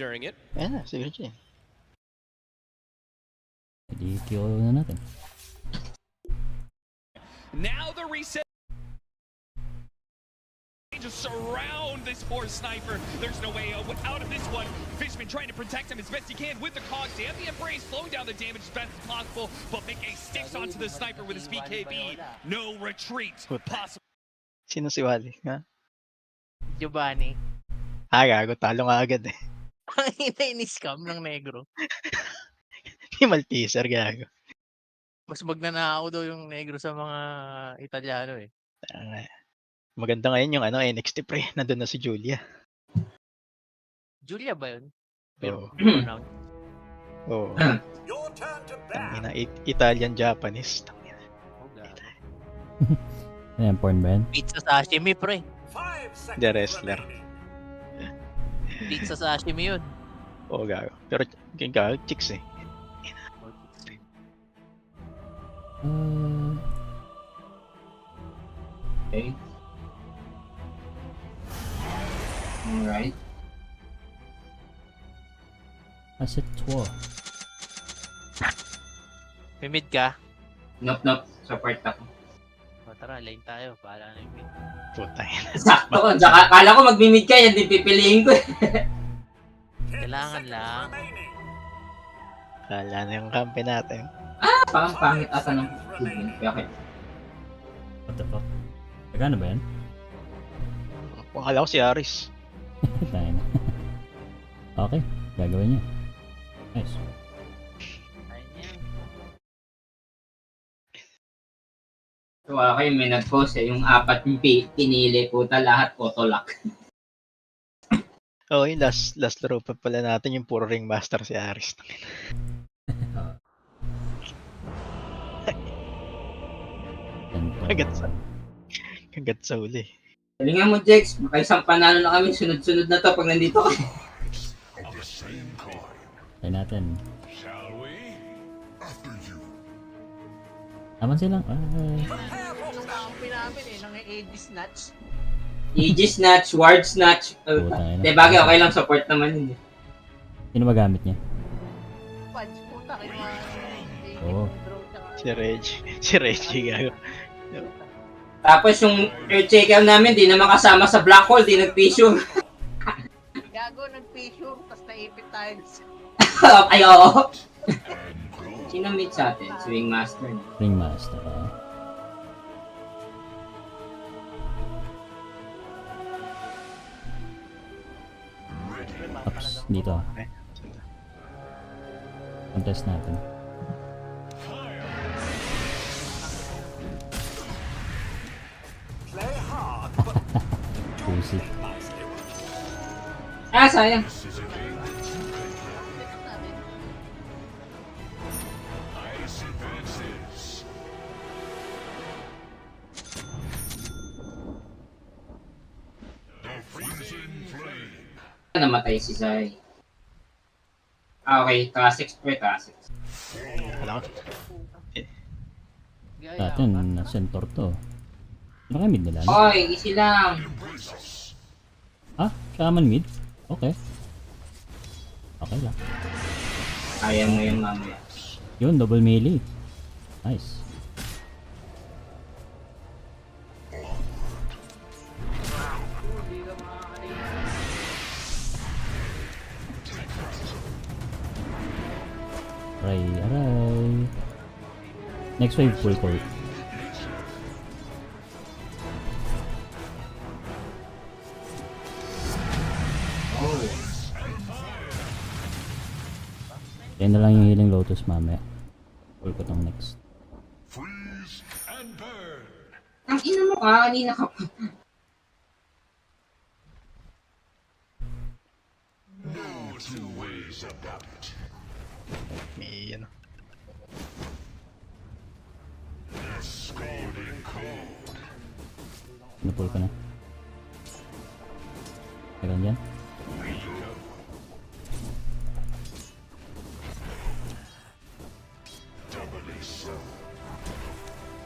during it. Ayan na, si Virgin. Hindi kill na natin. Now the reset. Just surround this poor sniper. There's no way out of this one. Fishman trying to protect him as best he can with the cogs. They have the embrace, slowing down the damage as fast as possible. But Mickey sticks onto the sniper with his BKB. No retreat possible. Sino si Wally? Ha? Giovanni. Gago, talo nga agad eh. Ang ina-scam ng negro. Yung Malteser, gago. Mas magnanakaw daw yung negro sa mga Italiano eh. Maganda ngayon yung NXT pre, nandun na si Julia. Julia ba yun? Oo. Pronoun. Oo. Tangina, Italian-Japanese. Tangina. Oh, God. Ayan, porn ba yan? Pizza sashimi, pre. The wrestler. Pizza sashimi yun. Oo, gago. Pero gago, chicks eh. Okay. Alright. Asset 2. May mid ka? Nope. Support ako. O tara, lane tayo. Paala na yung mid. Putang. Sakto ko. Tsaka akala ko magmimid ka, yan din pipiliin ko. Kailangan lang. Kala na yung kampi natin. Parang pangit ata ng movement. Okay. What the fuck? Nagano ba yan? Akala ko si Aris. Tayo na. Okay, gagawin niya. Nice. Ayun yan. Tuwa kayo, may nag-post eh. Yung apat yung pinili po lahat auto-lock. Oo, yung last laro pa pala natin yung puro ringmaster si Aris. Kagat sa uli. Galingan mo, Jex. Makaisang panalo na kami. Sunod-sunod na to pag nandito ka. Try natin. Naman silang. Yung kampi namin eh, nang AD snatch. EG snatch, ward snatch. Di bagay, okay lang. Support naman yun. Sino ba gamit niya? Punch, puta kayo mga Oo. Si Reggie gago. Tapos yung air check-out namin, di naman kasama sa black hole. Di nag-fissure. Gago, nag-fissure, tapos naipit tayo. Ay, oo. Sino meet sa atin? Swing Master. Ringmaster. Ups, dito. Contest natin. Pussy. Sayang. Namatay si Zai. Okay, Kha'Zix pre, Kha'Zix. Alam ko. Dati na center to. Ano kaya mid nila? Oy, easy lang. Shaman mid? Okay. Okay lang. Kaya mo yun mamaya. Yun, double melee. Nice. Aray. Next wave full court. Yan na lang yung healing lotus mamaya. Full ko tong next. Ang ina mo ka, kanina ka pa. May ano. Napul ko na. Meron dyan.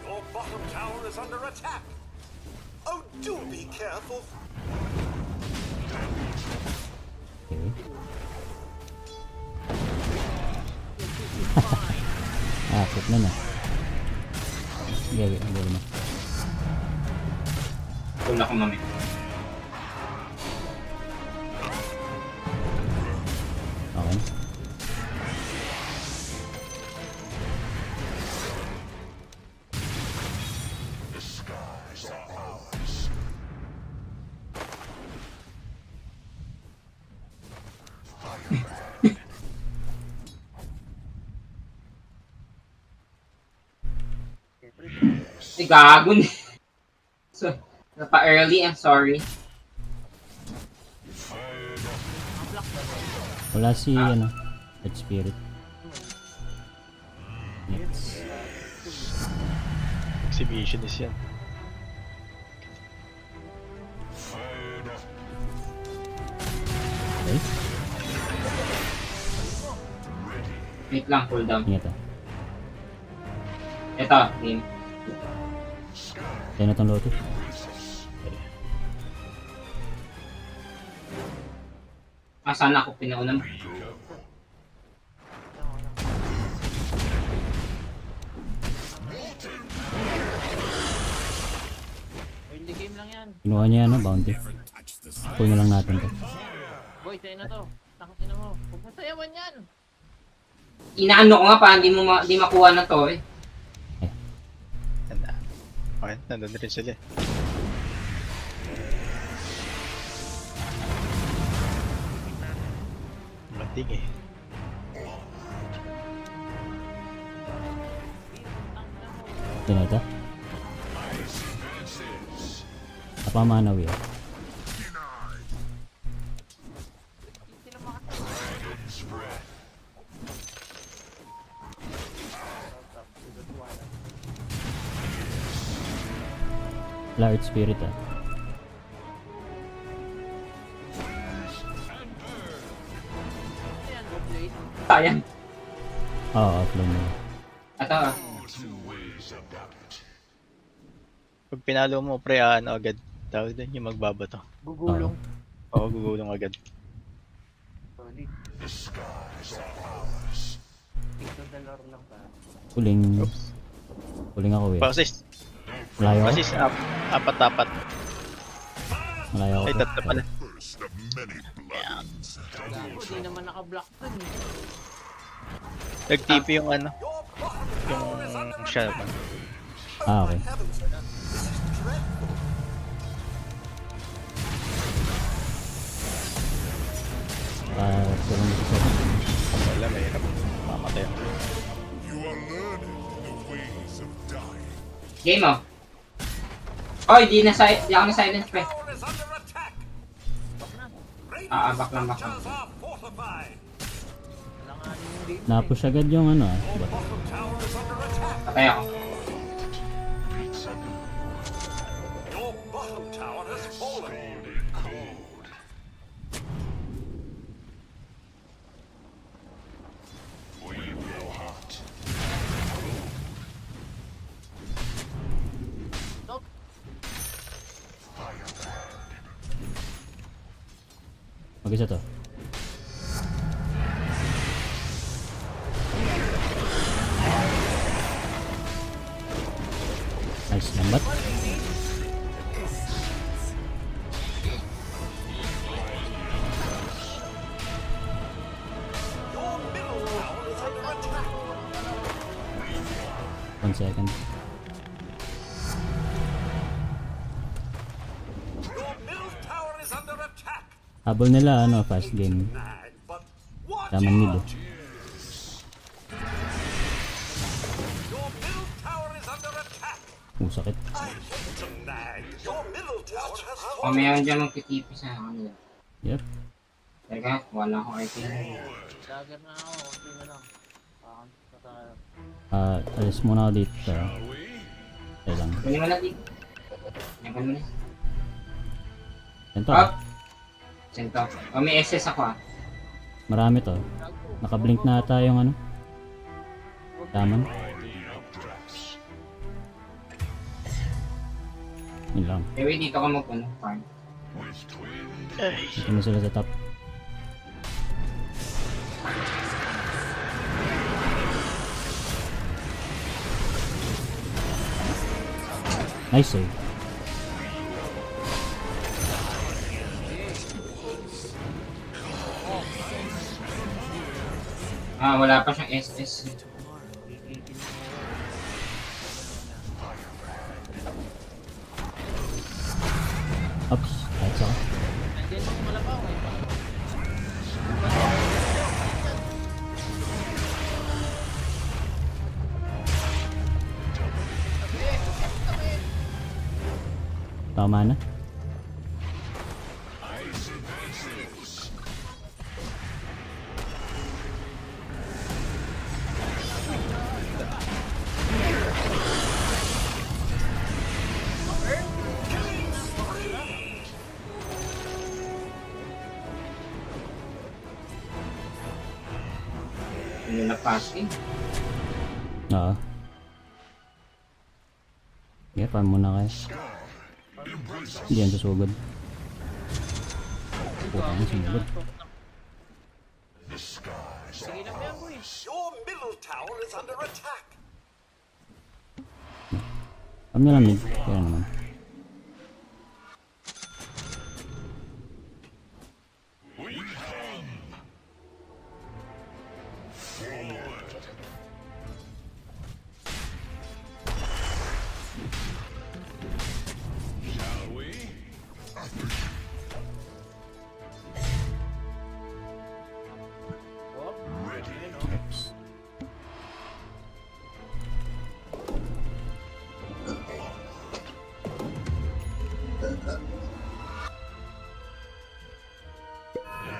Your bottom tower is under attack. Oh, do be careful. Okay. Akit na na. Sige, ang gawin na. Tula ko mami. Okay. Ay, gago na. So, napa-early, I'm sorry. Wala si, ano, Red Spirit. Exhibitionist yan. Okay. Wait lang, cool down. Ingat ah. Ito, game. Tayo na tong Lotus. Saan ako pinauna mo? Early game lang yan. Kinuha niya ano, bounty. Pull na lang natin to. Boy, tayo na to. Tangin na mo. Huwag mo sayawan yan. Inaano ko nga pa, hindi makuha na to eh. Ganda. Okay, nandun rin sila. Matig eh. Ito na ito. Apa manaw yun. Wala Earth Spirit ah. Sayang. Oo, offline na. Ito ah. Pag pinalo mo, pre, ano agad. Tawag din yung magbabato. Gugulong. Oo, gugulong agad. Solid. Ito dollar lang pa. Huling. Oops. Huling ako eh. Pa-assist. Malayo ako. Assist, apat-apat. Malayo ako. Ay, tatlo pala. Gago, di naman naka-block dun eh. Nag-TP yung ano. Yung siya pa. Ah, okay. Tulong dito sa Wala, mahirap. Mamatay ako. You are learning the ways of dying. Game oh. Oy, di ako na silence pa eh. Tower is under attack. Back lang. Structures are fortified. Alanganin yung game. Na-push agad yung ano ah. Bot. Bottom tower is under attack. Patay ako. Your bottom tower has fallen. Mag-isa to. Nice, lambat. Your middle tower is under attack. 1 second. Your middle tower is under attack. Habol nila ano, fast game. Nag, but watch Tamang mid out. eh. Your middle tower is under attack. Sakit. I hate to nag. Your middle tower has O fallen. meron dyan magtitipi sa kanila. Yep. Teka, wala akong RP. Dagger na ako. Okay na lang. Pakanta tayo. Alis muna ako dito. Okay lang. Kunin mo na dito. Yakan mo na. Ito. Up! Sento. O may SS ako ah. Marami to. Nakablink na ata yung ano. Taman. Yun lang. Anyway, dito ka farm. Dito na sila sa top. Nice save. Wala pa siyang SS. Ops, kahit saka. Nandiyan yung malabaw eh. Tama na. Yung na-passing. Oo. Okay, farm muna kayo. Hindi yan susugod. Puta na sumugod. Sige lang yan, boy. Your middle tower is under attack. Farm nyo lang mid. Kaya naman.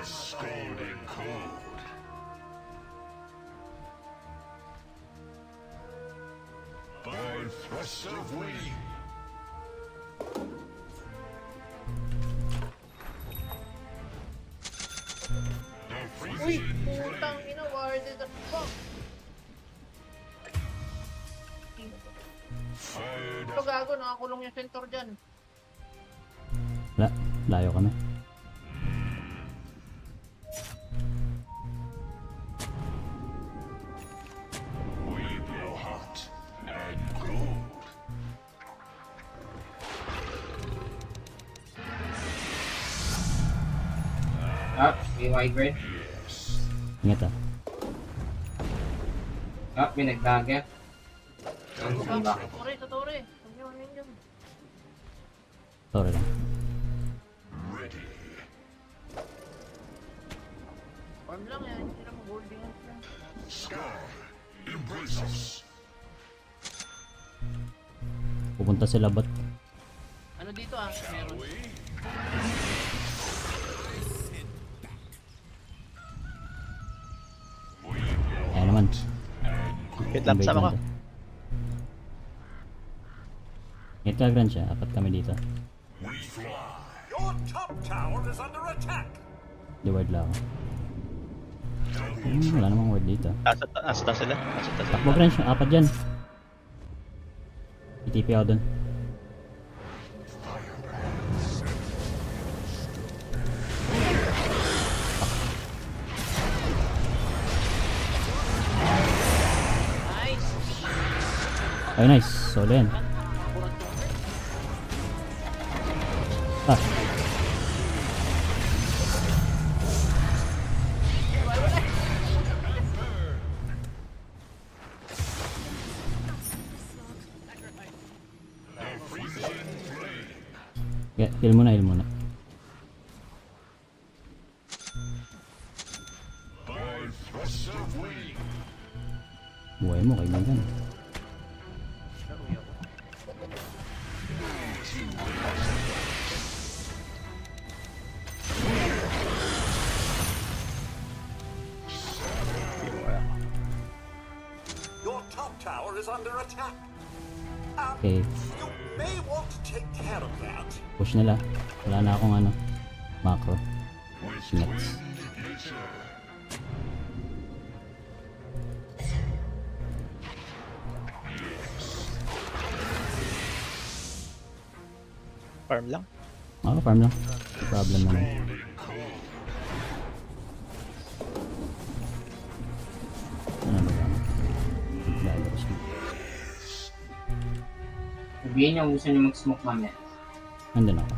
Scalding cold. By thrust of wing. Uy, putang ina, warded the fuck. Ito gago, nakakulong yung centaur dyan. Wala, layo kami. We blow hot and cold. May wyvern. Ingat ah. May nag-dagger. Sa tore. Huwag niyo, ano yun. Sorry lang. Farm lang yan, hindi na mag-holding hands lang. Sky, embrace us. Pupunta sila bot. Ano dito ah? Meron. Ayan naman. Wait lang, sama ka. Ingat ka, Gran siya. Apat kami dito. Your top tower is under attack. Di word lang ako. Wala namang word dito. Nasa taas sila. Nasa taas sila. Takbo, Gran siya. Apat dyan. ITP ako dun. Nice! Ay, nice. Solo yan. Ah. Yeah, heal muna, heal muna. Buhay mo, kaibigan. Your top tower is under attack. Okay, You may want to take care of that. push nila. Wala na akong ano, macro. Next. Farm lang. Oo, farm lang. No problem naman. Ano ba? Lalabas mo. Sabihin niyo kung gusto niyo mag-smoke mamaya. Nandun ako.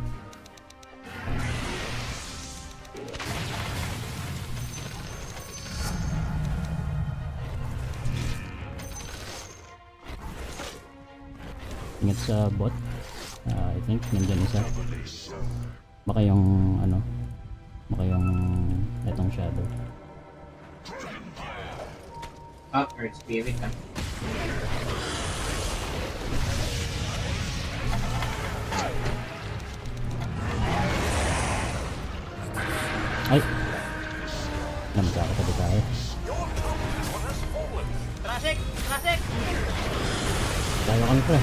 Ingat sa bot. I think nandyan isa. Baka yung ano. Baka yung etong shadow. Earth Spirit ah. Ay! Namagkakatabi tayo. Trasik! Trasik! Tayo kami pre.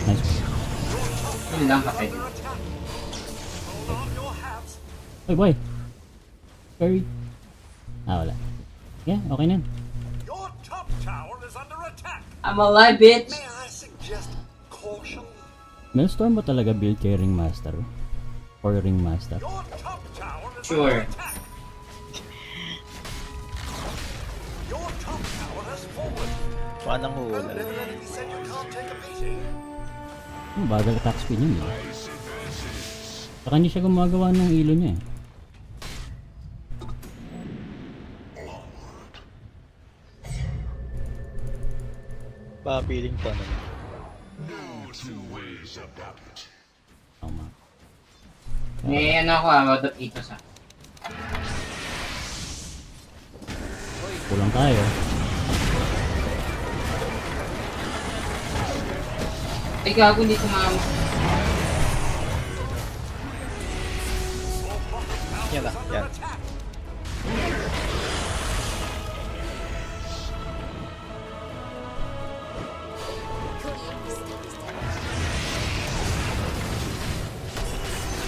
Nice. Yun lang kapatid. Ay boy! Curry. Wala. Yeah, okay na yun. Your top tower is under attack. I'm alive, bitch! May I suggest caution? Maelstrom ba talaga build kay Ringmaster? Or Ringmaster? Your top tower is Sure. under attack. Your top tower has fallen. Paanang An hula? enemy said you can't take a beating. Bagal attack speed yun eh. Saka hindi siya gumagawa ng ilo niya eh. Papiling to naman. Tama. May ano ako out of Itos ah. Kulang tayo. Ay gago, hindi kumama. Yan na, yan.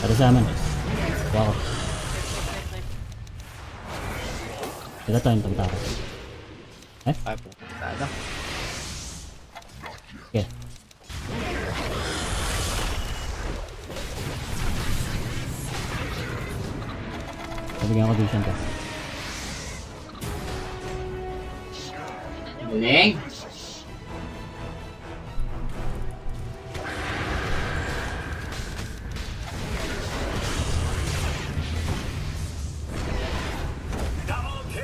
Tara sa amin. Wow. Ito tayo yung pagtaka. Ay, pupunta na. Okay. Nabigyan ko vision to. Galing.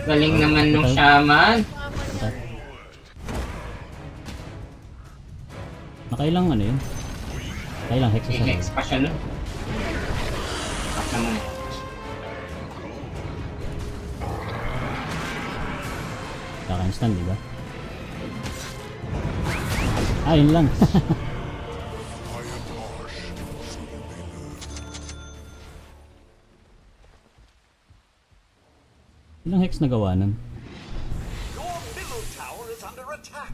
Galing naman nung shaman. Okay. Nakailang ano yun? Nakailang hex sa May hex sarili. pa siya nun. Pak naman. Kaka-instant, diba? Yun lang. Ilang hex nagawa nun? Your middle tower is under attack.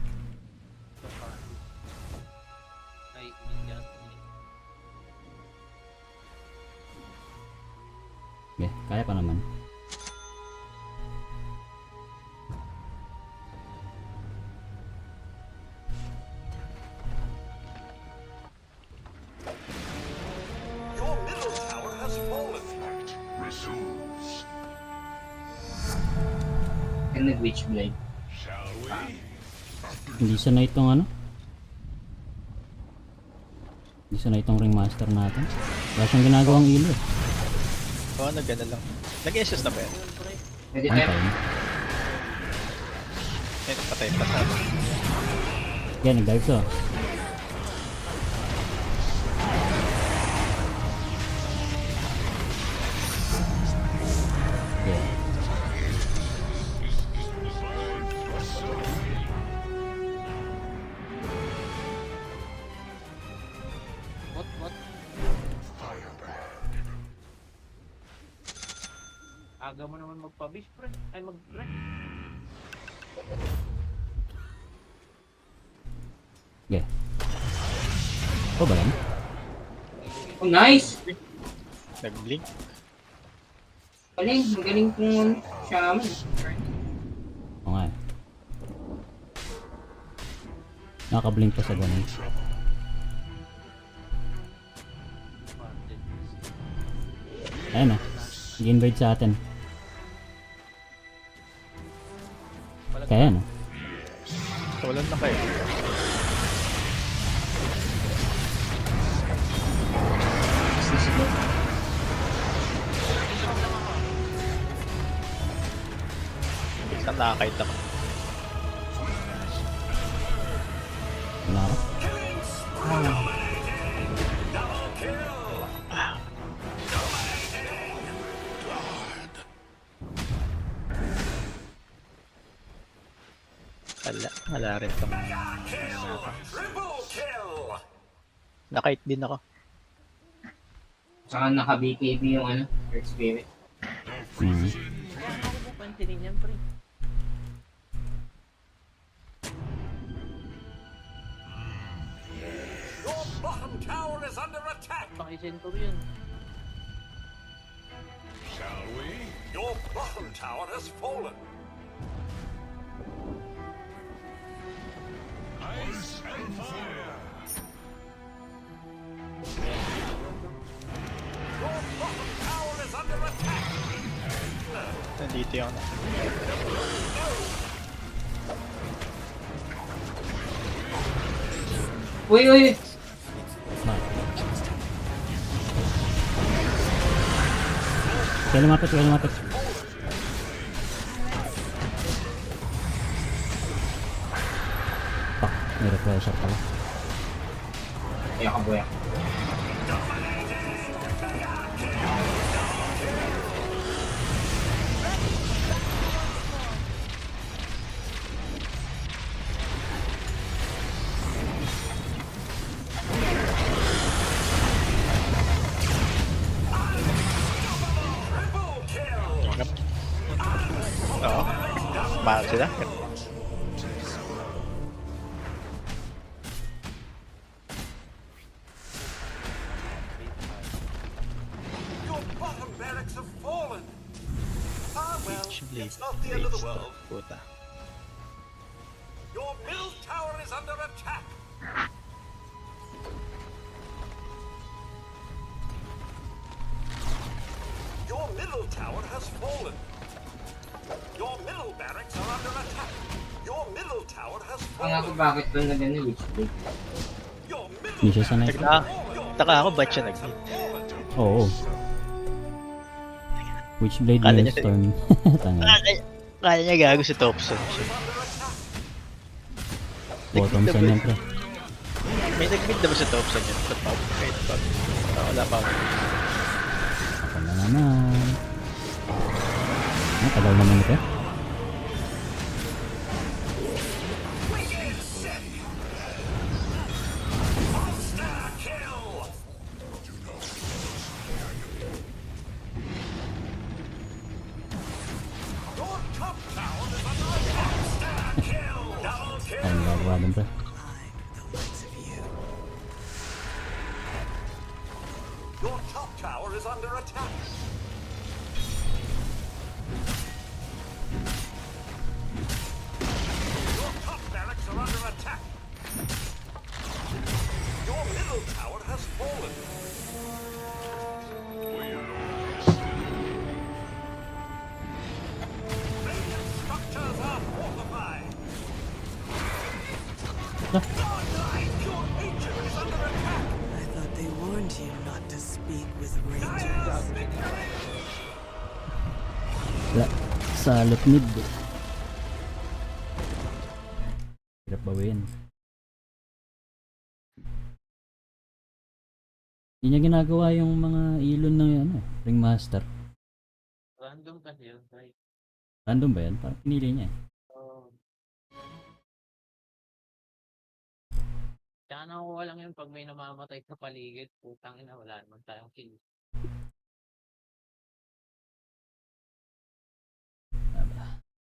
Okay, kaya pa naman. Your middle tower has fallen. Yan nag-witch blade. Hindi sanay itong ano? Hindi sanay itong ringmaster natin. Wala siyang ginagawang ilo eh. Oo, nag-ano lang. Nag-SS na ba yan? Pwede Ano tayo. tayo? Eh, patay pa sa atin. Okay, nag-dive to. Okay. What? Aga mo naman magpa-bish, pre. Ay, mag-pre. Okay. Oh ba yan? Oh, nice! Nag-blink. Galing, magaling kong shaman. Oo nga eh. Nakablink pa sa ganun. Ayan o. Nag-invade sa atin. Kaya no? Wala na kayo. Isang nakakait ako. Wala ka? Wala rin tong... Triple kill! Nakait din ako. Tsaka naka-BKB yung ano, Earth Spirit. Hmm. Pantinin yan, pre. Your bottom tower is under attack! Paki-centurion. Your bottom tower has fallen! Your bottom tower is under attack! Nandito yung ano. Uy, uy! Kaya lumapit, kaya lumapit. Fuck, may refresher pala. Buyak ka, buyak. Triple kill! Oo. Mahal sila. Your bottom barracks have fallen! Ah, well, Blade. it's not the end of the world. Puta. Your middle tower is under attack! Your middle tower has fallen! Your middle barracks are under attack! Your middle tower has Ang ako fallen! bakit ba na gano'n, Witchblade? Your Hindi middle siya sanay. Taka ako, ba't siya nag-hit? Oo. Witchblade Kala niya- Storm. Tanga. Kaya niya gago si Thompson. Bottom saan yan, pre. May nag-mid na ba si Thompson yun? Sa top? Wait, top. Wala pa ako. Ako na naman. Tagal naman ito. Your top tower is under attack! Kill! Double kill! Ang gagawa dun, pre. Your top tower is under attack! Your top barracks are under attack! Your middle tower has fallen! Radiant structures are fortified! Your ancient is under attack! I thought they warned you not to speak with rangers. Dire's victory! Wala. Salot mid. Hirap bawin. Hindi niya ginagawa yung mga ilon ng ano, Ringmaster. Random kasi yun, pre. Random ba yan? Parang pinili niya eh. Oo. Tsaka nakuha lang yun pag may namamatay sa paligid. Putang ina, wala naman tayong kill.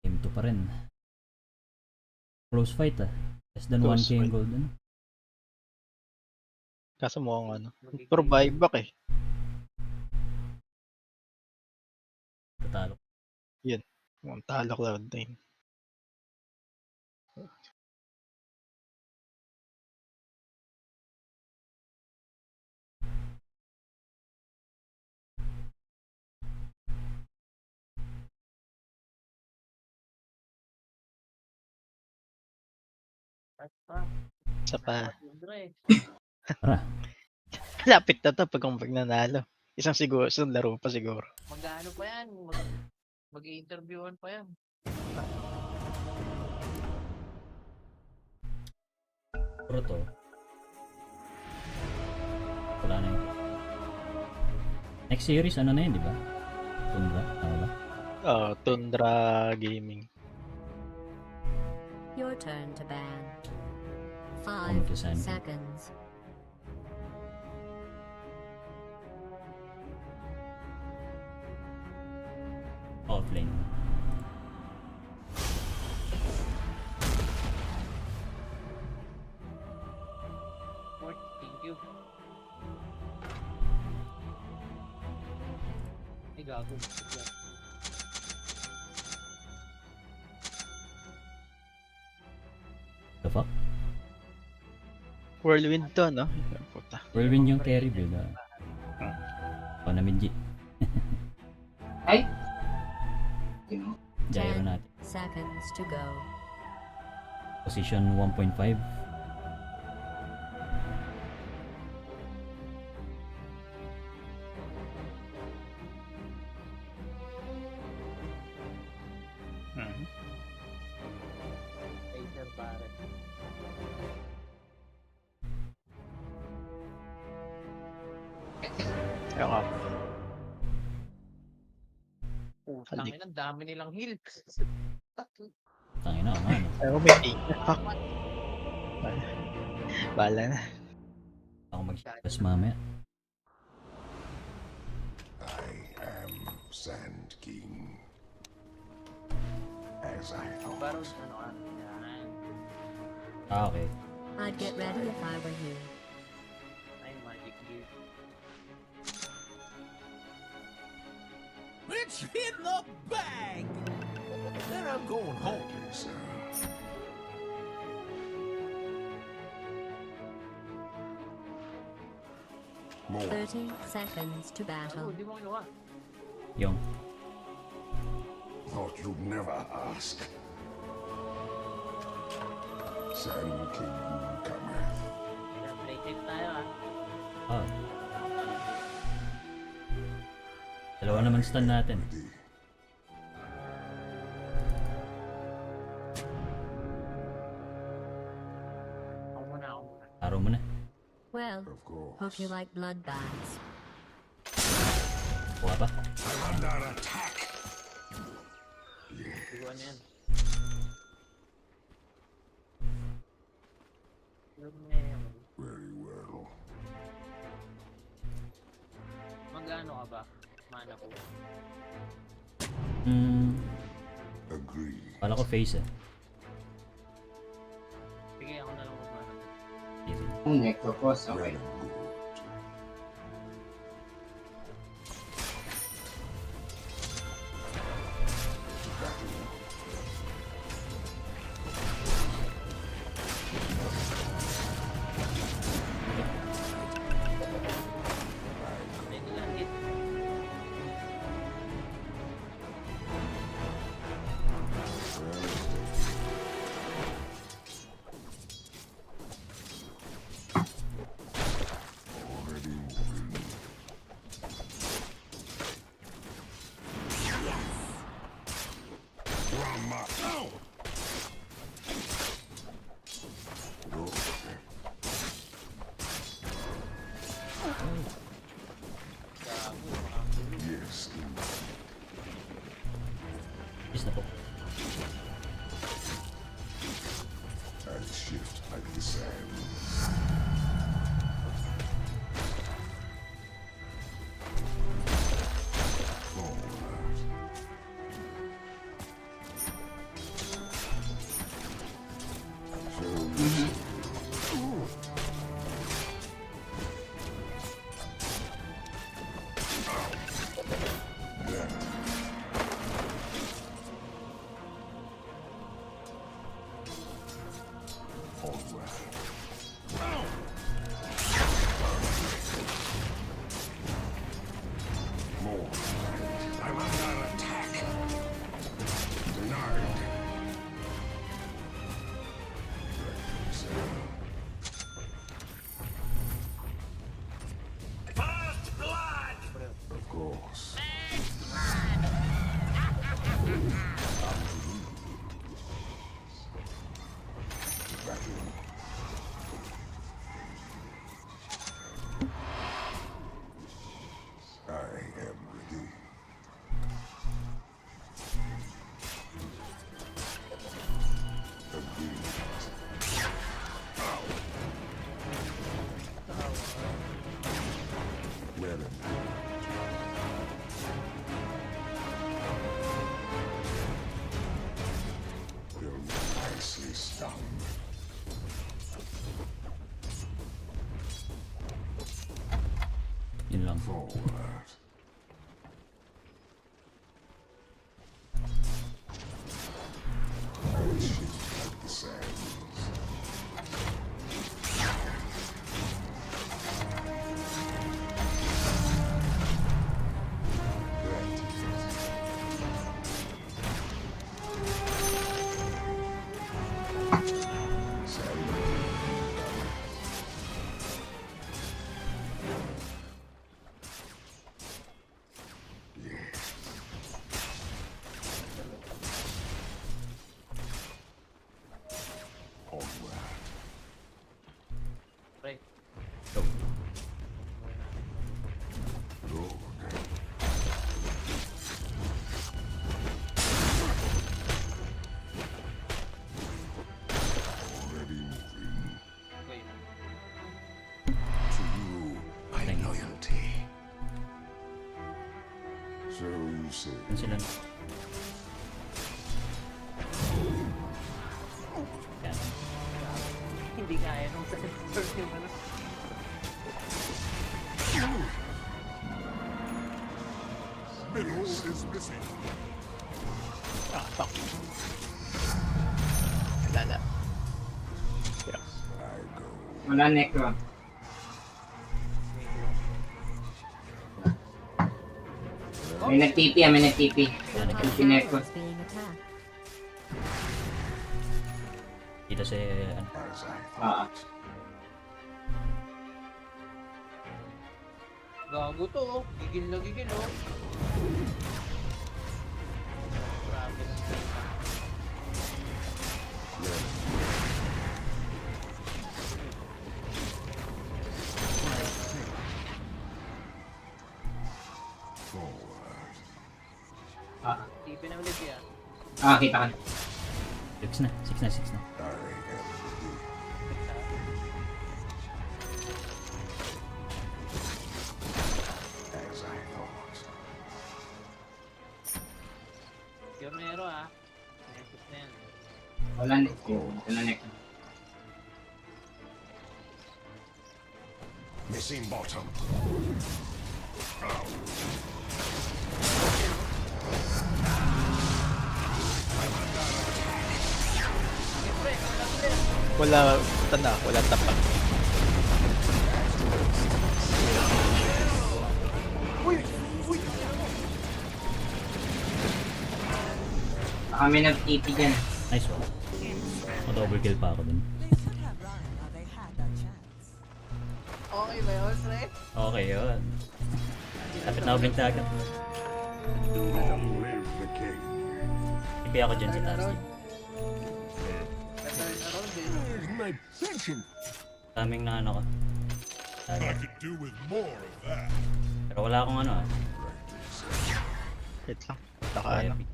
Game 2 pa rin. Close fight ah. Less than Close 1k fight. gold ano. Kaso mukhang ano. Provide back eh. Tatalo. Mukhang talo Cloud9. Isa pa. Andre. Tara. Lapit na to pag nanalo. Isang siguro, isang laro pa siguro. Mag-ano pa yan? Mag-i-interviewan pa yan. Pero to. Wala na yun. Next series, ano na yun, di ba? Tundra? Tama ba? Tundra Gaming. Your turn to ban. Come 5 to Sand. seconds. Offlane. Thank you. Ay, gago. The fuck? Whirlwind to, no? Puta. Whirlwind yung carry build, ah. Oh, na mid-G. Ay! Yun, Gyro 10 natin. seconds to go. Position 1.5. Mhm. Laser pare. Kaya nga. Putang ina, ang dami nilang heal. Tangina, ano, ano. Ayaw may take. Fuck. Bala na. Ako mag-plus mamaya. I am Sand King. As I thought. Pero ano yan. Ah, okay. I'd get ready if I were you. Ay, magic gear. It's in the bag! Then I'm going home. Sir. More. 30 seconds to Ano, battle. di mo kinuha. Yung. Thought you'd never ask. Sand King cometh. Play tape tayo ah. Ah. Dalawa naman stun natin. Ready. Ako muna. Araw mo na. Well, Of course. hope you like blood baths. Kuha pa. I'm under attack. Tiguan yan. Very well. Mag-ano ka ba? Mana ko. Agree. Kala ko face eh. Sige, ako na lang mag-mana. Easy. Necropos, okay. Very good. Pwede lang hit. Already moving. Rama. Ow! Yes, Is na po. and shift like the sand. More. I'm under attack. Denied. Yun lang. Pre. Go. Okay. To you, my Thank you. loyalty. So you say. Yun sila. Yan. Hindi kaya nung sa first yung ano. Middle is missing. Ah, fuck. Wala na. Yeah. Wala necro. May nag-TP may nag-TP. Yan, Our nag- Si necro. tower is being attacked. Dito si ano. As I Ah. Gago to, oh. Gigil na gigil, oh. Grabe na sila. Ah, Tipi na ulit yan. kita ka. 6 na. 6 na. 6 na. As I thought. Pure Nero, ah. Nexus na yan. Wala necro. Ito na necro. Missing bottom. Wala, tanda, wala tapak. Baka may nag-TP dyan. Nice one. O-double kill pa ako dun. They should have run while they had that chance. Okay ba yun, pre? Okay, yun. Kapit na ako bintagan. Long live the king. Ipi ako dyan sa taas. Return na round, eh. Where's my pension? Daming na ano ko. I could do with more of that. Pero wala akong ano ah. Wait lang. Baka ano. Epic.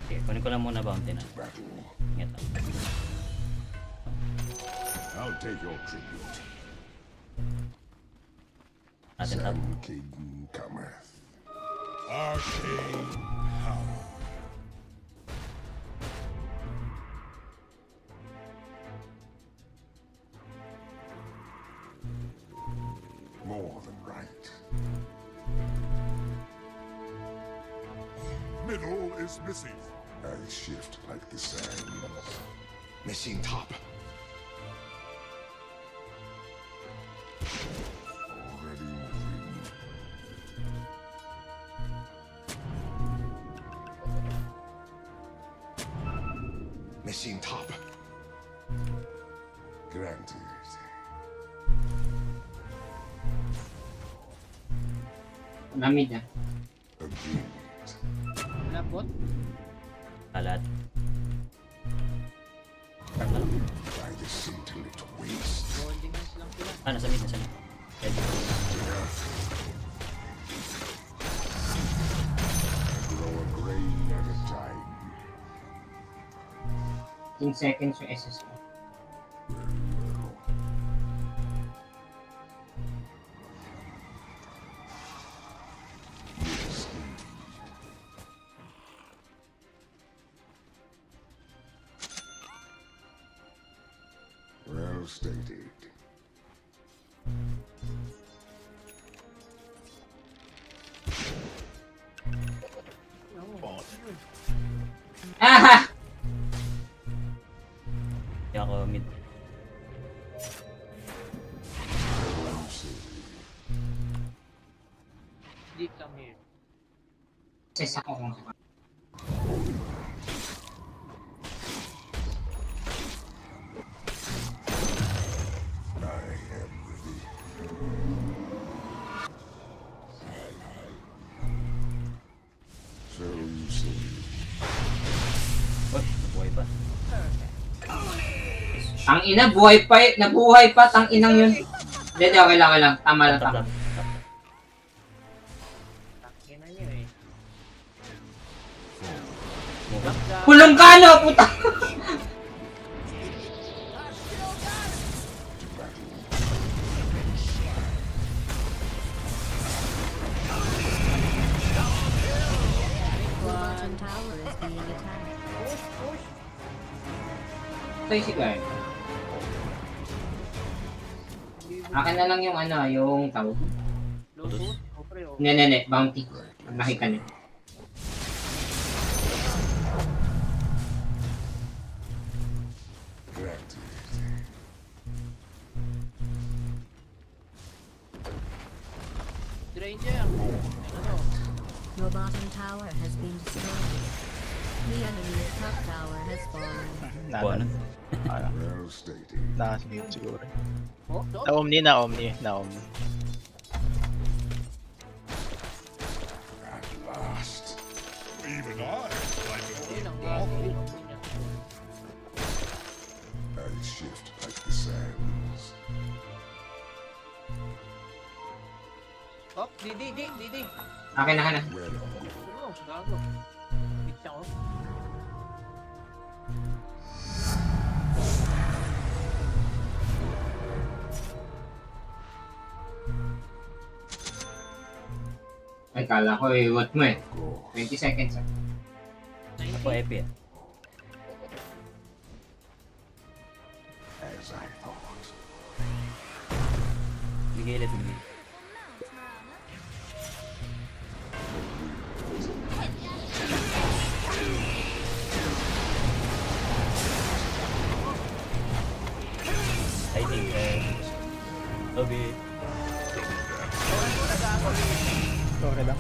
Okay, kunin ko lang muna bounty na. Battle. Ingat lang. I'll take your tribute. Natin tap. Sun King cometh. Arcane power. More than right. Middle is missing. I shift like the sands. Missing top. Already moving. Missing top. Granted. Lamid na. Agreed. What? Kalat. Farm na lang. Holding hands lang sila. Ah, nasa mid, nasa mid. Ready. 15 seconds yung SS ko. Well stated. Ah! Hindi ako mid. Deep lang here. SS ako kung saan. So you see. Oh, nabuhay pa. Ang ina, buhay pa, nabuhay pa, tang inang yun. Hindi, okay lang, okay lang. Tama lang, Tap, tama. tap, tap. Takin na niyo eh. Move on. Kulong ka, no, puta! The bottom tower is being attacked. Ito si Guard. Akin na lang yung ano, yung tawag. Lotus? O pre, o. Ne, bounty. Pag nakita niyo. Stranger. Ano? Your bottom tower has been destroyed. The enemy's top tower has fallen. Buwan na. Well stated. Nasa mid siguro. Oh, do? Na Omni. At last. Even I like a Yun ang football. niya. I shift like the sands. Oh, Didi. Akin na. Red on. Ano? Gago. Bitch ako. Ay, kala ko what mo eh. 20 seconds ah. Ako, epi. As I thought. Bigay ulit, bigay. I think, love it. Okay lang.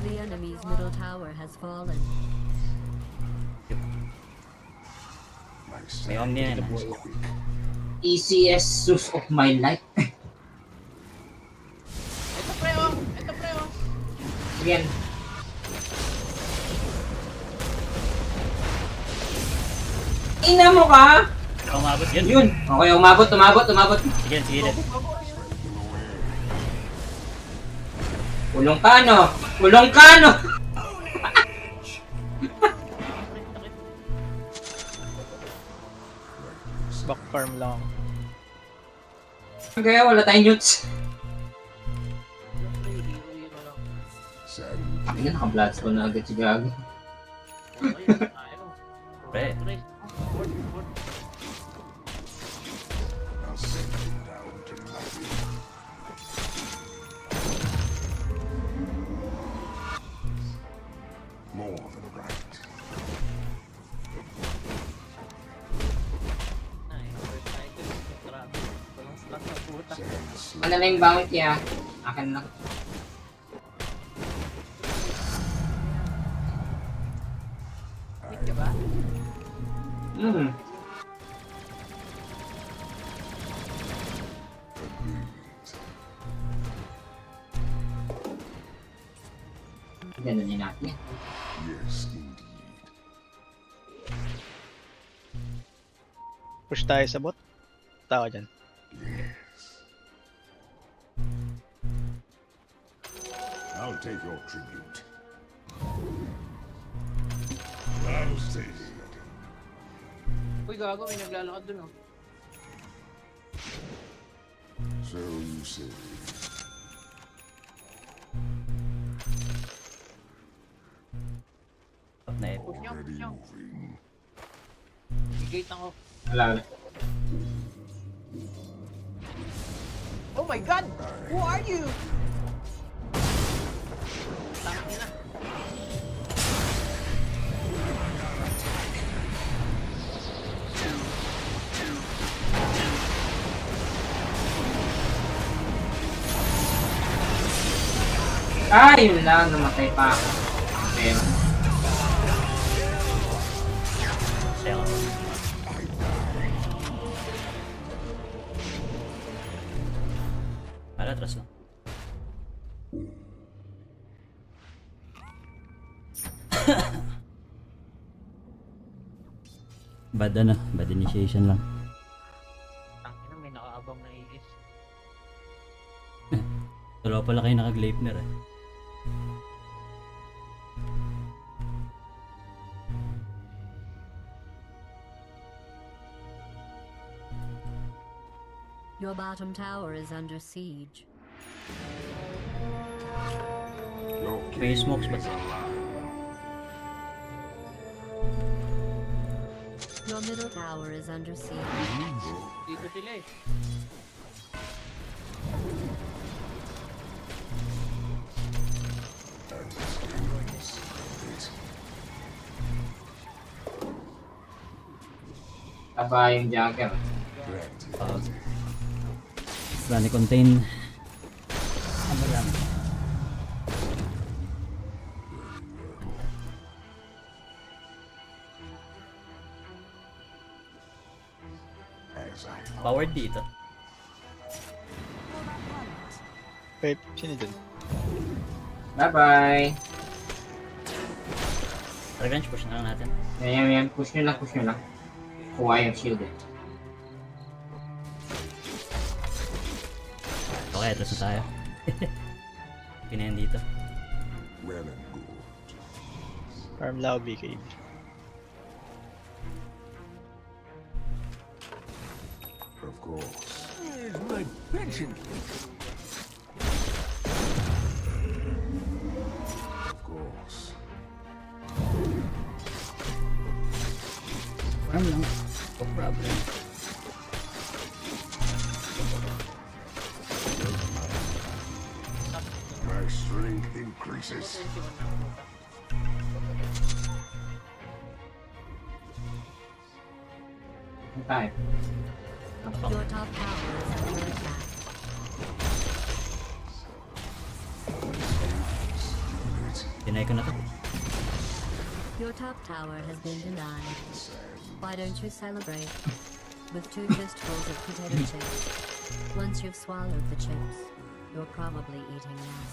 The enemy's middle tower has fallen. My May omni yan. sand is quick. Easiest use of my life. Ito pre, oh. Again. Ina mo ka? Umabot yun. Yun. Okay, umabot. Sige, sige ulit. Kulong ka, no? Back farm lang. Kaya wala tayong newts. Hero lang. Sand. Kami na, naka-bloodstone na agad si Gago. Okay, ayaw. Pre. Pre. I'll send you down to nothing. More than right. Ay, first item. Grabe. Walang slot na puta. Sand slip. Ano na yung bounty ah? Akin lang. Hit ka ba? Hmm. Ganun din natin. Yes, indeed. Push tayo sa bot. Tao dyan. I'll take your tribute. I'll say it. Uy, gago, may naglalakad dun, oh. So you say. Top na Push nyo, push Already nyo. moving. I-gate ako. Wala. Oh my god! Who are you? Tangin na. Yun lang. Namatay pa ako. Pero, Saya ka. Atras lang. Bad initiation lang. Tangin na, may nakaabang na iis. Dalawa pala kayo naka-Gleipnir eh. Your bottom tower is under siege. Your May smokes ba? Your middle tower is under siege. Dito sila eh. taba yung Jagger. Sunny contain. Ano lang? Powered dito. Wait, sino dun? Bye-bye. Revenge push na lang natin. Yan. Push nyo lang. Kuha yung shield eh. Okay, atras na tayo. Pinayan dito. well and good. Farm lobby cave. Of course. Where's my pension? Of course. Farm lang. No problem. My strength increases. Ano tayo? Your top tower is under attack. Dinay ko na to. Your top tower has been denied. Why don't you celebrate with 2 fistfuls of potato chips? Once you've swallowed the chips, you're probably eating them.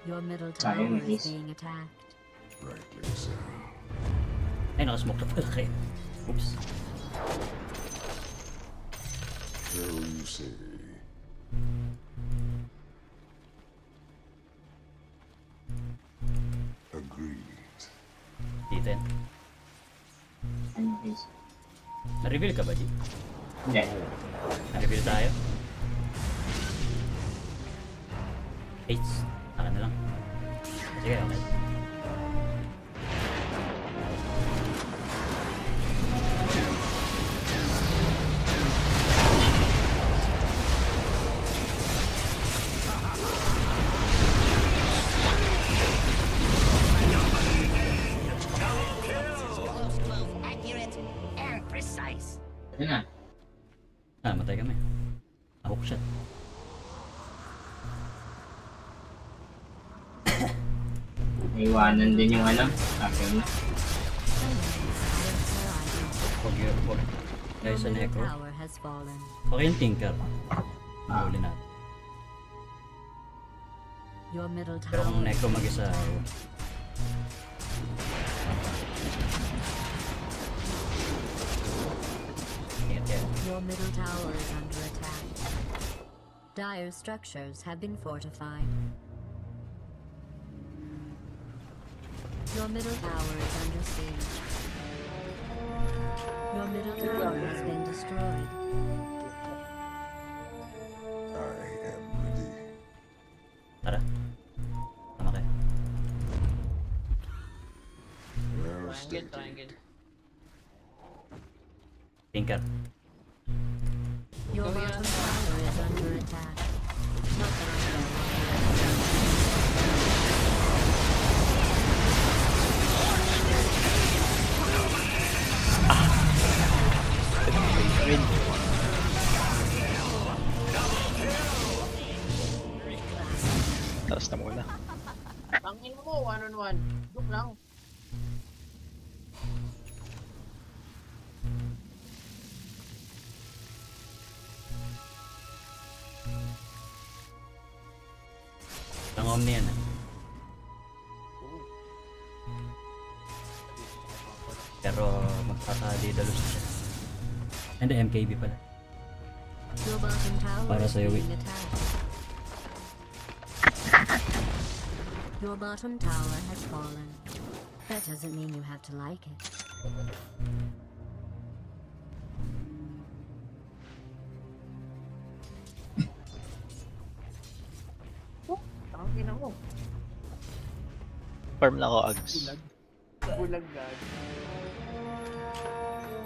Your middle tower Sayang, is miss. being attacked. Rightly so. Ay, nakasmoke na pala kayo. Oops. So you say. Agreed. Dito yan. Ano guys? Na-reveal ka ba, G? Hindi. Na-reveal tayo. Hates. Akin na lang. Sige, okay. Yun na. Matay kami. Hook shot. Naiwanan din yung ano. Akin na. Huwag. Dahil sa Your middle necro. tower has fallen. Okay yung tinker. Mahuli natin. Your middle Pero tower kung Necro has been mag-isa, destroyed. ingat yan. Your middle tower is under attack. Dire structures have been fortified. Your middle tower is under siege. Your middle tower has been destroyed. Tara. Tama kayo. Triangle. Tinker. Your bottom tower is under attack. Not that I know. Win. Tapos na muna. Tangin mo, 1-on-1. Joke lang. Ang Omni yan. Pero magkakadidalus siya. And the MKB pala. Your bottom tower Para is sa'yo, being attacked. Your bottom tower has fallen. That doesn't mean you have to like it. Tangin mo. Farm na ako, Ags. Bulag gag.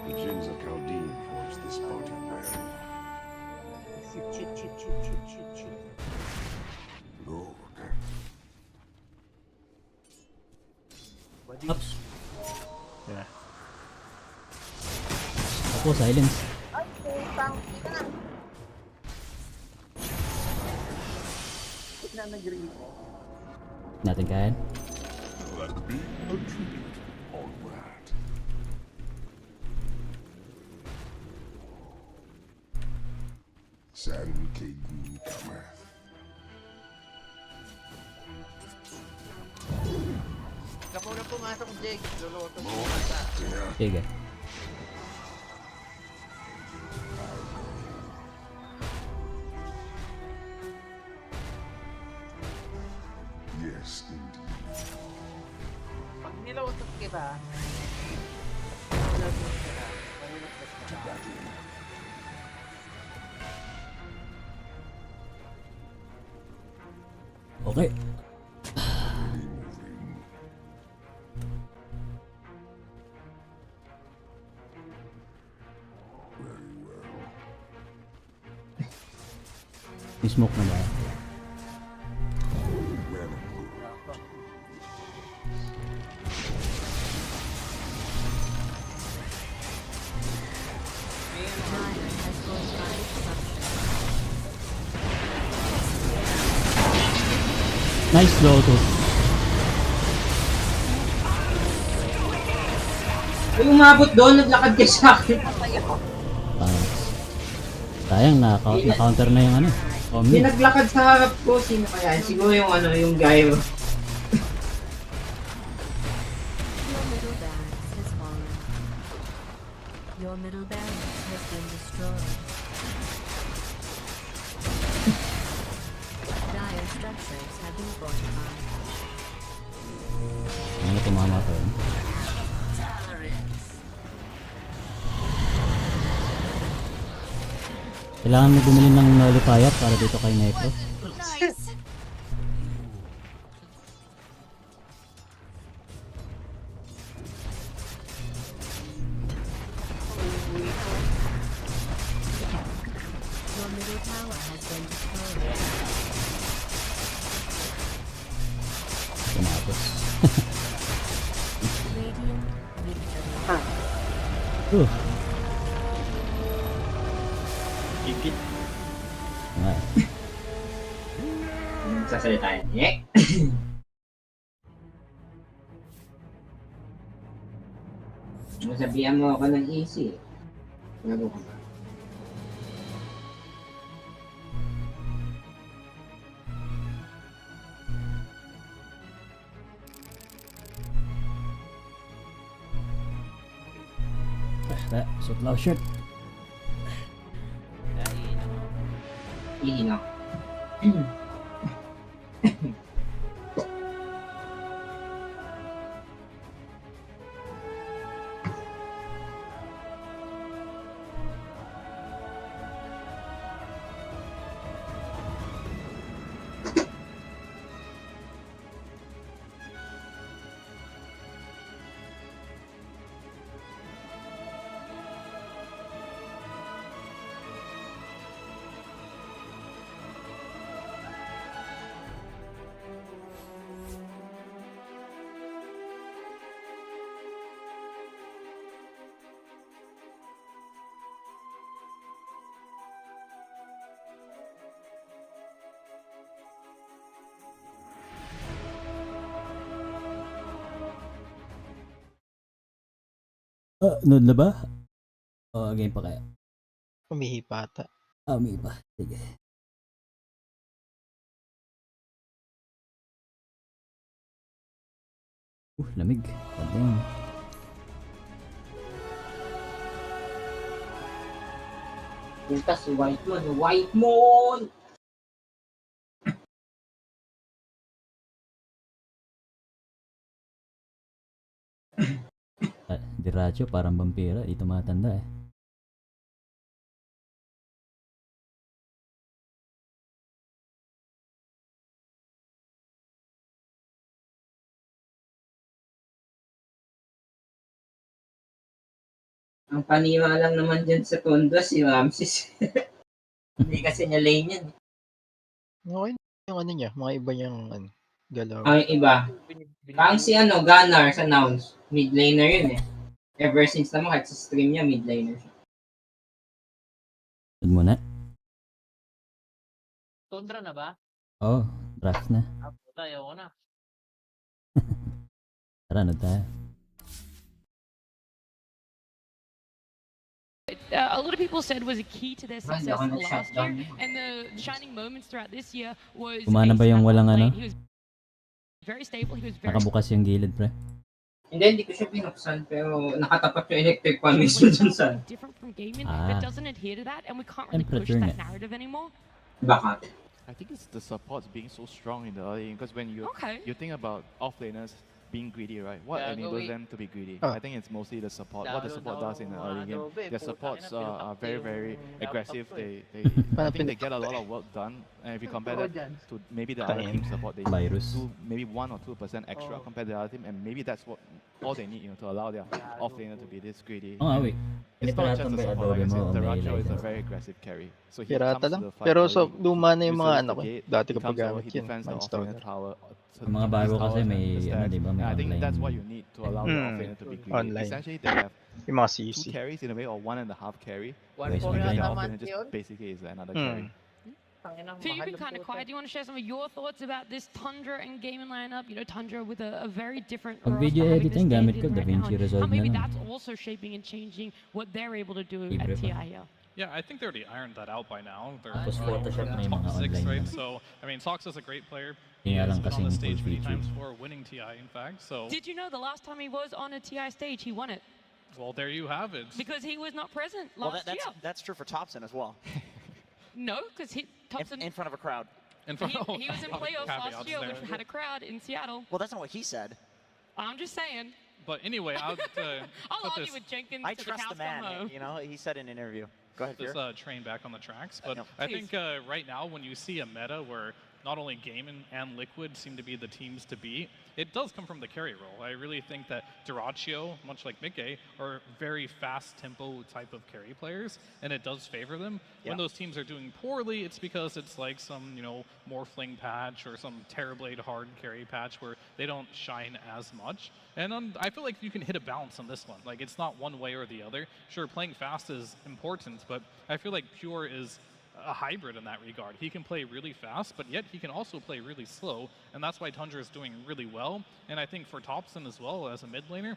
The Jinns of Chaldean forged this party well. Shit. Lord, Ups. Yeah. Ako, silence. Ay, putang ina. Na nag-green ko. Natin kayan. that be a tribute. All right. San Caden cometh. Kapag na pumasok, Jake, luluto ko More mata. dinner. Sige. Yes, indeed. Pag nilutot kita, nilutot kita, manilupit To ka. battle. Okay. Ready moving. Very well. May smoke na ba? Well and good. Dire has fortified structures. Nice Lotus. Ay, umabot doon, naglakad ka sa akin. Sayang, na-counter na yung ano. Hindi Omni. naglakad sa harap ko, sino kaya? Siguro yung ano, yung gyro. Your middle barracks has fallen. Your middle barracks has been destroyed. Dire structures have been fortified. Ano tumama to? Kailangan mo bumili ng nullifier para dito kay Necro. Your middle tower has been destroyed. Tumatos. Radiant victory. Gigit. Nga. Sasalita yan. Yeah. Masabihan mo ako ng easy. Ano ka ba? Oh shit. Hindi na. Nood na ba? Game pa kaya? Umihi pa ata. May pa. Sige. Lamig. Damn. Punta si White Moon. White Moon! Diretso parang vampira. Di tumatanda eh. Ang paniwa lang naman dyan sa Tondo, si Ramses. Hindi kasi niya lane yan. Okay yung ano niya, mga iba niyang ano, galaw. Ang iba. Parang si Gunnar sa Nouns. Mid laner yun eh. Ever since naman kahit sa stream niya, mid laner siya. Nood muna. Tundra na ba? Draft na. Puta, ayaw ko na. Tara, nood tayo. A lot of people said was a key to their success Wala akong last nag-shutdown year, yun. and the shining moments throughout this year was. Kumana ba yung walang ano? He was very stable. He was very. Nakabukas yung gilid, pre. Hindi ko siya binuksan, pero nakatapat yung electric fan mismo dun sa... different from gaming Ah. that doesn't adhere to that, and we can't really push Temperature that nga. narrative anymore. Baka. I think it's the supports being so strong in the early game because when Okay. you think about off laners being greedy, right? What Yeah, enables go them to be greedy? Ah. I think it's mostly the support. What the support does in the early game. Their supports are very, very aggressive. They I think they get a lot of work done. And if you compare that to maybe the other team support, they Virus. do maybe 1 or 2% extra compared to the other team, and maybe that's what all they need, to allow their off laner to be this greedy. Wait. It's not just Pinipiratan the ba yung support, like I Adobe mo said, o the may Racho is a license? very aggressive carry. So he Pirata comes to lang. the fight Pero early, so, luma na yung mga uses ano the ko. gate, Dati he ko comes over, paggamit he yun. defends the Mindstone. off-laner tower, to Yung mga keep bago his kasi towers may, and the ano, stacks. di ba, may And I think that's what online. you need to allow the off-laner to be greedy. Online. Essentially, they have Yung mga 2 CC. carries in a way, or 1.5 carry. Guys, One may Because the ganyan. off-laner just basically is another carry. So you've been kind of quiet. Do you want to share some of your thoughts about this Tundra and gaming lineup? Tundra with a very different. Pag roster, video having editing, this gamit game ko in right DaVinci now, and Resolve how maybe na lang. that's also shaping and changing what they're able to do Libre at pa. TI here. Yeah, I think they already ironed that out by now. They're Tapos Photoshop na yung top mga 6, online right? na. So, I mean, Sox is a great player. He Kaya has lang been on the kasing stage full many feature. times for winning TI, in fact. So, Did you know the last time he was on a TI stage, he won it well, there you have it. because he was not present Well, last year? that's true for Thompson as well. No, because Thompson. In front of a crowd. In front of He was in playoffs last caveats year, there. which had a crowd in Seattle. Well, that's not what he said. I'm just saying. But anyway, I'll I'll put argue this, with Jenkins I to the trust cows the come man. home. He said in an interview. Go ahead, this Pierre. train back on the tracks. But No. I Please. think right now, when you see a meta where not only Game and Liquid seem to be the teams to beat, it does come from the carry role. I really think that Dyrachyo, much like Mickey, are very fast tempo type of carry players, and it does favor them. Yeah. When those teams are doing poorly, it's because it's like some, Morphling patch or some Terrorblade hard carry patch where they don't shine as much. And I feel like you can hit a balance on this one. Like, it's not one way or the other. Sure, playing fast is important, but I feel like Pure is a hybrid in that regard. He can play really fast, but yet he can also play really slow, and that's why Tundra is doing really well. And I think for Thompson as well, as a mid laner,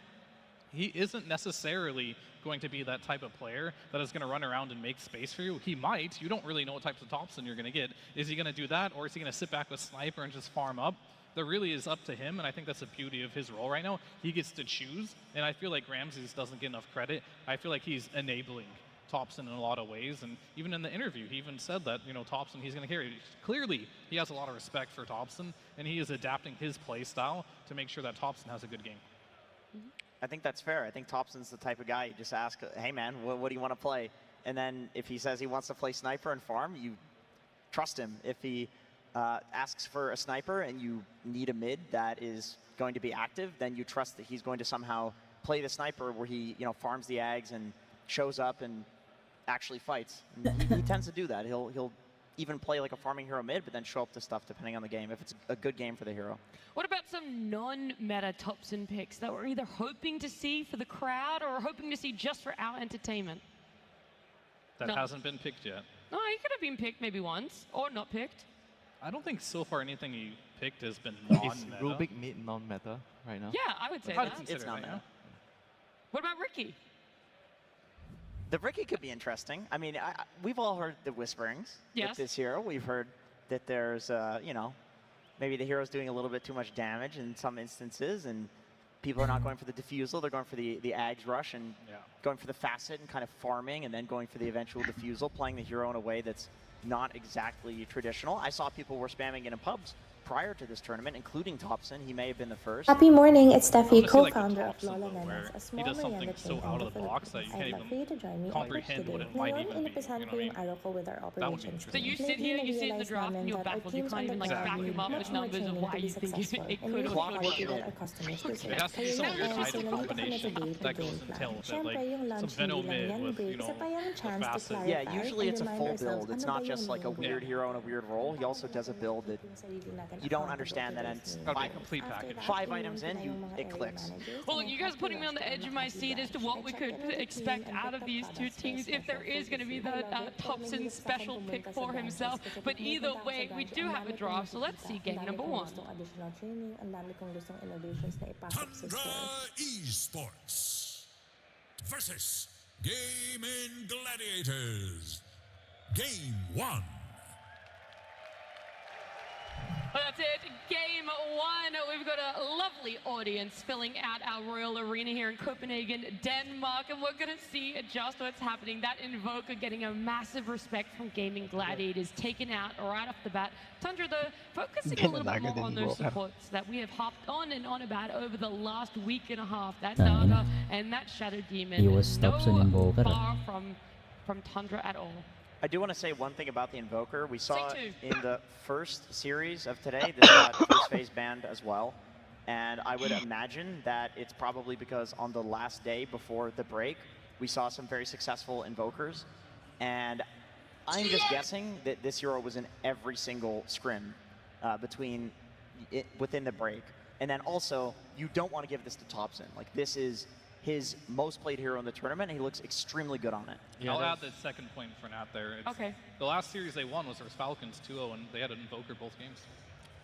he isn't necessarily going to be that type of player that is going to run around and make space for you. He might. You don't really know what types of Thompson you're going to get. Is he going to do that, or is he going to sit back with Sniper and just farm up? that really is up to him, and I think that's the beauty of his role right now. He gets to choose, and I feel like Ramses doesn't get enough credit. I feel like he's enabling Topson in a lot of ways, and even in the interview, he even said that, you know, Topson, he's going to carry. Clearly, he has a lot of respect for Topson, and he is adapting his play style to make sure that Topson has a good game. I think that's fair. I think Topson's the type of guy you just ask, hey man, what do you want to play? And then if he says he wants to play sniper and farm, you trust him. If he asks for a sniper and you need a mid that is going to be active, then you trust that he's going to somehow play the sniper where he, you know, farms the Ags and shows up and actually fights. And he tends to do that. He'll even play like a farming hero mid, but then show up to stuff depending on the game, if it's a good game for the hero. What about some non-meta Topson picks that we're either hoping to see for the crowd or hoping to see just for our entertainment? That hasn't been picked yet. No, he could have been picked maybe once, or not picked. I don't think so far anything he picked has been non-meta. Is Rubik mid non-meta right now? Yeah, I would say I'd that. consider It's not that, meta. What about Ricky? The Ricky could be interesting. I mean, we've all heard the whisperings Yes. with this hero. We've heard that there's, you know, maybe the hero's doing a little bit too much damage in some instances, and people are not going for the defusal. They're going for the Ags rush and going for the facet and kind of farming, and then going for the eventual defusal, playing the hero in a way that's not exactly traditional. I saw people were spamming it in pubs prior to this tournament, including Topson. He may have been the first. Happy morning, it's Steffi, co-founder co-founder of of Lola where Menace, a he small does something Miranda so team out in of the the box that you Philippines. can't I'd love for you to join me comprehend what it might Ngayon, even be. inipisan ko yung araw ko with our That would be operations So interesting. you sit here, you sit in the draft, and you're baffled. You can't even like back him up with numbers of why you think it could or Clockwork should Kid. It has to be some weird high combination that goes entailed that, like some Venom mid with, you know, the facet. Yeah, usually it's a full build. It's not just like a weird hero in a weird role. He also does a build that you don't understand that ends Okay, complete package. 5 items in, it clicks. Well, look, you guys are putting me on the edge of my seat as to what we could expect out of these two teams if there is going to be the Topson special pick for himself. But either way, we do have a draft, so let's see game number 1. Tundra Esports versus Gaming Gladiators. Game 1. Well, that's it. Game 1. We've got a lovely audience filling out our Royal Arena here in Copenhagen, Denmark. And we're going to see just what's happening. That Invoker getting a massive respect from Gaming Gladiators, taken out right off the bat. Tundra, though, focusing a little bit more on those supports that we have hopped on and on about over the last week and a half. That Naga and that Shadow Demon. He was Topson Invoker. Far from Tundra at all. I do want to say one thing about the Invoker. We saw in the first series of today, this got first phase banned as well. And I would imagine that it's probably because on the last day before the break, we saw some very successful Invokers. And I'm just guessing that this hero was in every single scrim within the break. And then also, you don't want to give this to Topson. Like, this is his most played hero in the tournament, and he looks extremely good on it. Yeah, I'll add the second point for Nat there. It's, okay. The last series they won was versus Falcons 2-0, and they had an Invoker both games.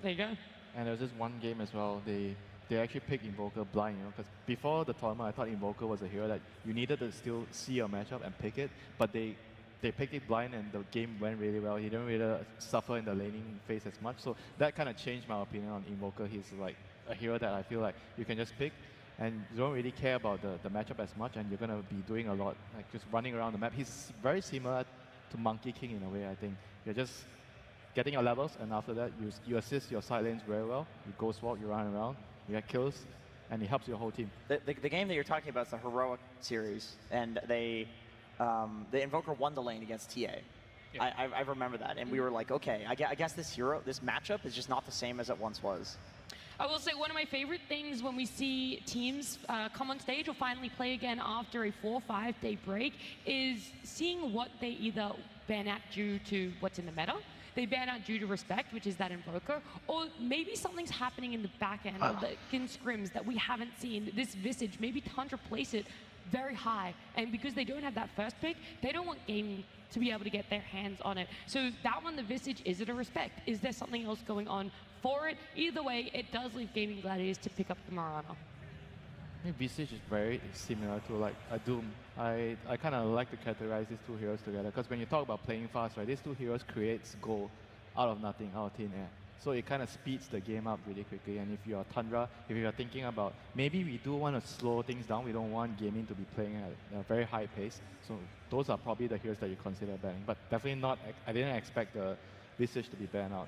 There you go. And there was this one game as well, they actually picked Invoker blind, you know, because before the tournament, I thought Invoker was a hero that you needed to still see your matchup and pick it, but they picked it blind and the game went really well. He didn't really suffer in the laning phase as much, so that kind of changed my opinion on Invoker. He's like a hero that I feel like you can just pick, and you don't really care about the matchup as much, and you're going to be doing a lot, like just running around the map. He's very similar to Monkey King in a way, I think. You're just getting your levels, and after that, you assist your side lanes very well. You ghost walk, you run around, you get kills, and it helps your whole team. The game that you're talking about is the Heroic series, and the Invoker won the lane against TA. Yeah. I remember that, and we were like, okay, I guess this matchup is just not the same as it once was. I will say one of my favorite things when we see teams come on stage or finally play again after a 4 or 5 day break is seeing what they either ban out due to what's in the meta, they ban out due to respect, which is that Invoker, or maybe something's happening in the back end of the scrims that we haven't seen. This Visage, maybe Tundra place it very high, and because they don't have that first pick, they don't want gaming to be able to get their hands on it. So that one, the Visage, is it a respect? Is there something else going on for it? Either way, it does leave Gaming Gladiators to pick up the Mirana. I think Visage is very similar to like a Doom. I kind of like to categorize these two heroes together, because when you talk about playing fast, right, these two heroes creates gold out of nothing, out of thin air. So it kind of speeds the game up really quickly. And if you're Tundra, if you're thinking about maybe we do want to slow things down, we don't want gaming to be playing at a very high pace. So those are probably the heroes that you consider banning. But definitely not, I didn't expect the Visage to be banned out.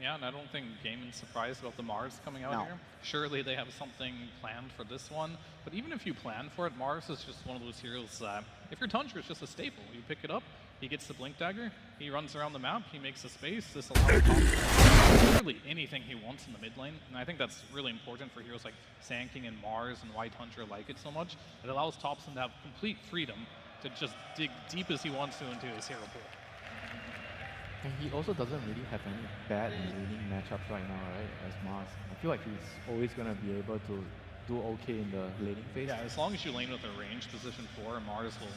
Yeah, and I don't think Gaiman's surprised about the Mars coming out No. here. Surely they have something planned for this one. But even if you plan for it, Mars is just one of those heroes that, if you're Tundra, it's just a staple. You pick it up, he gets the Blink Dagger, he runs around the map, he makes a space, this allows Tom to do literally anything he wants in the mid lane. And I think that's really important for heroes like Sand King and Mars and why Tundra like it so much. It allows Topson to have complete freedom to just dig deep as he wants to into his hero pool. And he also doesn't really have any bad laning matchups right now, right, as Mars. I feel like he's always going to be able to do okay in the laning phase. Yeah, as long as you lane with a range position 4, Mars will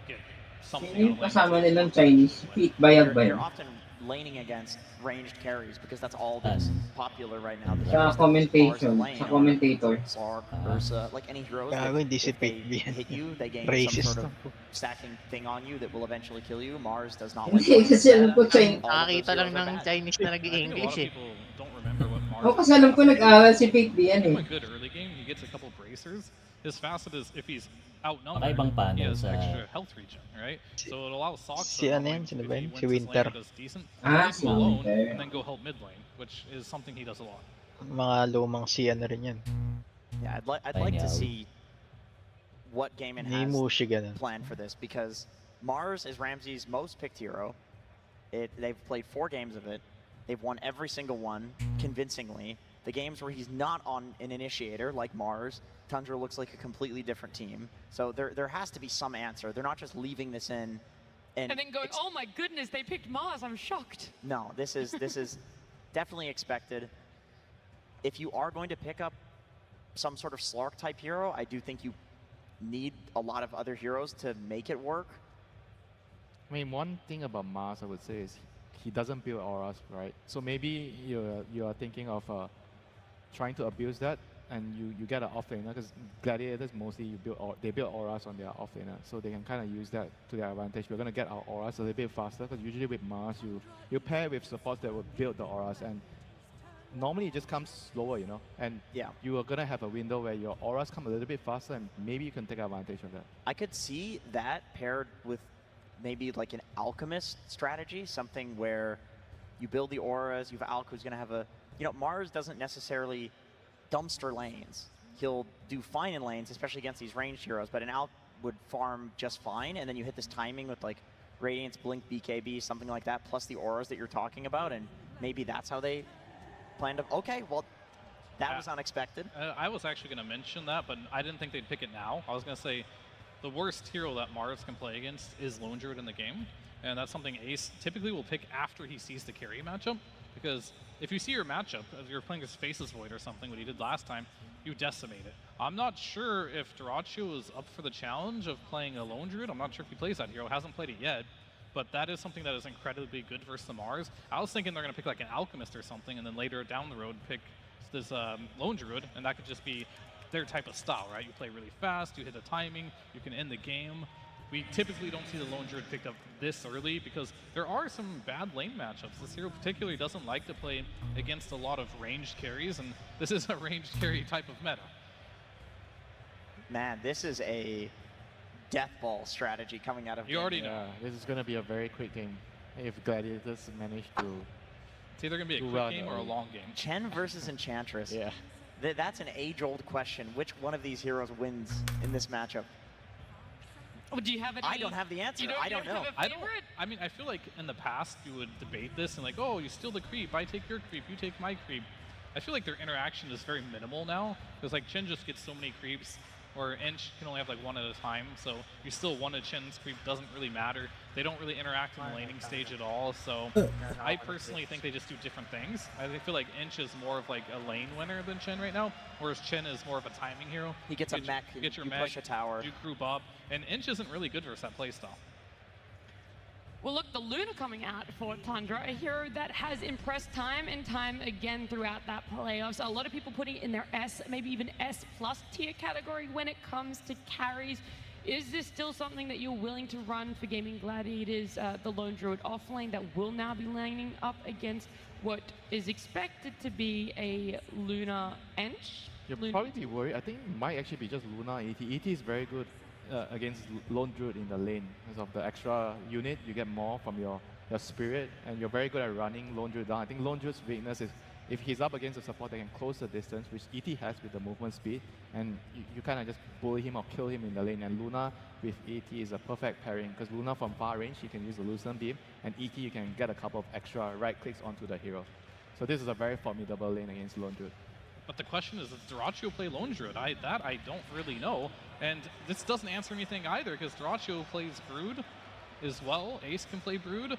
get something Sino out yung of kasama lane. nilang Chinese? Pete Bayag ba You're yun? often laning against ranged carries because that's all that's popular right now. The Sa heroes that commentation, Mars lane sa are commentator. Slark, Ursa, like any heroes Gago, hindi si if they Pete B yan. hit you, they gain Racist some sort to. of stacking thing on you that will eventually kill you. Mars does not Hindi, like kasi alam ko Chinese. All of those Nakakita lang heroes are ng bad. Chinese na I think a lot nag-English of eh. people don't remember what Mars Oo, kasi alam ko nag-aaral si Pete B yan eh. a good early game, he gets a couple bracers. His facet is if he's outnumbered, Kakaibang he panel has sa- extra health regen, right? So it allows Sox Si to ano like, yan? Sino if ba he yun? wins Si his lane Winter. and does decent, Ah, leave si him alone Winter. and then go help mid lane, which is something he does a lot. Mga lumang si ano rin yan. Yeah, I'd Ay, like to no. see what Gaiman Ni has Mushi ganun. planned for this because Mars is Ramsey's most picked hero. They've played 4 games of it. They've won every single one convincingly. The games where he's not on an initiator like Mars, Tundra looks like a completely different team. So there has to be some answer. They're not just leaving this in And then going, oh my goodness, they picked Mars. I'm shocked. No, this is definitely expected. If you are going to pick up some sort of Slark type hero, I do think you need a lot of other heroes to make it work. I mean, one thing about Mars, I would say, is he doesn't build auras, right? So maybe you're thinking of trying to abuse that, and you get an offlaner because gladiators mostly they build auras on their offlaner, so they can kind of use that to their advantage. We're gonna get our auras a little bit faster because usually with Mars you pair with supports that will build the auras, and normally it just comes slower, you know. And Yeah. you are gonna have a window where your auras come a little bit faster, and maybe you can take advantage of that. I could see that paired with maybe like an alchemist strategy, something where you build the auras, you have Alk who's going to have a, you know, Mars doesn't necessarily dumpster lanes. He'll do fine in lanes, especially against these ranged heroes, but an Alk would farm just fine, and then you hit this timing with like Radiance, Blink, BKB, something like that, plus the auras that you're talking about, and maybe that's how they planned to, okay, well, that was unexpected. I was actually going to mention that, but I didn't think they'd pick it now. I was going to say the worst hero that Mars can play against is Lone Druid in the game, and that's something Ace typically will pick after he sees the carry matchup, because if you see your matchup, if you're playing his Faceless Void or something, what he did last time, you decimate it. I'm not sure if Dyrachyo is up for the challenge of playing a Lone Druid. I'm not sure if he plays that hero, hasn't played it yet, but that is something that is incredibly good versus the Mars. I was thinking they're going to pick like an Alchemist or something, and then later down the road pick this Lone Druid, and that could just be their type of style, right? You play really fast, you hit the timing, you can end the game. We typically don't see the Lone Druid picked up this early because there are some bad lane matchups. This hero particularly doesn't like to play against a lot of ranged carries, and this is a ranged carry type of meta. Man, this is a death ball strategy coming out of You already know. Yeah, this is gonna be a very quick game if gladiators manage to. It's either going to be a do quick well game or a early. long game. Chen versus Enchantress. Yeah. That's an age-old question. Which one of these heroes wins in this matchup? Oh, do you have any? I don't have the answer. You I don't know. have a I don't. favorite? I mean, I feel like in the past you would debate this and like, oh, you steal the creep, I take your creep, you take my creep. I feel like their interaction is very minimal now because like Chen just gets so many creeps, or Ench can only have like one at a time. So you still one of Chen's creep doesn't really matter. They don't really interact in the laning stage at all. So I personally think they just do different things. I feel like Ench is more of like a lane winner than Chen right now, whereas Chen is more of a timing hero. He gets a mech, You get your you mech, push a tower. you group up, and Ench isn't really good versus that playstyle. Well, look, the Luna coming out for Tundra, a hero that has impressed time and time again throughout that playoffs. A lot of people putting it in their S, maybe even S+ tier category when it comes to carries. Is this still something that you're willing to run for Gaming Gladiators, the Lone Druid offlane that will now be lining up against what is expected to be a Luna Ench? You'll probably be worried. I think it might actually be just Luna ET. ET is very good against Lone Druid in the lane. Because of the extra unit, you get more from your spirit, and you're very good at running Lone Druid down. I think Lone Druid's weakness is if he's up against a support that can close the distance, which ET has with the movement speed, and you kind of just bully him or kill him in the lane. And Luna with ET is a perfect pairing, because Luna from far range, you can use the Lucent Beam, and ET you can get a couple of extra right clicks onto the hero. So this is a very formidable lane against Lone Druid. But the question is, does Dyrachyo play Lone Druid? I don't really know. And this doesn't answer anything either, because Dyrachyo plays Brood as well. Ace can play Brood.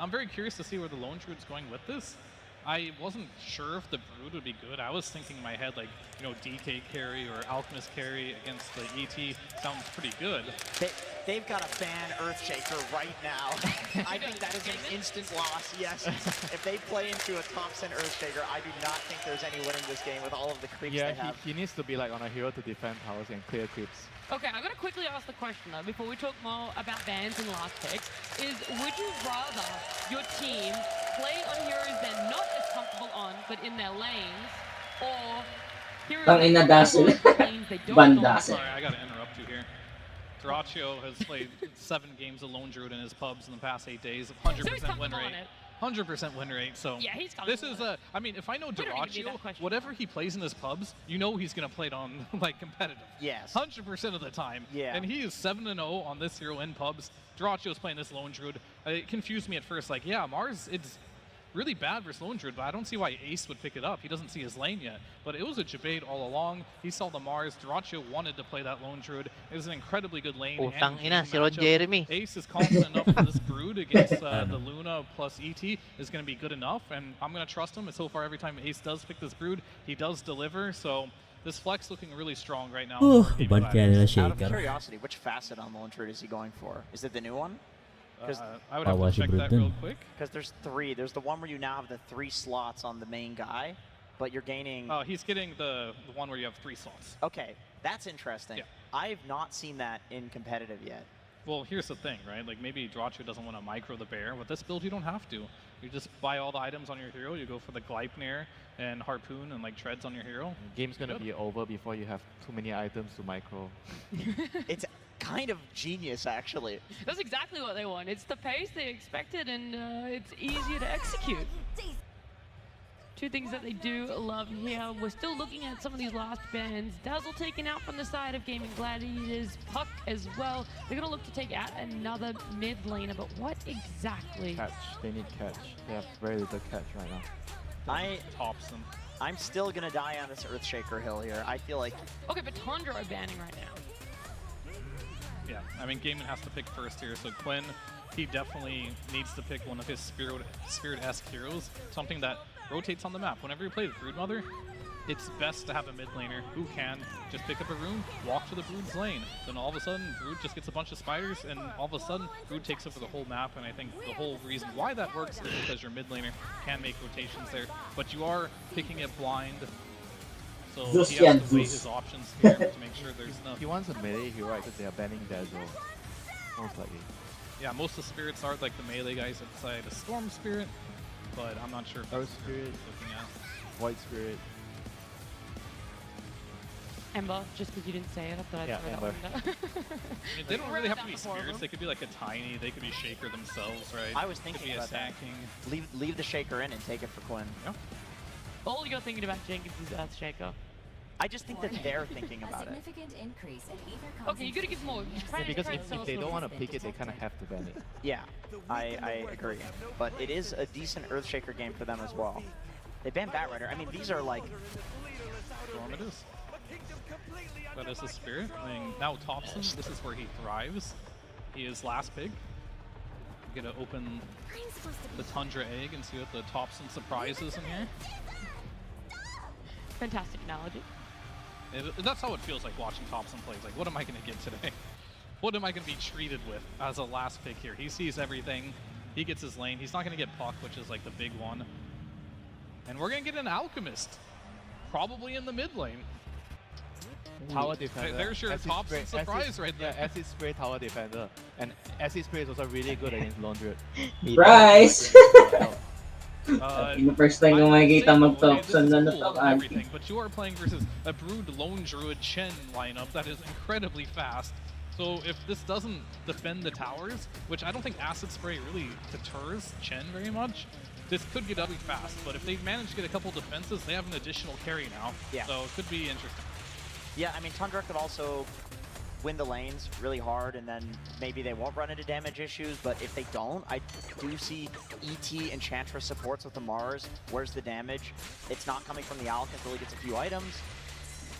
I'm very curious to see where the Lone Druid's going with this. I wasn't sure if the Brood would be good. I was thinking in my head, like, you know, DK carry or Alchemist carry against the ET sounds pretty good. They've got a ban Earthshaker right now. I think that is an instant loss, yes. If they play into a Thompson Earthshaker, I do not think there's any winning this game with all of the creeps they have. He needs to be like on a hero to defend towers and clear creeps. Okay, I'm gonna quickly ask the question though, before we talk more about bans and last picks, is would you rather your team play on heroes they're not as comfortable on, but in their lanes, or heroes Tangina Dazzle. lanes they don't Van know? Dazzle. Sorry, I gotta interrupt you here. Dyrachyo has played 7 games of Lone Druid in his pubs in the past 8 days, 100% win rate. 100% win rate, so yeah, he's this is a, I mean, if I know Dyrachyo, whatever he plays in his pubs, you know he's going to play it on, like, competitive. Yes. 100% of the time. Yeah. And he is 7-0 on this hero in pubs. Dyrachyo's playing this Lone Druid. It confused me at first, like, yeah, Mars, it's really bad versus Lone Druid, but I don't see why Ace would pick it up. He doesn't see his lane yet. But it was a debate all along. He saw the Mars. Dyrachyo wanted to play that Lone Druid. It was an incredibly good lane. Utang and ina, si matchup. Ron Jeremy. Ace is confident enough for this Brood against the Luna plus ET is going to be good enough, and I'm going to trust him. And so far, every time Ace does pick this Brood, he does deliver. So this flex looking really strong right now. Bad kaya nila Out of Shaker. curiosity, which facet on Lone Druid is he going for? Is it the new one? I would have to check that real quick. Because there's 3. There's the one where you now have the 3 slots on the main guy, but you're gaining... Oh, he's getting the one where you have 3 slots. Okay, that's interesting. Yeah. I've not seen that in competitive yet. Well, here's the thing, right? Like, maybe Dyrachyo doesn't want to micro the bear. With this build, you don't have to. You just buy all the items on your hero. You go for the Gleipnir and Harpoon and, like, treads on your hero. Game's going to be over before you have too many items to micro. It's kind of genius, actually. That's exactly what they want. It's the pace they expected, and it's easier to execute. 2 things that they do love here. We're still looking at some of these last bans. Dazzle taken out from the side of Gaming Gladiators. Puck as well. They're going to look to take out another mid laner, but what exactly? Catch. They need catch. They have very little catch right now. Thompson. I'm still going to die on this Earthshaker hill here. I feel like... Okay, but Tundra are banning right now. Yeah, I mean, Gaiman has to pick first here, so Quinn, he definitely needs to pick one of his Spirit-esque heroes, something that rotates on the map. Whenever you play the Broodmother, it's best to have a mid laner who can just pick up a rune, walk to the Brood's lane. Then all of a sudden, Brood just gets a bunch of spiders, and all of a sudden, Brood takes over the whole map. And I think the whole reason why that works is because your mid laner can make rotations there. But you are picking it blind, so he has to weigh his options here to make sure there's enough. He wants a melee hero, right? Because they are banning Dazzle. Most likely. Yeah, most of the spirits are like the melee guys outside a Storm Spirit, but I'm not sure if Earth that's Spirit, looking at. Void Spirit. Ember, just because you didn't say it, I thought I'd throw that one down. I mean, they don't really have to be spirits. They could be like a tiny. They could be Shaker themselves, right? I was Could thinking be a about that. Sand King. Leave the Shaker in and take it for Quinn. Yeah. All you're thinking about Jenkins is Earthshaker. I just think that they're thinking about it. Okay, you gotta give more. Because if they don't want to pick it, they kind of have to ban it. Yeah, I agree. But it is a decent Earthshaker game for them as well. They banned Batrider. I mean, these are like... Dormitus. That is the spirit. I mean, now Thompson, this is where he thrives. He is last pig. We're gonna open the Tundra egg and see what the Thompson surprise is in here. Fantastic analogy. That's how it feels like watching Thompson play. It's like, what am I gonna get today? What am I gonna be treated with as a last pick here? He sees everything. He gets his lane. He's not gonna get Puck, which is like the big one. And we're gonna get an Alchemist. Probably in the mid lane. tower defender. There's your Acid top spray- surprise acid- right there. Yeah, acid spray tower defender, and acid spray is also really good against Lone Druid. Surprise! Uh, Yung first time ko makikita mag-Thompson na cool and na everything, but you are playing versus a Brood Lone Druid Chen lineup that is incredibly fast. So if this doesn't defend the towers, which I don't think Acid Spray really deters Chen very much, this could get ugly fast. But if they manage to get a couple defenses, they have an additional carry now. Yeah. So it could be interesting. Yeah, I mean, Tundra could also win the lanes really hard, and then maybe they won't run into damage issues, but if they don't, I do see ET Enchantress supports with the Mars. Where's the damage? It's not coming from the Alk until he gets a few items.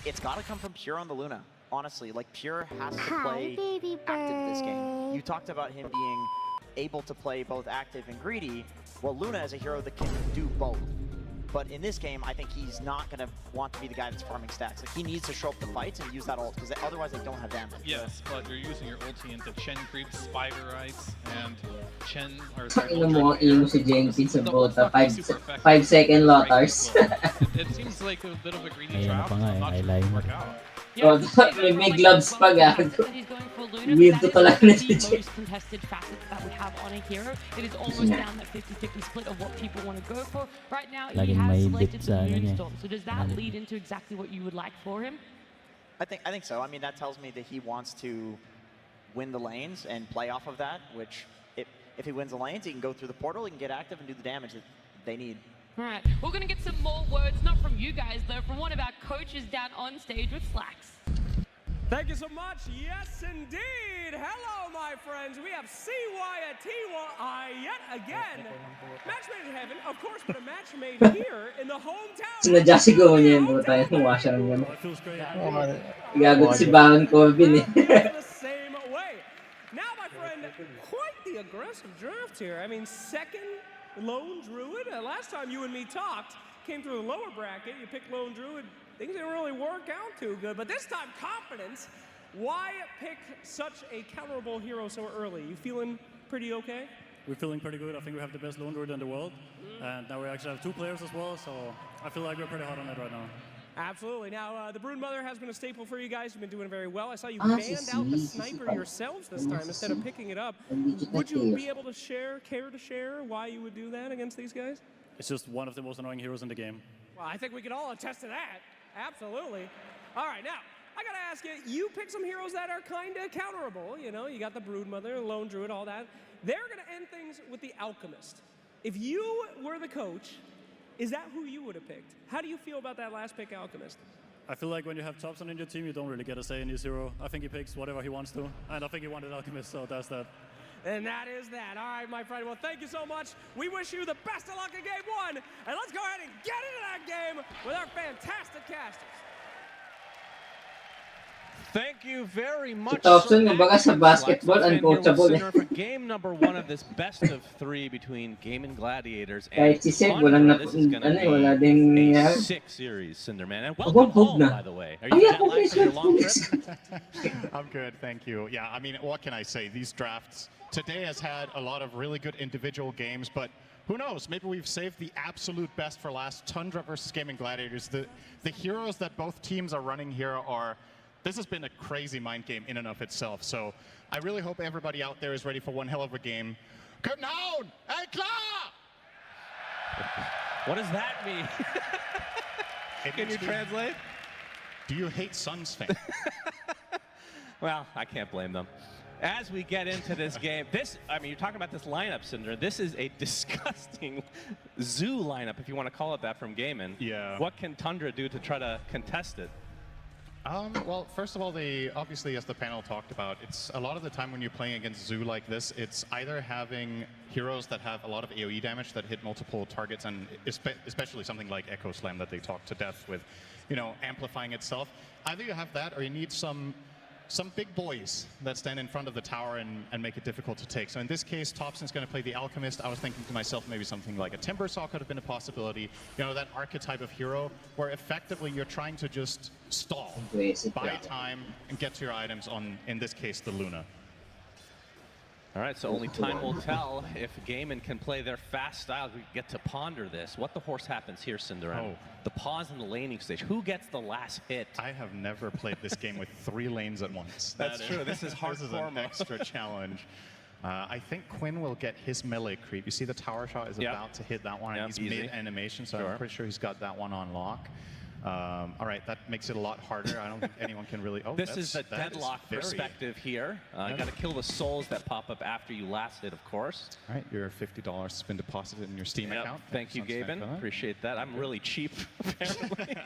It's got to come from Pure on the Luna, honestly. Like, Pure has to play active this game. You talked about him being able to play both active and greedy. Well, Luna is a hero that can do both. But in this game, I think he's not going to want to be the guy that's farming stacks. Like, he needs to show up to fights and use that ult, because otherwise they don't have damage. Yes, but you're using your ulti into Chen creeps, Spiderites, and Chen or Alam mo, imo si Jenkins sa bota, 5-second Lotars. It seems like a bit of a greedy Ay, ano trap. pa nga I'm not eh, sure eyeliner. it'll work out. Oh, may gloves pa gago. Weird to talaga na si the most contested facets that we have on a hero. It is almost down that 50-50 split of what people want to go for. Right now, he Laging has may selected bit the sa ano niya. Moonstorm. So does that lead into exactly what you would like for him? I think so. I mean, that tells me that he wants to win the lanes and play off of that, which if he wins the lanes, he can go through the portal, he can get active and do the damage that they need. Alright, we're going to get some more words, not from you guys though, from one of our coaches down on stage with Flax. Thank you so much. Yes, indeed. Hello, my friends. We have CYATY yet again. Match made in heaven, of course, but a match made here in the hometown. Sinadya siguro niya yung buta yung washer ng gano'n. Gagot si Baron Corbin eh. The same way. Now, my friend, quite the aggressive draft here. I mean, second Lone Druid. Last time you and me talked, came through the lower bracket. You picked Lone Druid. Things didn't really work out too good, but this time confidence. Why pick such a counterable hero so early? You feeling pretty okay? We're feeling pretty good. I think we have the best Lone Druid in the world. And now we actually have 2 players as well, so I feel like we're pretty hot on it right now. Absolutely. Now, the Brood Mother has been a staple for you guys. You've been doing very well. I saw you banned out the sniper yourselves this time instead of picking it up. Would you be able to care to share why you would do that against these guys? It's just one of the most annoying heroes in the game. Well, I think we can all attest to that. Absolutely. All right, now, I got to ask you, you pick some heroes that are kind of counterable. You know, you got the Brood Mother, Lone Druid, all that. They're going to end things with the Alchemist. If you were the coach, is that who you would have picked? How do you feel about that last pick, Alchemist? I feel like when you have Thompson in your team, you don't really get a say in his hero. I think he picks whatever he wants to, and I think he wanted Alchemist, so that's that. And that is that. All right, my friend. Well, thank you so much. We wish you the best of luck in game 1. And let's go ahead and get into that game with our fantastic casters. Thank you very much. Thompson, kumbaga sa basketball, uncoachable. For game number 1 of this best of 3 between Gaimin Gladiators and Kahit si Seb, walang Tundra. This is going to wala ding be a nangyari. sick series, Cinderman. And welcome home, by the way. Are you jet lagged from your long trip? I'm good, thank you. Yeah, I mean, what can I say? These drafts today has had a lot of really good individual games, but who knows? Maybe we've saved the absolute best for last. Tundra versus Gaimin Gladiators. The heroes that both teams are running here are. This has been a crazy mind game in and of itself. So I really hope everybody out there is ready for one hell of a game. Good now, hey, klar! What does that mean? Can you translate? Do you hate Suns fans? Well, I can't blame them. As we get into this game, I mean, you're talking about this lineup, Cinder. This is a disgusting zoo lineup, if you want to call it that, from Gaimin. Yeah. What can Tundra do to try to contest it? Well, first of all, obviously, as the panel talked about, it's a lot of the time when you're playing against Zoo like this, it's either having heroes that have a lot of AoE damage that hit multiple targets, and especially something like Echo Slam that they talk to death with, you know, amplifying itself. Either you have that, or you need some big boys that stand in front of the tower and make it difficult to take. So in this case, Thompson's going to play the Alchemist. I was thinking to myself, maybe something like a Timbersaw could have been a possibility. You know, that archetype of hero where effectively you're trying to just stall, buy time, and get to your items on, in this case, the Luna. All right, so only time will tell if Gaimin can play their fast style. We get to ponder this. What the horse happens here, Cinderella? Oh. The pause in the laning stage. Who gets the last hit? I have never played this game with 3 lanes at once. That's true. This is hardcore. This is an extra challenge. I think Quinn will get his melee creep. You see the tower shot is about to hit that one, and he's mid-animation, so I'm pretty sure he's got that one on lock. All right, that makes it a lot harder. I don't think anyone can really... Oh, this is the deadlock perspective here. You got to kill the souls that pop up after you last hit, of course. All right, your $50 has been deposited in your Steam account. Thank you, Gaben. Appreciate that. I'm really cheap, apparently.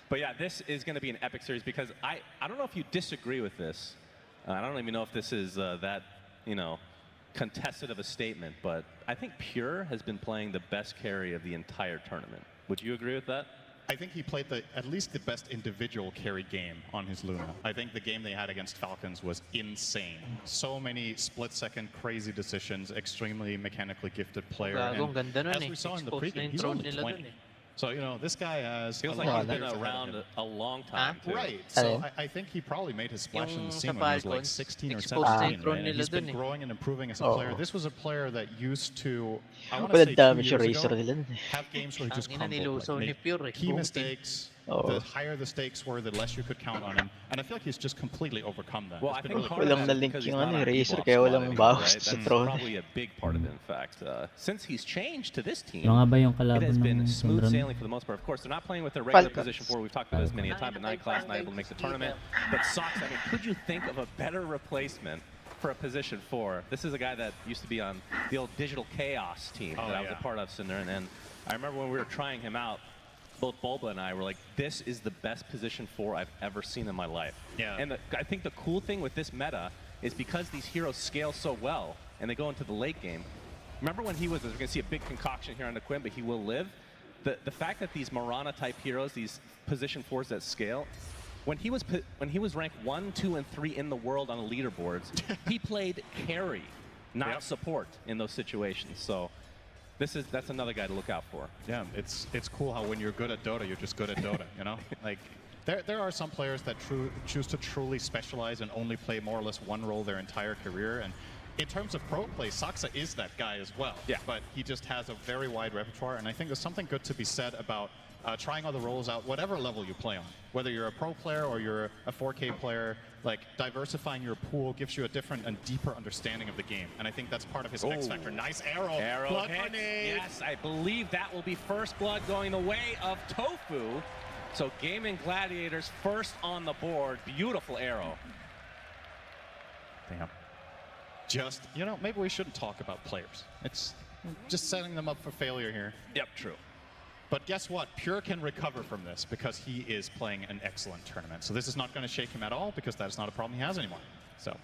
But yeah, this is going to be an epic series because I don't know if you disagree with this. I don't even know if this is that, you know, contested of a statement, but I think Pure has been playing the best carry of the entire tournament. Would you agree with that? I think he played at least the best individual carry game on his Luna. I think the game they had against Falcons was insane. So many split-second crazy decisions, extremely mechanically gifted player. And as we saw in the pregame, he's only 20. So, you know, this guy has... Feels like he's been around a long time, too. Right. So I think he probably made his splash in the scene when he was like 16 or 17. Right? And he's been growing and improving as a player. This was a player that used to, I want to say 2 years ago, have games where he just crumbled. Like, make key mistakes. The higher the stakes were, the less you could count on him. And I feel like he's just completely overcome that. Well, I think walang na-link yung Razor, kaya walang bawas sa throne. That's probably a big part of it, in fact. Since he's changed to this team, Yung nga ba yung it kalaban has been ng smooth Syndrome? sailing for the most part. Of course, they're not playing with their regular position 4. We've talked about this many a time, but 9 class not able to make the tournament. But Sox, I mean, could you think of a better replacement for a position 4? This is a guy that used to be on the old Digital Chaos team that I was a part of, Cinder. And I remember when we were trying him out, both Bulba and I were like, this is the best position 4 I've ever seen in my life. Yeah. And I think the cool thing with this meta is because these heroes scale so well and they go into the late game. Remember when he was, we're going to see a big concoction here on the Quinn, but he will live. The fact that these Mirana type heroes, these position 4s that scale, when he was ranked 1, 2, and 3 in the world on the leaderboards, he played carry, not support in those situations. So that's another guy to look out for. Yeah, it's cool how when you're good at Dota, you're just good at Dota, you know? Like, there are some players that choose to truly specialize and only play more or less one role their entire career. And in terms of pro play, Saksa is that guy as well. Yeah. But he just has a very wide repertoire, and I think there's something good to be said about trying other roles out, whatever level you play on. Whether you're a pro player or you're a 4K player, like diversifying your pool gives you a different and deeper understanding of the game. And I think that's part of his X factor. Nice arrow. Blood hits. grenade. Yes, I believe that will be first blood going the way of Tofu. So Gaming Gladiators first on the board. Beautiful arrow. Damn. Just, you know, maybe we shouldn't talk about players. It's just setting them up for failure here. Yep, true. But guess what? Pure can recover from this because he is playing an excellent tournament. So this is not going to shake him at all because that is not a problem he has anymore. So,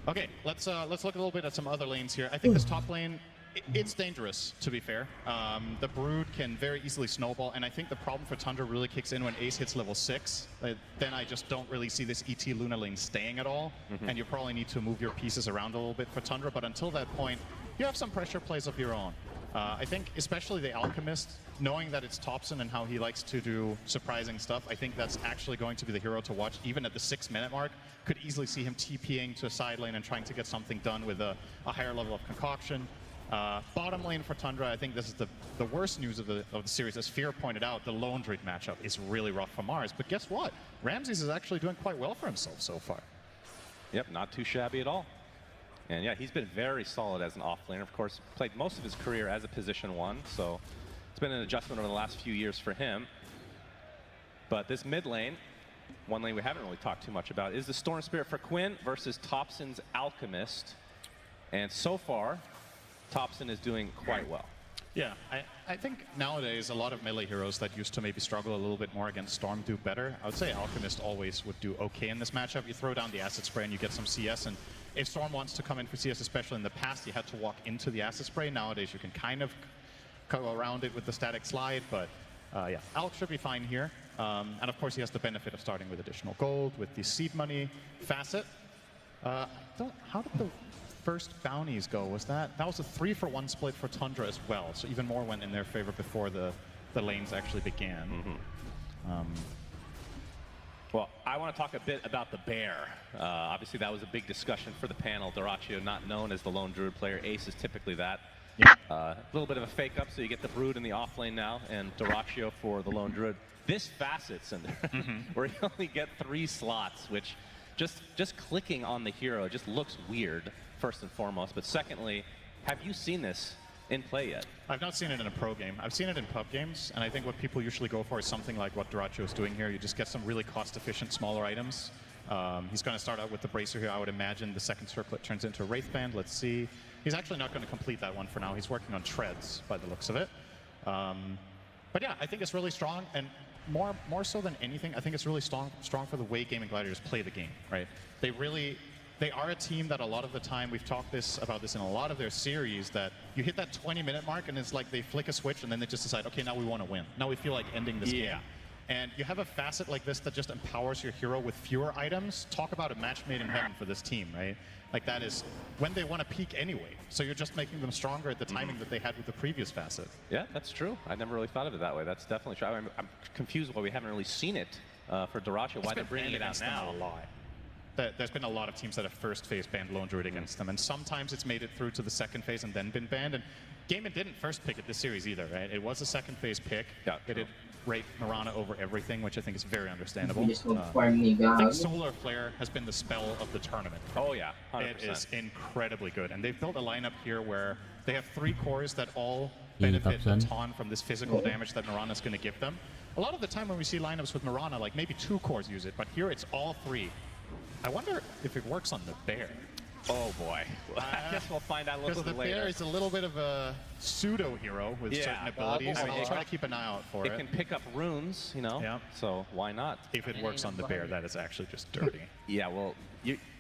okay, let's look a little bit at some other lanes here. I think this top lane, it's dangerous, to be fair. The Brood can very easily snowball, and I think the problem for Tundra really kicks in when Ace hits level 6. Then I just don't really see this ET Luna lane staying at all, and you probably need to move your pieces around a little bit for Tundra, but until that point, you have some pressure plays of your own. I think especially the Alchemist, knowing that it's Topson and how he likes to do surprising stuff, I think that's actually going to be the hero to watch even at the 6-minute mark. Could easily see him TPing to a side lane and trying to get something done with a higher level of concoction. Bottom lane for Tundra, I think this is the worst news of the series. As Fear pointed out, the Lone Druid matchup is really rough for Mars. But guess what? Ramses is actually doing quite well for himself so far. Yep, not too shabby at all. And yeah, he's been very solid as an offlaner. Of course, played most of his career as a position 1, so it's been an adjustment over the last few years for him. But this mid lane, one lane we haven't really talked too much about, is the Storm Spirit for Quinn versus Topson's Alchemist. And so far, Topson is doing quite well. Yeah, I think nowadays a lot of melee heroes that used to maybe struggle a little bit more against Storm do better. I would say Alchemist always would do okay in this matchup. You throw down the Acid Spray and you get some CS, and if Storm wants to come in for CS, especially in the past, you had to walk into the Acid Spray. Nowadays you can kind of go around it with the Static Slide, but yeah, Alex should be fine here. And of course he has the benefit of starting with additional gold, with the seed money facet. How did the first bounties go? Was that was a 3-for-1 split for Tundra as well, so even more went in their favor before the lanes actually began. Well, I want to talk a bit about the bear. Obviously, that was a big discussion for the panel. Dyrachyo not known as the lone druid player. Ace is typically that. A little bit of a fake up, so you get the Brood in the off lane now, and Dyrachyo for the lone druid. This facet, Cinder, where you only get 3 slots, which just clicking on the hero just looks weird, first and foremost. But secondly, have you seen this in play yet? I've not seen it in a pro game. I've seen it in pub games, and I think what people usually go for is something like what Dyrachyo is doing here. You just get some really cost-efficient, smaller items. He's going to start out with the Bracer here. I would imagine the second circlet turns into a Wraith Band. Let's see. He's actually not going to complete that one for now. He's working on treads by the looks of it. But yeah, I think it's really strong, and more so than anything, I think it's really strong for the way Gaming Gladiators play the game, right? They are a team that a lot of the time, we've talked about this in a lot of their series, that you hit that 20-minute mark and it's like they flick a switch and then they just decide, okay, now we want to win. Now we feel like ending this game. And you have a facet like this that just empowers your hero with fewer items. Talk about a match made in heaven for this team, right? Like that is when they want to peak anyway. So you're just making them stronger at the timing that they had with the previous facet. Yeah, that's true. I never really thought of it that way. That's definitely true. I'm confused why we haven't really seen it for Dyrachyo. Why they're bringing it out now? A lot. There's been a lot of teams that have first phase banned Lone Druid against them, and sometimes it's made it through to the second phase and then been banned. And Gaimin didn't first pick it this series either, right? It was a second phase pick. Yeah, it did rate Mirana over everything, which I think is very understandable. We just look for I think God. Solar Flare has been the spell of the tournament. Oh yeah, 100%. It is incredibly good, and they've built a lineup here where they have 3 cores that all benefit a ton from this physical damage that Mirana's going to give them. A lot of the time when we see lineups with Mirana, like maybe 2 cores use it, but here it's all 3. I wonder if it works on the bear. Oh boy. I guess we'll find out a little bit later. Because the bear is a little bit of a pseudo-hero with certain abilities, and I'll try to keep an eye out for it. It can pick up runes, you know, so why not? If it works on the bear, that is actually just dirty. Yeah, well,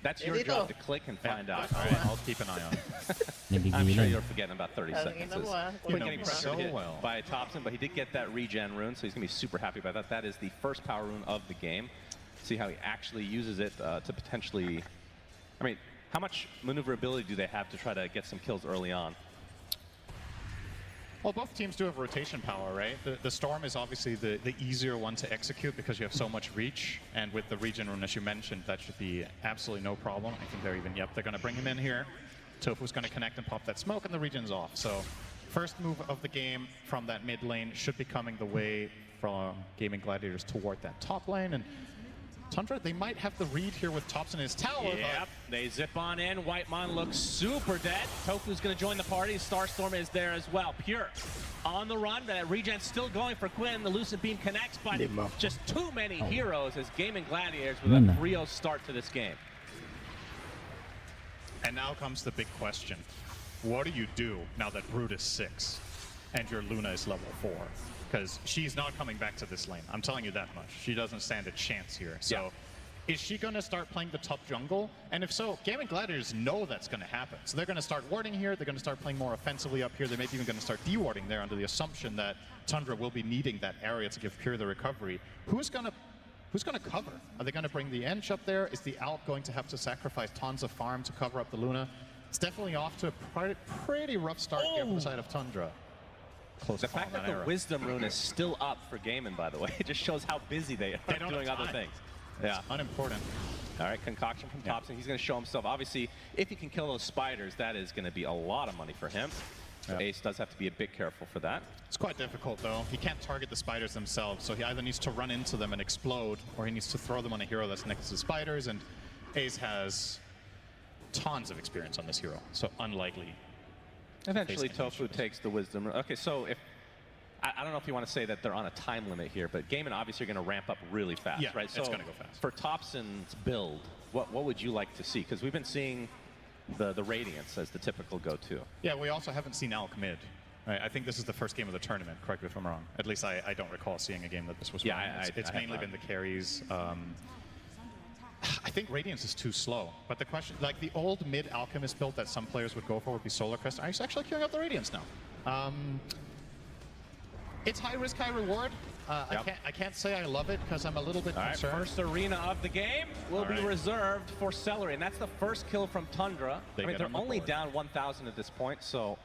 that's your job to click and find out. All right, I'll keep an eye on it. I'm sure you're forgetting about 30 seconds. You know me so well. By Topson, but he did get that regen rune, so he's going to be super happy about that. That is the first power rune of the game. See how he actually uses it to potentially... I mean, how much maneuverability do they have to try to get some kills early on? Well, both teams do have rotation power, right? The Storm is obviously the easier one to execute because you have so much reach, and with the regen rune, as you mentioned, that should be absolutely no problem. I think they're even, they're going to bring him in here. Tofu's going to connect and pop that smoke, and the regen's off. So first move of the game from that mid lane should be coming the way from Gaming Gladiators toward that top lane, and Tundra, they might have the read here with Topson in his tower. Yep, they zip on in. Whitemon looks super dead. Tofu's going to join the party. Starstorm is there as well. Pure on the run. That regen's still going for Quinn. The Lucid Beam connects, but just too many heroes as Gaming Gladiators with a 3-0 start to this game. And now comes the big question. What do you do now that Brood is 6 and your Luna is level 4? Because she's not coming back to this lane. I'm telling you that much. She doesn't stand a chance here. So is she going to start playing the top jungle? And if so, Gaming Gladiators know that's going to happen. So they're going to start warding here. They're going to start playing more offensively up here. They're maybe even going to start de-warding there under the assumption that Tundra will be needing that area to give Pure the recovery. Who's going to cover? Are they going to bring the Ench up there? Is the Alp going to have to sacrifice tons of farm to cover up the Luna? It's definitely off to a pretty rough start here from the side of Tundra. The fact that the Wisdom rune is still up for Gaimin, by the way, it just shows how busy they are doing other things. Yeah, unimportant. All right, concoction from Topson. He's going to show himself. Obviously, if he can kill those spiders, that is going to be a lot of money for him. Ace does have to be a bit careful for that. It's quite difficult, though. He can't target the spiders themselves, so he either needs to run into them and explode, or he needs to throw them on a hero that's next to the spiders, and Ace has tons of experience on this hero, so unlikely. Eventually, Tofu takes the Wisdom. Okay, so if I don't know if you want to say that they're on a time limit here, but Gaimin obviously are going to ramp up really fast, right? So it's going to go fast. For Topson's build, what would you like to see? Because we've been seeing the Radiance as the typical go-to. Yeah, we also haven't seen Alk mid. Right? I think this is the first game of the tournament, correct me if I'm wrong. At least I don't recall seeing a game that this was wrong. It's mainly been the carries. I think Radiance is too slow, but the question, like the old mid Alchemist build that some players would go for would be Solar Crest. Are you actually queuing up the Radiance now? It's high risk, high reward. I can't say I love it because I'm a little bit concerned. First arena of the game will be reserved for Celery, and that's the first kill from Tundra. I mean, they're only down 1,000 at this point, so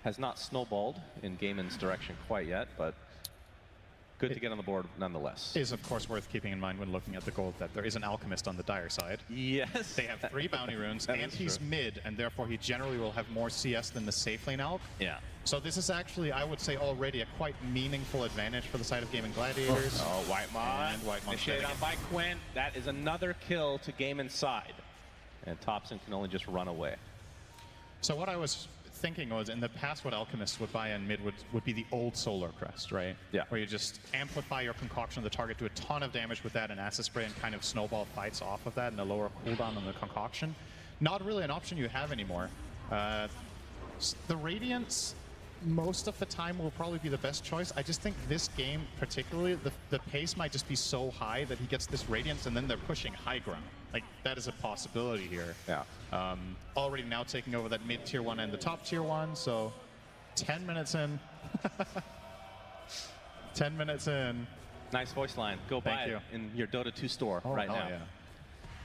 has not snowballed in Gaimin's direction quite yet, but good to get on the board nonetheless. Is of course worth keeping in mind when looking at the gold that there is an alchemist on the dire side. Yes. They have 3 bounty runes, and he's mid, and therefore he generally will have more CS than the safe lane alch. Yeah. So this is actually, I would say, already a quite meaningful advantage for the side of Gaming Gladiators. Oh, Whitemon. And Whitemon Initiated on by Quinn. That is another kill to Game Inside. And Topson can only just run away. So what I was thinking was, in the past, what Alchemists would buy in mid would be the old Solar Crest, right? Yeah. Where you just amplify your concoction of the target, do a ton of damage with that and Acid Spray, and kind of snowball fights off of that and a lower cooldown on the concoction. Not really an option you have anymore. The Radiance, most of the time, will probably be the best choice. I just think this game, particularly, the pace might just be so high that he gets this Radiance and then they're pushing high ground. Like, that is a possibility here. Yeah. Already now taking over that mid tier 1 and the top tier 1, so 10 minutes in. 10 minutes in. Nice voice line. Go buy it in your Dota 2 store right now. Yeah.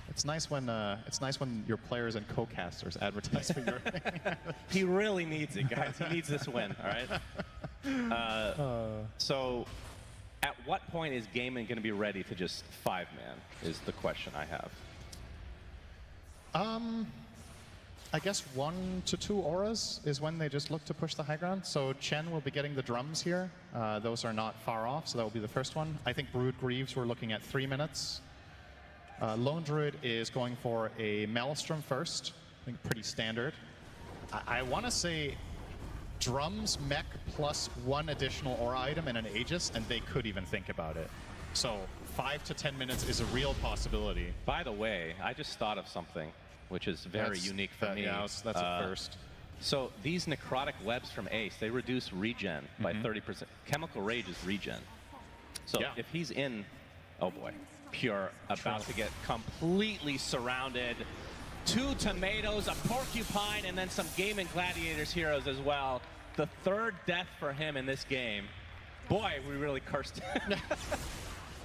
It's nice when your players and co-casters advertise for your thing. He really needs it, guys. He needs this win, all right? So, at what point is Gaming going to be ready to just 5-man is the question I have. I guess 1 to 2 auras is when they just look to push the high ground. So Chen will be getting the drums here. Those are not far off, so that will be the first one. I think Brood Greaves, we're looking at 3 minutes. Lone Druid is going for a Maelstrom first. I think pretty standard. I want to say drums, mech, plus 1 additional aura item and an Aegis, and they could even think about it. So 5 to 10 minutes is a real possibility. By the way, I just thought of something which is very unique for me. Yeah, that's a first. So these necrotic webs from Ace, they reduce regen by 30%. Chemical Rage is regen. So if he's in, oh boy, Pure about to get completely surrounded. 2 tomatoes, a porcupine, and then some Gaming Gladiators heroes as well. The 3rd death for him in this game. Boy, we really cursed him.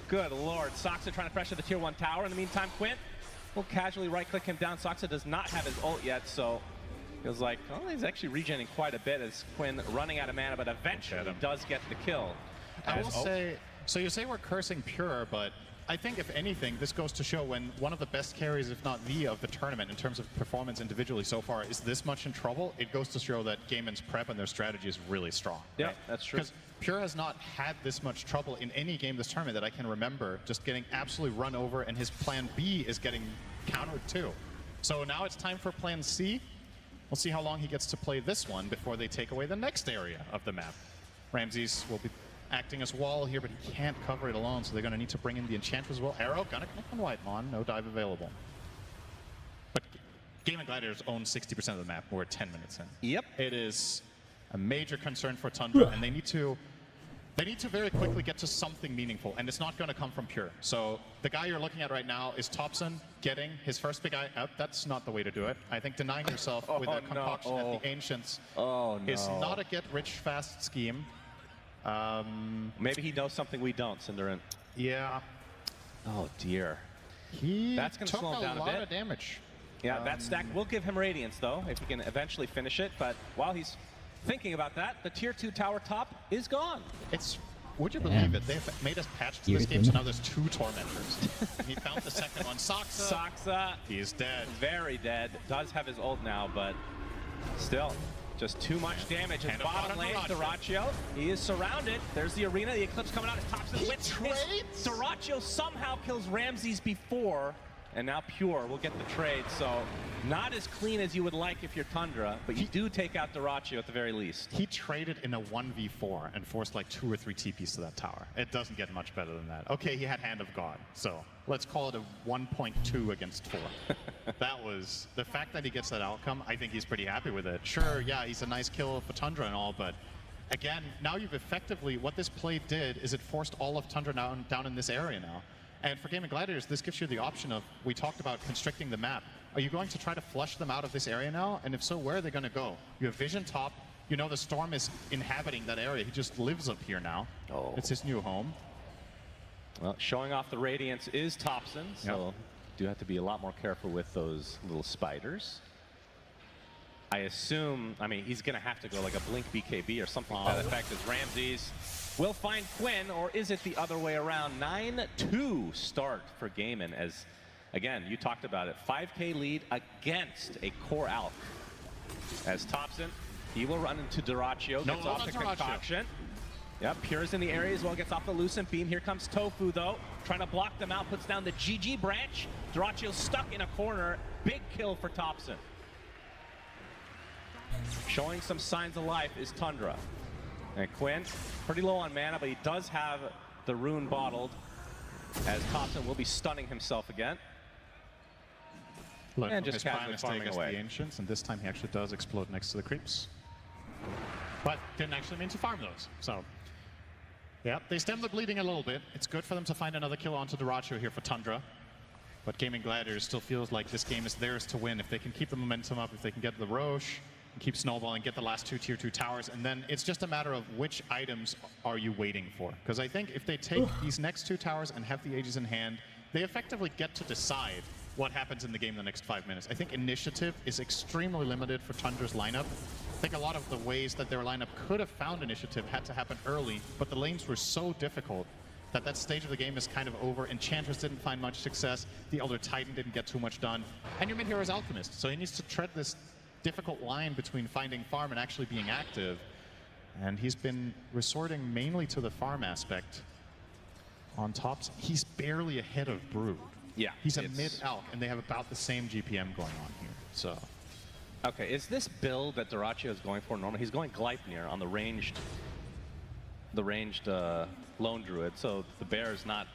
Good lord. Soxa trying to pressure the tier 1 tower. In the meantime, Quint will casually right-click him down. Soxa does not have his ult yet, so feels like, oh, he's actually regenerating quite a bit as Quinn running out of mana, but eventually does get the kill. I will say, so you say we're cursing Pure, but I think if anything, this goes to show when one of the best carries, if not the, of the tournament in terms of performance individually so far is this much in trouble, it goes to show that Gaimin's prep and their strategy is really strong. Yeah, right? that's true. Because Pure has not had this much trouble in any game this tournament that I can remember, just getting absolutely run over, and his plan B is getting countered too. So now it's time for plan C. We'll see how long he gets to play this one before they take away the next area of the map. Ramses will be acting as wall here, but he can't cover it alone, so they're going to need to bring in the Enchantress as well. Arrow, gonna connect on Whitemon, no dive available. But Gaming Gladiators own 60% of the map. We're 10 minutes in. Yep. It is a major concern for Tundra, and they need to very quickly get to something meaningful, and it's not going to come from Pure. So the guy you're looking at right now is Topson getting his first big eye up. That's not the way to do it. I think denying yourself with a concoction at the Ancients is not a get-rich-fast scheme. Maybe he knows something we don't, Cinderin. Yeah. Oh dear. That's going to took slow him down a a lot bit. of damage. Yeah, that stack will give him Radiance, though, if he can eventually finish it. But while he's thinking about that, the tier 2 tower top is gone. Would you believe it? They've made us patch to this game, so now there's 2 Tormentors. He found the second one. Soxa. He's dead. Very dead. Does have his ult now, but still, just too much damage. His bottom lane, Dyrachyo. He is surrounded. There's the arena. The Eclipse coming out. His Topson with Dyrachyo somehow kills Ramses before, and now Pure will get the trade. So not as clean as you would like if you're Tundra, but you do take out Dyrachyo at the very least. He traded in a 1v4 and forced like 2 or 3 TPs to that tower. It doesn't get much better than that. Okay, he had Hand of God, so let's call it a 1.2 against 4. That was, the fact that he gets that outcome, I think he's pretty happy with it. Sure, yeah, he's a nice kill for Tundra and all, but again, now you've effectively, what this play did is it forced all of Tundra down in this area now. And for Gaming Gladiators, this gives you the option of, we talked about constricting the map. Are you going to try to flush them out of this area now? And if so, where are they going to go? You have Vision top. You know the Storm is inhabiting that area. He just lives up here now. Oh. It's his new home. Well, showing off the Radiance is Topson, so do have to be a lot more careful with those little spiders. I assume, I mean, he's going to have to go like a Blink BKB or something to that effect as Ramses will find Quinn, or is it the other way around? 9-2 start for Gaimin as, again, you talked about it, 5K lead against a core Alk. As Topson, he will run into Dyrachyo, gets off the concoction. Yep, Pure's in the area as well, gets off the Lucent Beam. Here comes Tofu, though, trying to block them out, puts down the GG branch. Dyrachyo's stuck in a corner. Big kill for Topson. Showing some signs of life is Tundra. And Quinn, pretty low on mana, but he does have the rune bottled, as Topson will be stunning himself again. Look, and just his prime casually mistake farming against away. the Ancients, and this time he actually does explode next to the creeps. But didn't actually mean to farm those, so. Yeah, they stem the bleeding a little bit. It's good for them to find another kill onto Dyrachyo here for Tundra. But Gaming Gladiators still feels like this game is theirs to win. If they can keep the momentum up, if they can get the Roche, and keep snowballing, get the last 2 tier 2 towers, and then it's just a matter of which items are you waiting for. Because I think if they take these next 2 towers and have the Aegis in hand, they effectively get to decide what happens in the game in the next 5 minutes. I think initiative is extremely limited for Tundra's lineup. I think a lot of the ways that their lineup could have found initiative had to happen early, but the lanes were so difficult that that stage of the game is kind of over. Enchantress didn't find much success. The Elder Titan didn't get too much done. And your mid-hero is Alchemist, so he needs to tread this difficult line between finding farm and actually being active. And he's been resorting mainly to the farm aspect on tops. He's barely ahead of Brood. Yeah. He's a mid-Alch, and they have about the same GPM going on here, so. Okay, is this build that Dyrachyo is going for normal? He's going Gleipnir on the ranged Lone Druid, so the bear is not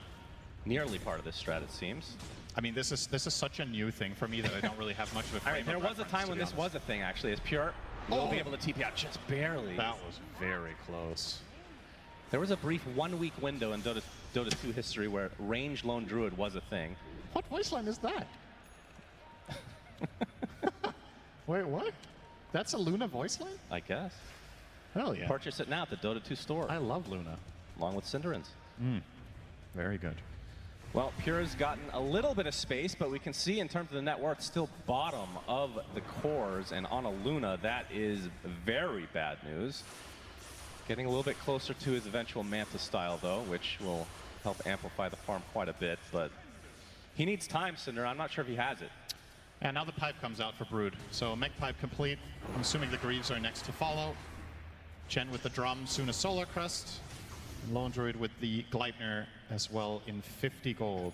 nearly part of this strat, it seems. I mean, this is such a new thing for me that I don't really have much of a frame of There was a reference, time to when be this honest. was a thing, actually, as Pure will be able to TP out just barely. That was very close. There was a brief 1-week window in Dota 2 history where ranged Lone Druid was a thing. What voice line is that? Wait, what? That's a Luna voice line? I guess. Hell yeah. Purchase it now at the Dota 2 store. I love Luna. Along with Cinderins. Very good. Well, Pure's gotten a little bit of space, but we can see in terms of the net worth, still bottom of the cores, and on a Luna, that is very bad news. Getting a little bit closer to his eventual Manta style, though, which will help amplify the farm quite a bit, but he needs time, Cinder. I'm not sure if he has it. And now the pipe comes out for Brood. So Mech pipe complete. I'm assuming the Greaves are next to follow. Chen with the drum, soon a Solar Crest. Lone Druid with the Gleipnir as well in 50 gold.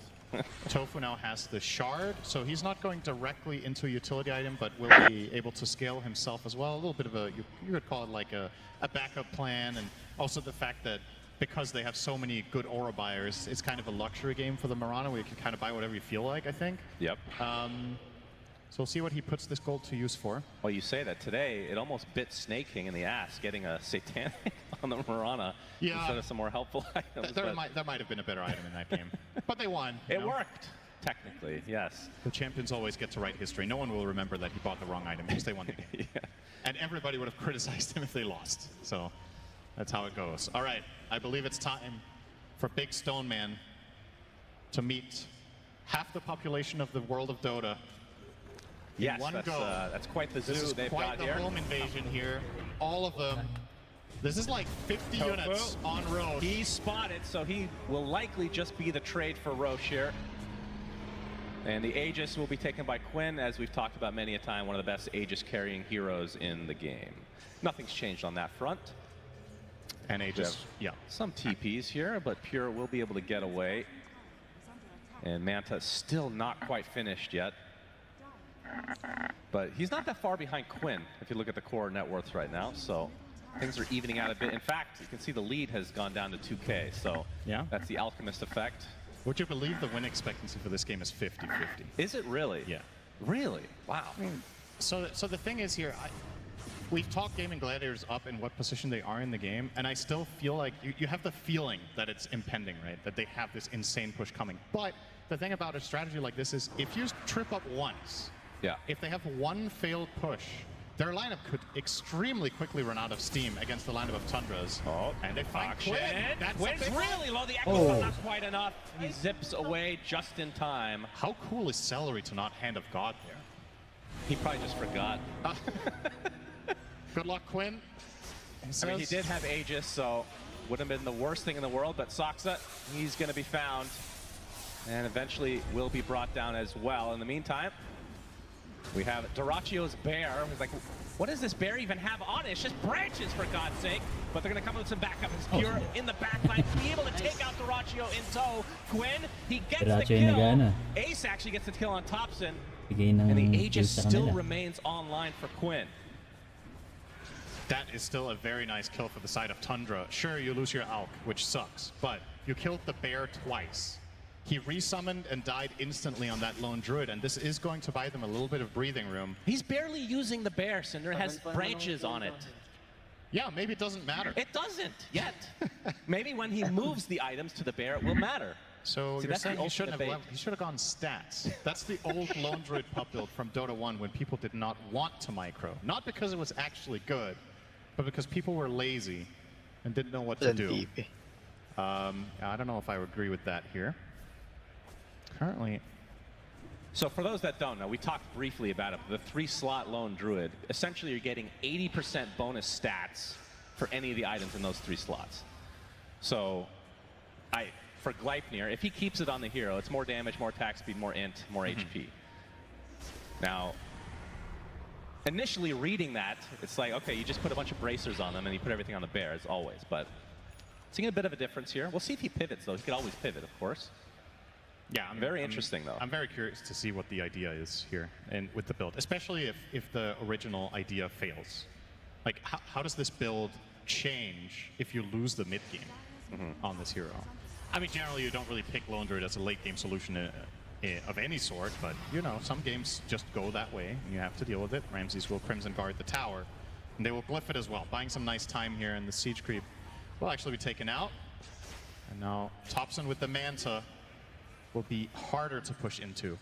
Tofu now has the Shard, so he's not going directly into a utility item, but will be able to scale himself as well. A little bit of a, you could call it like a backup plan, and also the fact that because they have so many good aura buyers, it's kind of a luxury game for the Mirana where you can kind of buy whatever you feel like, I think. Yep. So we'll see what he puts this gold to use for. Well, you say that today, it almost bit Snake King in the ass, getting a Satanic on the Mirana instead of some more helpful items. There might have been a better item in that game. But they won. It worked, technically, yes. The champions always get to write history. No one will remember that he bought the wrong item because they won the game. And everybody would have criticized him if they lost. So that's how it goes. All right, I believe it's time for Big Stone Man to meet half the population of the world of Dota. Yes, one that's, go. That's quite the zoo This is they've quite got the here. home invasion here. All of them. This is like 50 units on Roche. He's spotted, so he will likely just be the trade for Roche here. And the Aegis will be taken by Quinn, as we've talked about many a time, one of the best Aegis carrying heroes in the game. Nothing's changed on that front. And Aegis, yeah. Some TPs here, but Pure will be able to get away. And Manta still not quite finished yet. But he's not that far behind Quinn, if you look at the core net worths right now, so things are evening out a bit. In fact, you can see the lead has gone down to 2K, so yeah, that's the Alchemist effect. Would you believe the win expectancy for this game is 50-50? Is it really? Yeah. Really? Wow. I mean, so the thing is here, we've talked Gaming Gladiators up in what position they are in the game, and I still feel like you have the feeling that it's impending, right? That they have this insane push coming. But the thing about a strategy like this is if you trip up once, if they have one failed push, their lineup could extremely quickly run out of steam against the lineup of Tundras. Oh, and they find action. Quinn. Quinn's really low. The echo not quite enough. He zips away just in time. How cool is Celery to not Hand of God there? He probably just forgot. Good luck, Quinn. I mean, he did have Aegis, so would have been the worst thing in the world, but Saksa, he's going to be found and eventually will be brought down as well. In the meantime, we have Duracio's bear. He's like, what does this bear even have on it? It's just branches, for God's sake. But they're going to come with some backup. It's Pure in the backline to be able to take out Duracio in tow. Quinn, he gets the kill. Ace actually gets the kill on Topson. And the Aegis still remains online for Quinn. That is still a very nice kill for the side of Tundra. Sure, you lose your Alk, which sucks, but you killed the bear twice. He resummoned and died instantly on that lone druid, and this is going to buy them a little bit of breathing room. He's barely using the bear, Cinder. It has branches on it. Yeah, maybe it doesn't matter. It doesn't yet. Maybe when he moves the items to the bear, it will matter. So you're saying he should have gone stats. That's the old lone druid pup build from Dota 1 when people did not want to micro. Not because it was actually good, but because people were lazy and didn't know what to do. I don't know if I would agree with that here. Currently. So for those that don't know, we talked briefly about it. The 3-slot lone druid, essentially you're getting 80% bonus stats for any of the items in those 3 slots. So for Gleipnir, if he keeps it on the hero, it's more damage, more attack speed, more int, more HP. Now, initially reading that, it's like, okay, you just put a bunch of bracers on them and you put everything on the bear, as always. But seeing a bit of a difference here. We'll see if he pivots, though. He could always pivot, of course. Yeah, very interesting, though. I'm very curious to see what the idea is here and with the build, especially if the original idea fails. Like, how does this build change if you lose the mid game on this hero? I mean, generally, you don't really pick Lone Druid as a late game solution of any sort, but, you know, some games just go that way, and you have to deal with it. Ramses will Crimson Guard the tower, and they will glyph it as well, buying some nice time here, and the siege creep will actually be taken out. And now Topson with the Manta will be harder to push into.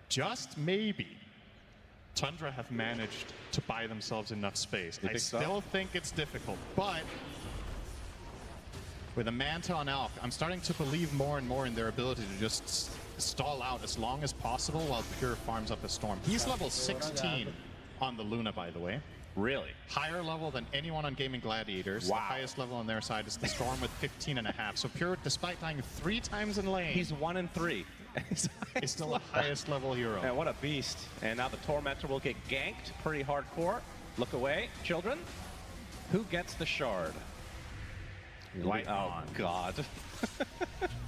Just maybe Tundra have managed to buy themselves enough space. I still think it's difficult, but with a Manta on Alk, I'm starting to believe more and more in their ability to just stall out as long as possible while Pure farms up a Storm. He's level 16 on the Luna, by the way. Really? Higher level than anyone on Gaming Gladiators. Wow. The highest level on their side is the Storm with 15.5. So Pure, despite dying 3 times in lane, he's 1 in 3. He's still a highest level hero. And what a beast. And now the Tormentor will get ganked pretty hardcore. Look away, children. Who gets the shard? White oh, God.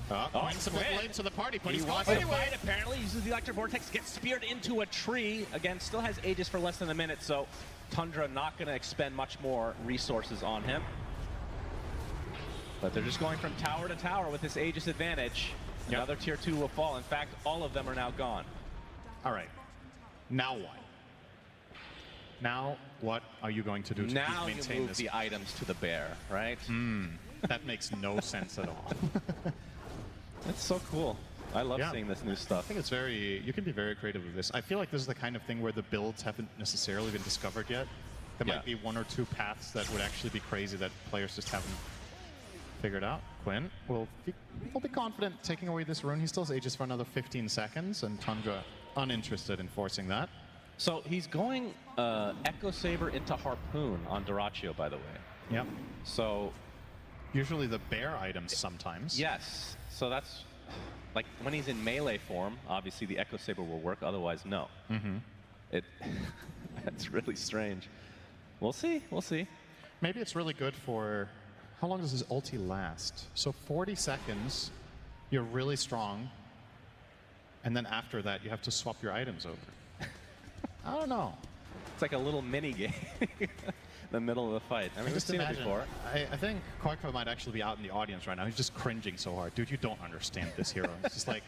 Quinn's a bit late to the party, but he wants to fight, apparently. Uses the Electric Vortex, gets speared into a tree. Again, still has Aegis for less than a minute, so Tundra not going to expend much more resources on him. But they're just going from tower to tower with this Aegis advantage. Yep. Another tier 2 will fall. In fact, all of them are now gone. All right. Now what? Now, what are you going to do to now maintain you move this? The items to the bear, right? That makes no sense at all. That's so cool. I love seeing this new stuff. I think it's you can be very creative with this. I feel like this is the kind of thing where the builds haven't necessarily been discovered yet. There might be 1 or 2 paths that would actually be crazy that players just haven't figured out. Quinn will be confident taking away this rune. He still has Aegis for another 15 seconds, and Tundra uninterested in forcing that. So he's going Echo Saber into Harpoon on Duracio, by the way. Yep. So usually the bear items sometimes. Yes. So that's like when he's in melee form, obviously the Echo Saber will work, otherwise no. That's really strange. We'll see. We'll see. Maybe it's really good for, how long does his ulti last? So 40 seconds, you're really strong, and then after that you have to swap your items over. I don't know. It's like a little mini game in the middle of the fight. I mean, we've seen it before. I think Koiko might actually be out in the audience right now. He's just cringing so hard. Dude, you don't understand this hero. It's just like,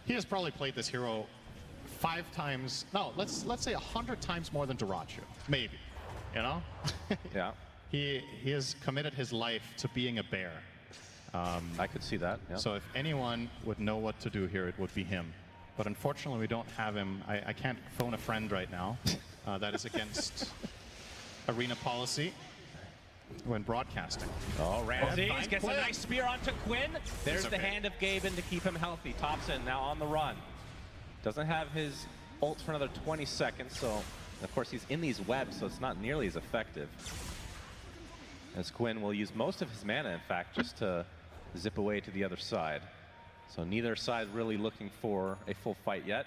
he has probably played this hero 5 times, no, let's say 100 times more than Duracio. Maybe, you know? Yeah. He has committed his life to being a bear. I could see that, yeah. So if anyone would know what to do here, it would be him. But unfortunately, we don't have him. I can't phone a friend right now. That is against arena policy when broadcasting. Oh, Ramses gets a nice spear onto Quinn. There's the hand of Gaben to keep him healthy. Topson now on the run. Doesn't have his ult for another 20 seconds, so of course he's in these webs, so it's not nearly as effective. as Quinn will use most of his mana, in fact, just to zip away to the other side. So neither side really looking for a full fight yet.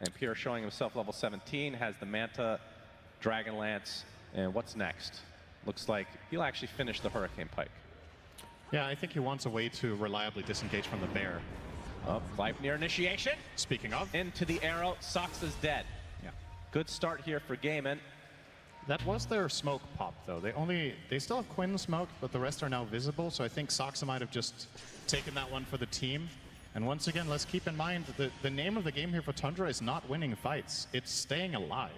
And Pure showing himself level 17, has the Manta, Dragonlance, and what's next? Looks like he'll actually finish the Hurricane Pike. Yeah, I think he wants a way to reliably disengage from the bear. Oh, Gleipnir initiation. Speaking of. Into the arrow, Soxa's dead. Yeah. Good start here for Gaimin. That was their smoke pop, though. They still have Quinn smoked, but the rest are now visible, so I think Soxa might have just taken that one for the team. And once again, let's keep in mind that the name of the game here for Tundra is not winning fights, it's staying alive.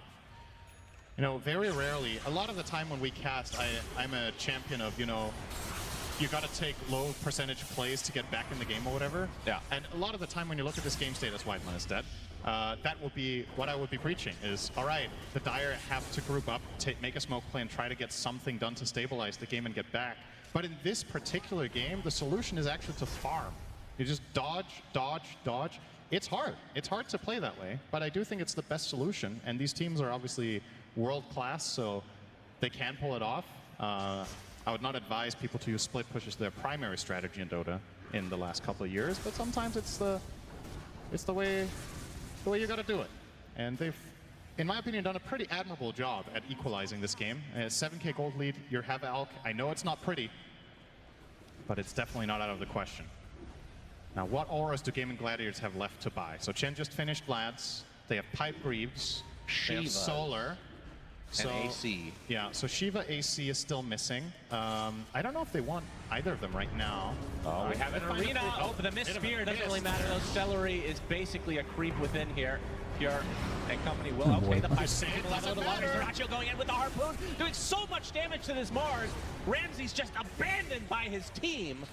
You know, very rarely, a lot of the time when we cast, I'm a champion of, you know, you gotta take low percentage plays to get back in the game or whatever. Yeah. And a lot of the time when you look at this game state as Whiteman is dead, that will be what I would be preaching is, all right, the Dire have to group up, make a smoke play and try to get something done to stabilize the game and get back. But in this particular game, the solution is actually to farm. You just dodge, dodge, dodge. It's hard. It's hard to play that way, but I do think it's the best solution. And these teams are obviously world-class, so they can pull it off. I would not advise people to use split pushes their primary strategy in Dota in the last couple of years, but sometimes it's the way you got to do it. And they've, in my opinion, done a pretty admirable job at equalizing this game. 7k gold lead, you have Alk. I know it's not pretty, but it's definitely not out of the question. Now, what auras do Gaimin Gladiators have left to buy? So Chen just finished Vlad's. They have Pipe Greaves. They have Shiva. Solar. And AC. Yeah, so Shiva AC is still missing. I don't know if they want either of them right now. Oh, we have an arena. Oh, but the Mist Spear doesn't really matter though. Celery is basically a creep within here. Pure and company will. Okay, the pipe single level. The Zeracho going in with the harpoon, doing so much damage to this Mars. Ramsey's just abandoned by his team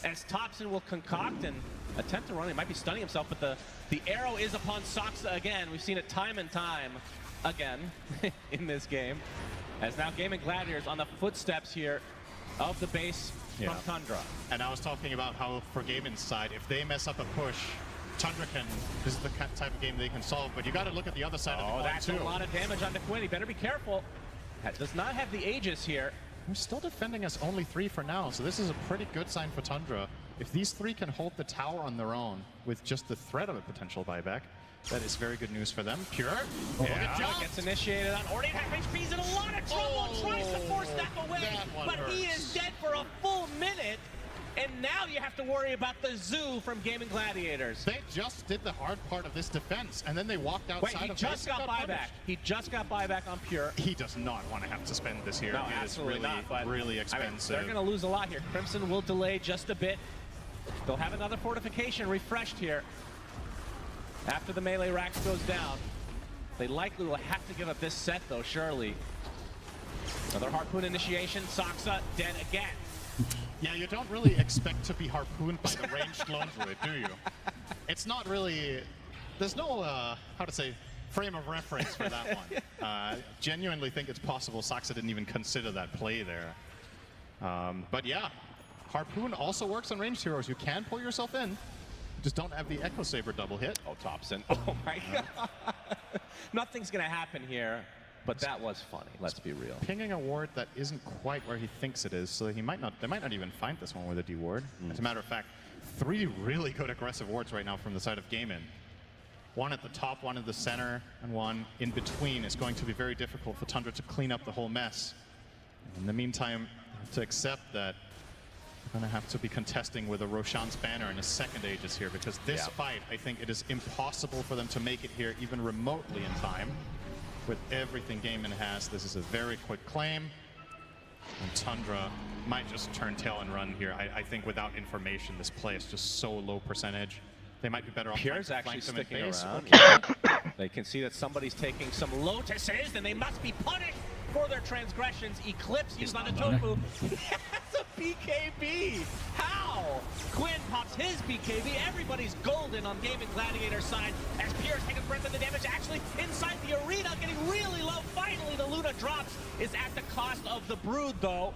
as Topson will concoct and attempt to run. He might be stunning himself, but the arrow is upon Soxa again. We've seen it time and time again in this game. As now Gaimin Gladiators on the footsteps here of the base from Tundra. And I was talking about how for Gaimin's side, if they mess up a push, Tundra can, this is the type of game they can solve, but you got to look at the other side of the coin that's too. A lot of damage onto Quinn. He better be careful. That does not have the Aegis here. We're still defending us only 3 for now, so this is a pretty good sign for Tundra. If these 3 can hold the tower on their own with just the threat of a potential buyback, that is very good news for them. Pure. Gets initiated on Ornate. HP's in a lot of trouble. Tries to force that away, but he is dead for a full minute. And now you have to worry about the zoo from Gaimin Gladiators. They just did the hard part of this defense, and then they walked outside. Wait, he just got buyback. He just got buyback on Pure. He does not want to have to spend this here. No, it absolutely is really, not. But really expensive. They're going to lose a lot here. Crimson will delay just a bit. They'll have another fortification refreshed here. After the melee racks goes down, they likely will have to give up this set, though, surely. Another harpoon initiation. Soxa dead again. Yeah, you don't really expect to be harpooned by the ranged lone druid, do you? It's not really... There's no, how to say, frame of reference for that one. Genuinely think it's possible Soxa didn't even consider that play there. But yeah, harpoon also works on ranged heroes. You can pull yourself in. You just don't have the Echo Saber double hit. Oh, Topson. Oh my god. Nothing's going to happen here. But that was funny, let's be real. Pinging a ward that isn't quite where he thinks it is, so they might not even find this one with a D ward. As a matter of fact, 3 really good aggressive wards right now from the side of Gaimin. One at the top, one in the center, and one in between is going to be very difficult for Tundra to clean up the whole mess. In the meantime, I have to accept that we're going to have to be contesting with a Roshan's Banner in a second Aegis here, because this fight, I think it is impossible for them to make it here even remotely in time. With everything Gaimin has, this is a very quick claim. And Tundra might just turn tail and run here. I think without information, this play is just so low percentage. They might be better off. Pure's actually sticking around. They can see that somebody's taking some lotuses, and they must be punished for their transgressions. Eclipse used on the tofu. That's a BKB. How? Quinn pops his BKB. Everybody's golden on Gaimin Gladiator's side as Pure's taking a breath of the damage. Actually, inside the arena, getting really low. Finally, the Luna drops is at the cost of the Brood, though.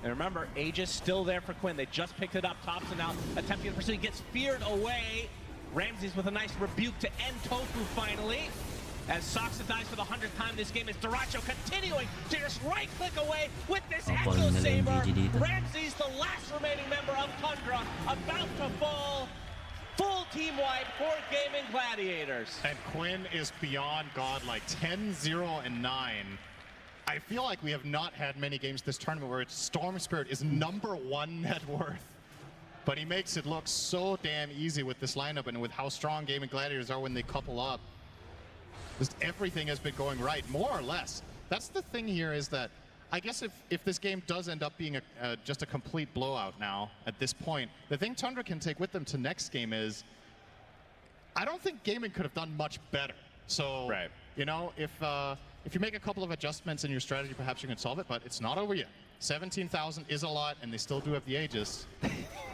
And remember, Aegis still there for Quinn. They just picked it up. Topson now attempting to pursue. Gets feared away. Ramsey's with a nice rebuke to end Tofu finally. as Soxa dies for the 100th time this game, as Dyrachyo continuing to just right-click away with this Oh, Echo Paul nila yung Saber. GG dito. Ramsey's the last remaining member of Tundra, about to fall. Full team wipe for Gaming Gladiators. And Quinn is beyond godlike, 10-0 and 9. I feel like we have not had many games this tournament where Storm Spirit is #1 net worth. But he makes it look so damn easy with this lineup and with how strong Gaming Gladiators are when they couple up. Just everything has been going right, more or less. That's the thing here, is that I guess if this game does end up being just a complete blowout now at this point, the thing Tundra can take with them to next game is, I don't think Gaming could have done much better. So, you know, if you make a couple of adjustments in your strategy, perhaps you can solve it, but it's not over yet. 17,000 is a lot, and they still do have the Aegis.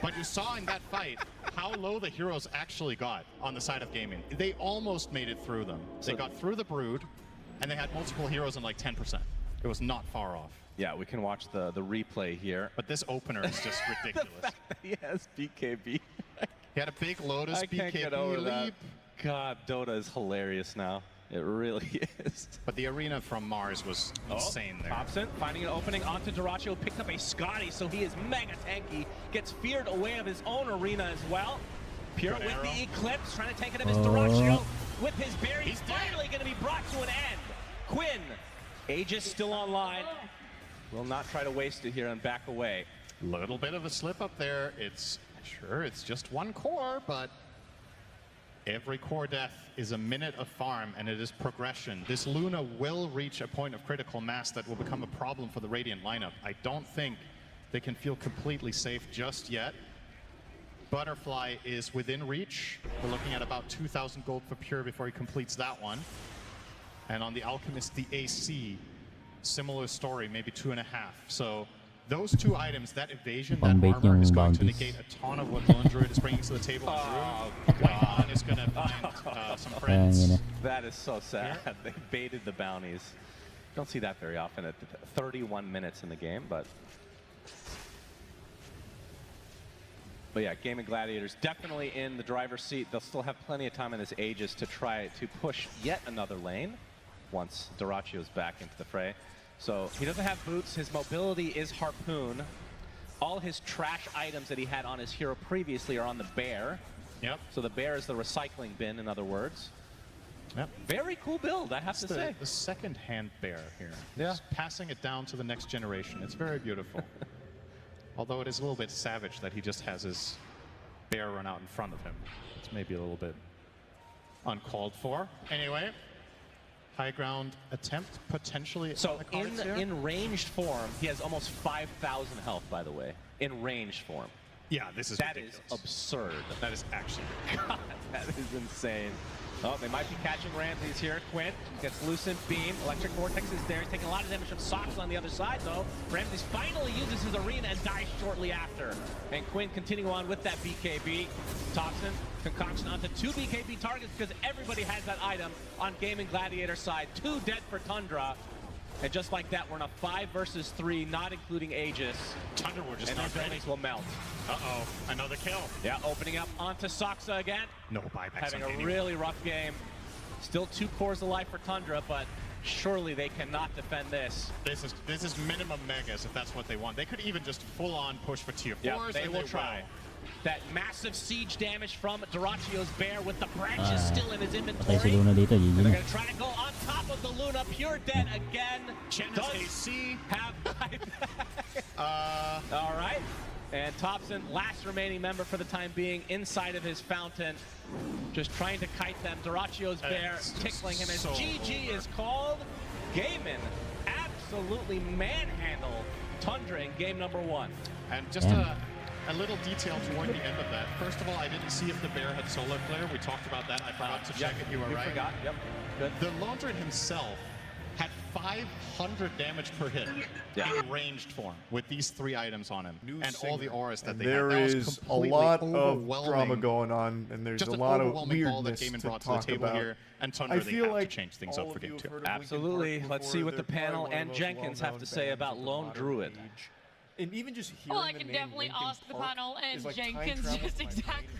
But you saw in that fight how low the heroes actually got on the side of Gaming. They almost made it through them. They got through the Brood, and they had multiple heroes in like 10%. It was not far off. Yeah, we can watch the replay here. But this opener is just ridiculous. The fact that he has BKB. He had a big Lotus I can't get over BKB that. leap. God, Dota is hilarious now. It really is. But the arena from Mars was insane there. Thompson finding an opening onto Dyrachyo, picked up a Scotty, so he is mega tanky. Gets feared away of his own arena as well. Pure Good with arrow. the Eclipse, trying to take it of his Dyrachyo with his bear. He's finally going to be brought to an end. Quinn, Aegis still online. Will not try to waste it here and back away. Little bit of a slip up there. It's just one core, but every core death is a minute of farm, and it is progression. This Luna will reach a point of critical mass that will become a problem for the Radiant lineup. I don't think they can feel completely safe just yet. Butterfly is within reach. We're looking at about 2,000 gold for Pure before he completes that one. And on the Alchemist, the AC, similar story, maybe 2.5. So those two items, that evasion, that Pang-bait armor, yung is going to bounties. negate a ton of what Lone Druid is bringing to the table. God is going to find some friends. That is so sad. They baited the bounties. Don't see that very often at 31 minutes in the game, but yeah, Gaming Gladiators definitely in the driver's seat. They'll still have plenty of time in this Aegis to try to push yet another lane once Dyrachyo's back into the fray. So he doesn't have boots. His mobility is Harpoon. All his trash items that he had on his hero previously are on the bear. Yep. So the bear is the recycling bin, in other words. Yep. Very cool build, I have to say. The second-hand bear here. Yeah. Just passing it down to the next generation. It's very beautiful. Although it is a little bit savage that he just has his bear run out in front of him. It's maybe a little bit uncalled for. Anyway, high ground attempt potentially. So on the cards here. in ranged form, he has almost 5,000 health, by the way, in ranged form. Yeah, this is That ridiculous. is absurd. That is actually God, that is insane. Oh, they might be catching Ramses here. Quinn gets Lucent Beam. Electric Vortex is there. He's taking a lot of damage from Sox on the other side, though. Ramses finally uses his arena and dies shortly after. And Quinn continuing on with that BKB. Thompson, concoction onto 2 BKB targets because everybody has that item on Gaming Gladiator side. 2 dead for Tundra. And just like that, we're in a 5 versus 3, not including Aegis. Tundra were just and not their ready. buildings will melt. Uh-oh, another kill. Yeah, opening up onto Soxa again. No buybacks Having on a anyone. really rough game. Still 2 cores of life for Tundra, but surely they cannot defend this. This is minimum megas if that's what they want. They could even just full-on push for tier 4s. Yeah, they will try. That massive siege damage from Dyrachyo's bear with the branches still in his inventory. Patay si Luna dito, GG They're na. going to try to go on top of the Luna. Pure dead again. Chen Does AC. have all right. And Thompson, last remaining member for the time being, inside of his fountain. Just trying to kite them. Dyrachyo's bear tickling him as so GG is called. Gaimin absolutely manhandle Tundra in game number 1. And just a little detail toward the end of that. First of all, I didn't see if the bear had solar flare. We talked about that. I forgot to check it. You were right. Forgot. Yep. Good. The Lone Druid himself had 500 damage per hit in ranged form with these 3 items on him and all the auras that they had. There That was is a completely lot of overwhelming. drama going on, and there's Just a an lot of overwhelming ball that weirdness Gaimin to brought to the talk table about. here, and Tundra, I they feel have like to change things up for game 2. Absolutely. Let's see what the panel and Jenkins have to say about Lone Druid. And even just hearing Well, I the can name definitely Linkin ask the Park panel and is like time Jenkins travel just to my exactly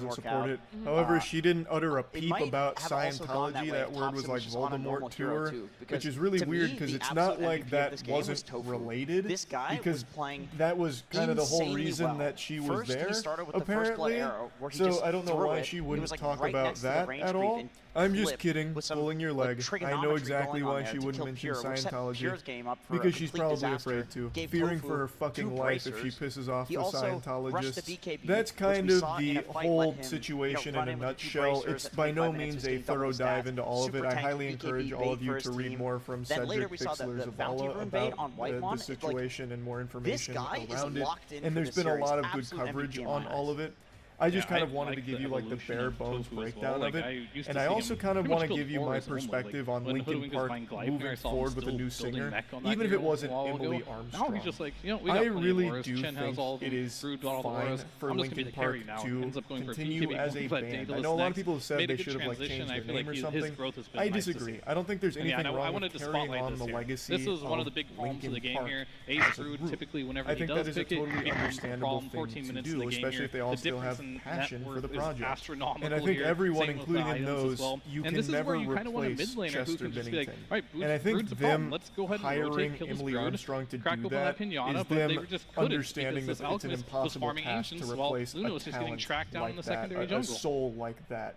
doesn't work support out. it. However, Uh, she didn't utter a it peep might about have also gone that Scientology. way That if word was Thompson like just on a normal Voldemort to hero her, too, which because is really to me, weird because the it's not absolute like MVP of that this game was wasn't Tofu. related. This guy because was playing that was kind of the whole insanely reason well. that she was First, he there. started with the first blood Apparently, arrow, where he so just I don't know threw why it, she and it wouldn't was, like, talk right about next to the that range at creep all. and I'm just flipped kidding, with some, pulling your like, leg. I know trigonometry exactly going on why there she to wouldn't kill mention Pure, which set Scientology. Pure's game up for a Because she's complete probably disaster, afraid to, gave fearing Tofu for her 2 fucking life if she bracers. pisses off He the also rushed Scientologists. the BKB, That's which kind we of saw in the a fight, whole let him, situation run in a in with the 2 nutshell. bracers It's at by no 25 minutes, means was a getting double thorough his dive stats, into all of super it. I tanky highly BKB encourage all bait of you for his to read team. more from Then later Cedric we saw Pixler the Bounty Zavala Rune bait about on Whitemon. the Like, situation and more information guy is around it. locked in And for there's this been a series. lot of good Absolute coverage MVP in on my all eyes. of it. I just Yeah, kind I of wanted like to the give you like the evolution bare of bones Tofu as well. breakdown Like, of I it, used to and I see also him kind of pretty much want to build give you my Aura's own, like, perspective on when Linkin Hoodwink was Park buying Glyph, moving I saw him forward with a still new building singer, mech on that even if hero it wasn't a while Emily ago. Armstrong. Now he's just like, you know, we got I plenty of really auras. do Chen has think all of it them, is Brood got all the fine auras. for I'm just gonna be Linkin the Park carry now. to Ends up going for continue BKB, as a but band. I Daedalus know a lot of next. people have said Made a they good should have like transition. changed I their feel name or like something. his growth has been I nice to disagree. see. I don't think there's And yeah, anything I wrong wanted with to carrying spotlight on this the here. legacy This is one of the of big problems of the Linkin game Park here. Ace as a Brood, group. typically whenever I he think does that is a pick it, totally it becomes a understandable problem thing 14 to minutes do, of the game especially here. if they all The still have difference in passion net for worth the is project. astronomical And I think here. everyone, Same with the including items as knows, well. you And can this is never where you kind of want a mid replace laner who Chester can just be like, Bennington. all right, And I think Brood's a problem. them Let's go ahead and hiring rotate, kill this Emily Brood, Armstrong to crack do open that Pinata, is but they them were just couldn't understanding because that this it's an Alchemist was impossible farming task to Ancients while replace Luna a was just getting talent tracked down in the like that, secondary a jungle. soul like that.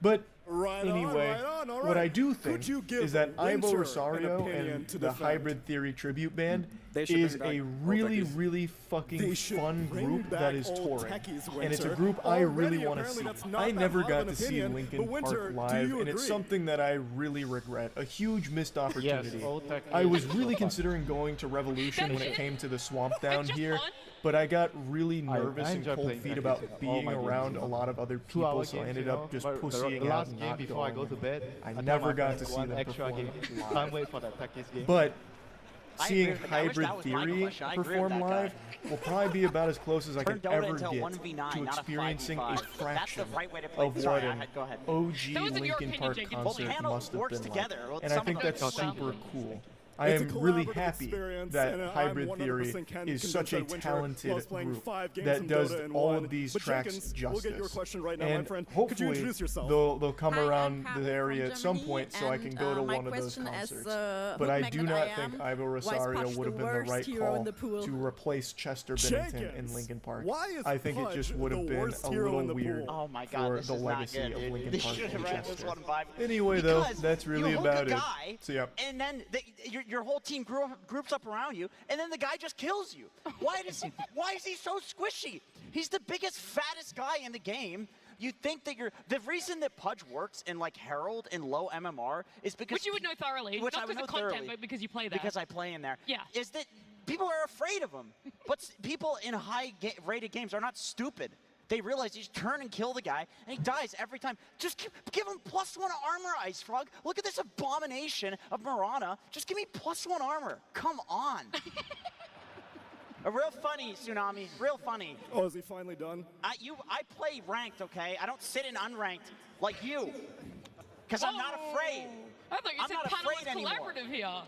But Right anyway, on, all what I right. do Could think you give is that Ivo Winter Rosario an opinion and to the defend? Hybrid Theory tribute band They should is bring a back really, old techies. really They fucking should fun bring group back that is old touring. techies, And it's a Winter. group I really Already, want to apparently see. that's not I that never hot got of an to see opinion, Linkin but Winter, Park do live, you and it's agree? something that I really regret. A huge missed opportunity. Old Tech I is was so really fun. considering going to Revolution when it came to the Swamp Down just here, fun. but I got really I nervous and enjoy cold playing feet Techies about in all being my games, around you a know. lot of other 2 people, hour so I games, ended you up know, just but pussying the out last and game not before I going. go to bed, I tell never my got friends to see one them extra perform game. live. Can't wait for that Techies game. But seeing with the guy. I wish Hybrid that was my Theory question. I agree with perform that guy. live will probably be about as close as I Turn can Dota ever into a get 1v9, to not a experiencing a 5v5. That's fraction the right way to play. of Sorry, what an go ahead. OG That wasn't your Linkin opinion, Park Jenkins. concert Panel must have works been together. like. Well, And I some think of them that's don't. super cool. I It's a am really collaborative happy experience, that and I'm Hybrid 100% Theory can is convince such a that Winter talented loves playing group 5 games that from does Dota in all one. of these But tracks Jenkins, justice. we'll get your question right now, and my friend. Could hopefully you introduce yourself? they'll come Hi, I'm around Carmen the area from at some Germany, point so I can and, go to my one of those question as, concerts. hook But I do magnet not I think am, Ivo why is Rosario Pudge would have the been the worst right hero call in the pool? to replace Chester Bennington in Jenkins, Linkin Park. why is I think it Pudge just would have the been worst a hero in little the weird pool? Oh my God, for this the is not legacy good, of dude. Linkin They Park should and have ran this Chester. one by. Anyway, though, Because that's really you hook about a it. guy, So yeah. and then your whole team groups up around you, and then the guy just kills you. Why is he so squishy? He's the biggest, fattest guy in the game. You think that the reason that Pudge works in like Herald and low MMR is because Which you would know thoroughly, which not I would because of know content, thoroughly, but because you play there. because I play in there. Yeah. Is that people are afraid of him, but people in high-rated games are not stupid. They realize you just turn and kill the guy, and he dies every time. Just give him +1 armor, Ice Frog. Look at this abomination of Mirana. Just give me +1 armor. Come on. Real funny, Tsunami. Real funny. Oh, is he finally done? I play ranked, okay? I don't sit in unranked like you. Because I'm not afraid. I thought you I'm said not panel afraid was anymore. collaborative here.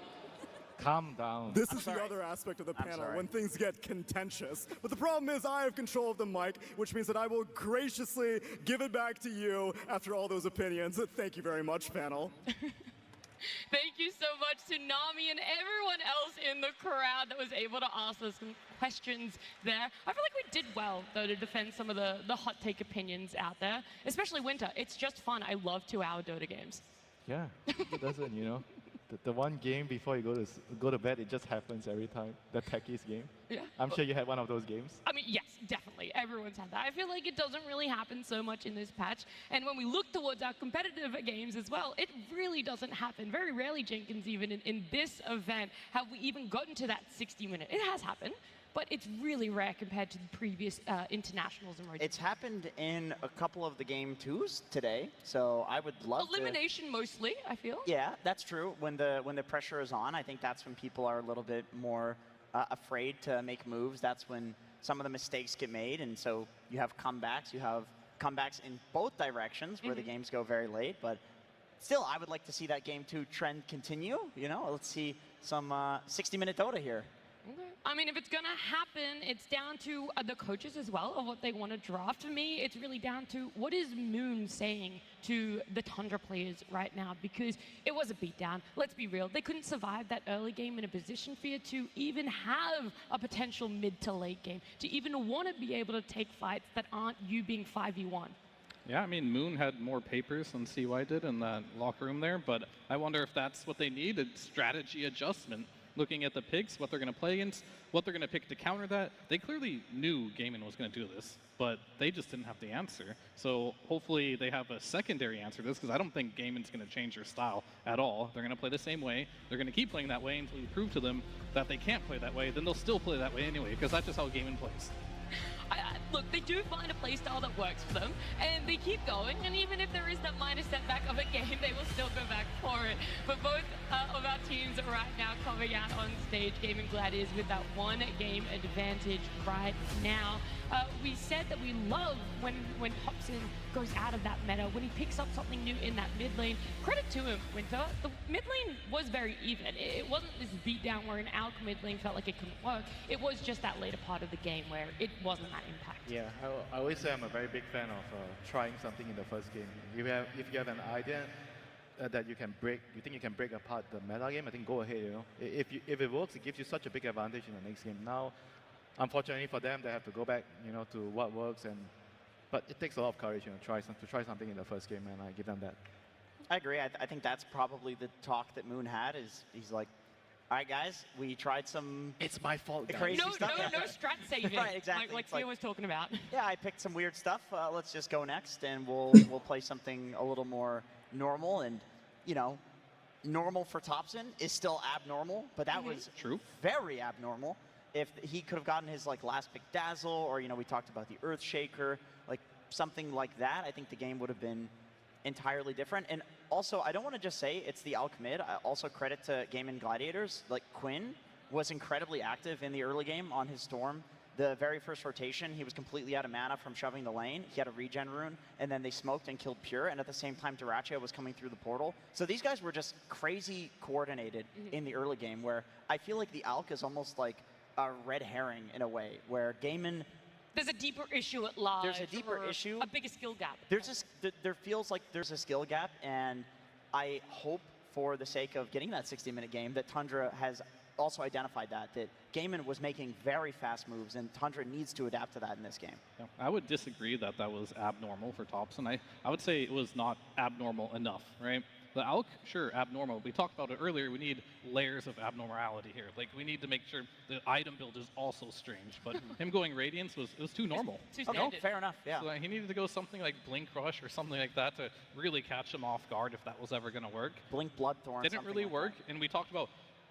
Calm down. This is the other aspect of the panel, sorry. when things get contentious. But the problem is I have control of the mic, which means that I will graciously give it back to you after all those opinions. Thank you very much, panel. Thank you so much, Tsunami, and everyone else in the crowd that was able to ask us some questions there. I feel like we did well, though, to defend some of the hot take opinions out there, especially Winter. It's just fun. I love 2-hour Dota games. Yeah, it doesn't, you know. The one game before you go to bed, it just happens every time. The Techies game. Yeah. I'm sure you had one of those games. I mean, yes, definitely. Everyone's had that. I feel like it doesn't really happen so much in this patch. And when we look towards our competitive games as well, it really doesn't happen. Very rarely, Jenkins, even in this event, have we even gotten to that 60-minute. It has happened, but it's really rare compared to the previous internationals and It's happened in a couple of the game 2s today, so I would love Elimination mostly, I feel. Yeah, that's true. When the pressure is on, I think that's when people are a little bit more afraid to make moves. That's when some of the mistakes get made, and so you have comebacks. You have comebacks in both directions where the games go very late, but still, I would like to see that game 2 trend continue. You know, let's see some 60-minute Dota here. Okay. I mean, if it's going to happen, it's down to the coaches as well of what they want to draft. For me, it's really down to what is Moon saying to the Tundra players right now, because it was a beatdown. Let's be real. They couldn't survive that early game in a position fear to even have a potential mid to late game, to even want to be able to take fights that aren't you being 5v1. Yeah, I mean, Moon had more papers than CY did in that locker room there, but I wonder if that's what they need, a strategy adjustment. Looking at the picks, what they're going to play against, what they're going to pick to counter that. They clearly knew Gaimin was going to do this, but they just didn't have the answer. So hopefully they have a secondary answer to this, because I don't think Gaimin's going to change their style at all. They're going to play the same way. They're going to keep playing that way until you prove to them that they can't play that way. Then they'll still play that way anyway, because that's just how Gaimin plays. Look, they do find a playstyle that works for them, and they keep going, and even if there is that minor setback of a game, they will still go back for it. But both of our teams are right now coming out on stage, Gaming Gladiators, with that one-game advantage right now. We said that we love when Hobson goes out of that meta, when he picks up something new in that mid lane. Credit to him, Winter. The mid lane was very even. It wasn't this beatdown where an Alk mid lane felt like it couldn't work. It was just that later part of the game where it wasn't that impact. Yeah, I always say I'm a very big fan of trying something in the first game. If you have an idea that you think you can break apart the meta game, I think go ahead. You know, if it works, it gives you such a big advantage in the next game. Now, unfortunately for them, they have to go back, you know, to what works, but it takes a lot of courage, you know, to try something in the first game, and I give them that. I agree. I think that's probably the talk that Moon had. He's like, all right, guys, we tried some. It's my fault, guys. Crazy stuff. No strat saving. Right, exactly. Like Theo was talking about. Yeah, I picked some weird stuff. Let's just go next, and we'll play something a little more normal. And you know, normal for Topson is still abnormal, but that was very abnormal. If he could have gotten his last pick Dazzle, or you know, we talked about the Earthshaker, like something like that, I think the game would have been entirely different. And also, I don't want to just say it's the Alk mid. I also credit to Gaming Gladiators, like Quinn was incredibly active in the early game on his Storm. The very first rotation, he was completely out of mana from shoving the lane. He had a regen rune, and then they smoked and killed Pure, and at the same time, Dyrachyo was coming through the portal. So these guys were just crazy coordinated in the early game, where I feel like the Alk is almost like a red herring in a way, where Gaimin... There's a deeper issue at large. There's a deeper issue. A bigger skill gap. There feels like there's a skill gap, and I hope for the sake of getting that 60-minute game that Tundra has also identified that Gaimin was making very fast moves, and Tundra needs to adapt to that in this game. Yeah, I would disagree that that was abnormal for Topson. I would say it was not abnormal enough, right? The Alk, sure, abnormal. We talked about it earlier. We need layers of abnormality here. Like, we need to make sure the item build is also strange. But him going Radiance was too normal. Too standard. Fair enough, yeah. So he needed to go something like Blink Rush or something like that to really catch him off guard if that was ever going to work. Blink Bloodthorn. Didn't really work, and we talked about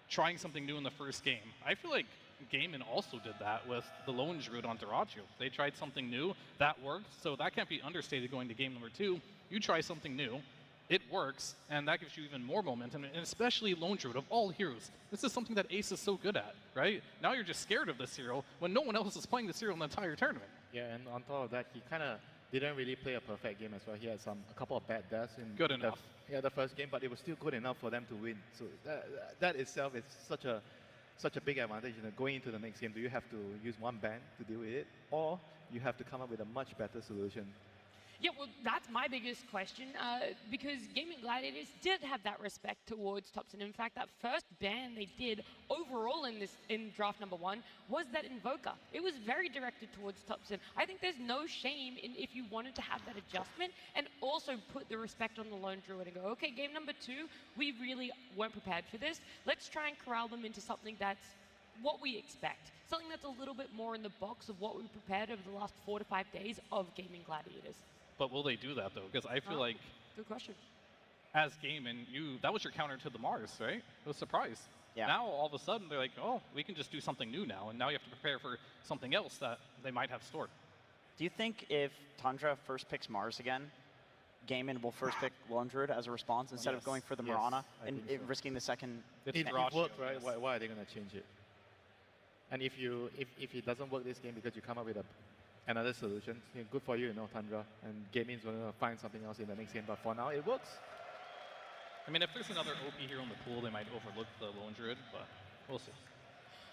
trying something new in the first game. I feel like Gaimin also did that with the Lone Druid on Dyrachyo. They tried something new, that worked, so that can't be understated going to game number 2. You try something new, it works, and that gives you even more momentum, and especially Lone Druid of all heroes. This is something that Ace is so good at, right? Now you're just scared of this hero when no one else is playing this hero in the entire tournament. Yeah, and on top of that, he kind of didn't really play a perfect game as well. He had a couple of bad deaths in good enough. The first game, but it was still good enough for them to win. So that itself is such a big advantage. Going into the next game, do you have to use one ban to deal with it, or you have to come up with a much better solution? Yeah, well, that's my biggest question, because Gaming Gladiators did have that respect towards Topson. In fact, that first ban they did overall in draft number 1 was that Invoker. It was very directed towards Topson. I think there's no shame in if you wanted to have that adjustment and also put the respect on the Lone Druid and go, okay, game number 2, we really weren't prepared for this. Let's try and corral them into something that's what we expect. Something that's a little bit more in the box of what we prepared over the last 4 to 5 days of Gaming Gladiators. But will they do that, though? Because I feel like, good question. As Gaimin, that was your counter to the Mars, right? It was a surprise. Yeah. Now, all of a sudden, they're like, oh, we can just do something new now, and now you have to prepare for something else that they might have stored. Do you think if Tundra first picks Mars again, Gaimin will first pick Lone Druid as a response instead of going for the Mirana and risking the second? It worked, right? Why are they going to change it? And if it doesn't work this game because you come up with another solution, good for you, Tundra. And Gaimin's going to find something else in the next game. But for now, it works. I mean, if there's another OP hero in the pool, they might overlook the Lone Druid, but we'll see.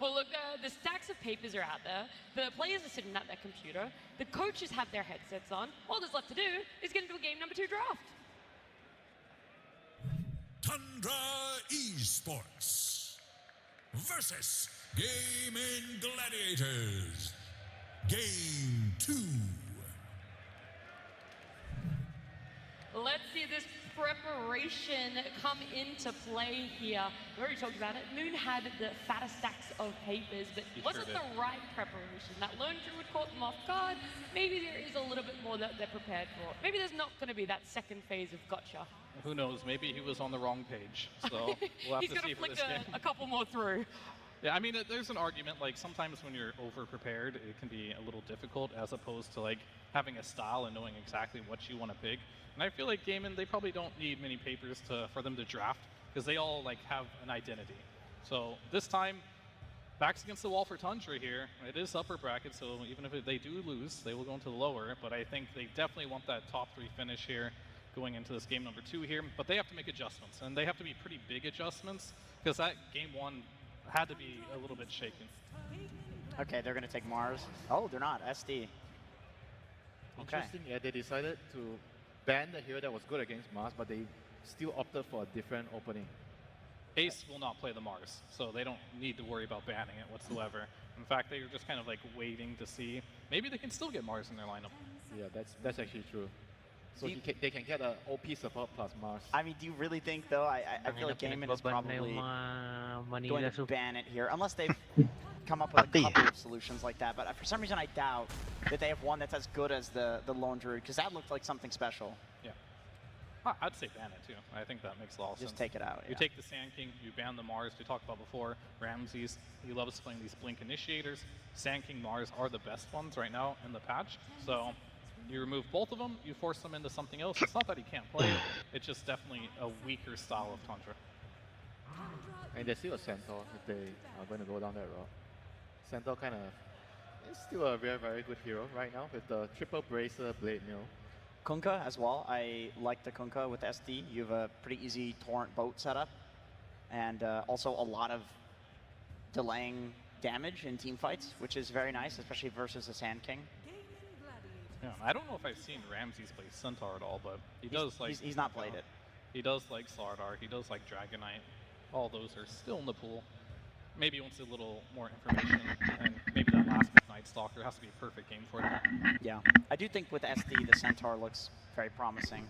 Well, look, the stacks of papers are out there. The players are sitting at their computer. The coaches have their headsets on. All there's left to do is get into a game number 2 draft. Tundra Esports versus Gaming Gladiators. Game 2. Let's see this preparation come into play here. We already talked about it. Moon had the fattest stacks of papers, but wasn't the right preparation. That Lone Druid caught them off guard. Maybe there is a little bit more that they're prepared for. Maybe there's not going to be that second phase of gotcha. Who knows? Maybe he was on the wrong page. So we'll have He's to see for going to this flick game. a couple more through. Yeah, I mean, there's an argument, like, sometimes when you're over-prepared, it can be a little difficult as opposed to, like, having a style and knowing exactly what you want to pick. And I feel like Gaimin, they probably don't need many papers for them to draft because they all, like, have an identity. So this time, backs against the wall for Tundra here. It is upper bracket, so even if they do lose, they will go into the lower. But I think they definitely want that top 3 finish here going into this game number 2 here. But they have to make adjustments, and they have to be pretty big adjustments because that game 1 had to be a little bit shaken. Okay, they're going to take Mars. Oh, they're not. SD. Okay. Interesting. Yeah, they decided to ban the hero that was good against Mars, but they still opted for a different opening. Ace will not play the Mars, so they don't need to worry about banning it whatsoever. In fact, they were just kind of like waiting to see. Maybe they can still get Mars in their lineup. Yeah, that's actually true. So they can get an OP support plus Mars. I mean, do you really think, though? I feel like Gaimin is probably going to ban it here, unless they've come up with a couple of solutions like that. But for some reason, I doubt that they have one that's as good as the Lone Druid, because that looked like something special. Yeah. I'd say ban it, too. I think that makes a lot of sense. Just take it out, You take the Sand King, you ban the Mars, we talked about before. Ramses, he loves playing these Blink Initiators. Sand King Mars are the best ones right now in the patch. So you remove both of them, you force them into something else. It's not that he can't play it, it's just definitely a weaker style of Tundra. And there's still a Centaur if they are going to go down that route. Centaur kind of is still a very, very good hero right now with the triple bracer blade mill. Kunkka as well. I like the Kunkka with SD. You have a pretty easy torrent boat setup, and also a lot of delaying damage in team fights, which is very nice, especially versus the Sand King. Yeah, I don't know if I've seen Ramses play Centaur at all, but he's not played it. He does like Slardar, he does like Dragonite. All those are still in the pool. Maybe he wants a little more information, and maybe that last Night Stalker has to be a perfect game for him. Yeah, I do think with SD, the Centaur looks very promising,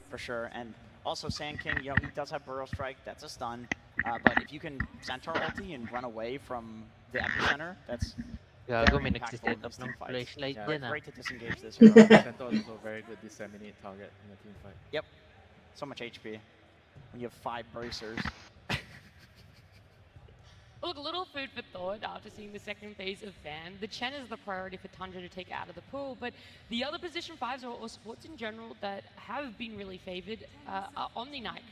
for sure. And also Sand King, you know, he does have Burrow Strike, that's a stun. But if you can Centaur ulti and run away from the epicenter, that's Gago, very may impactful in nagsiset up these team ng fights. flashlight Yeah, dyan, ah. great to disengage this hero. Centaur is also very good disseminate target in a team fight. Yep, so much HP when you have 5 bracers. Look, a little food for thought after seeing the second phase of Van. The Chen is the priority for Tundra to take out of the pool, but the other position 5s or supports in general that have been really favored are Omni Knight,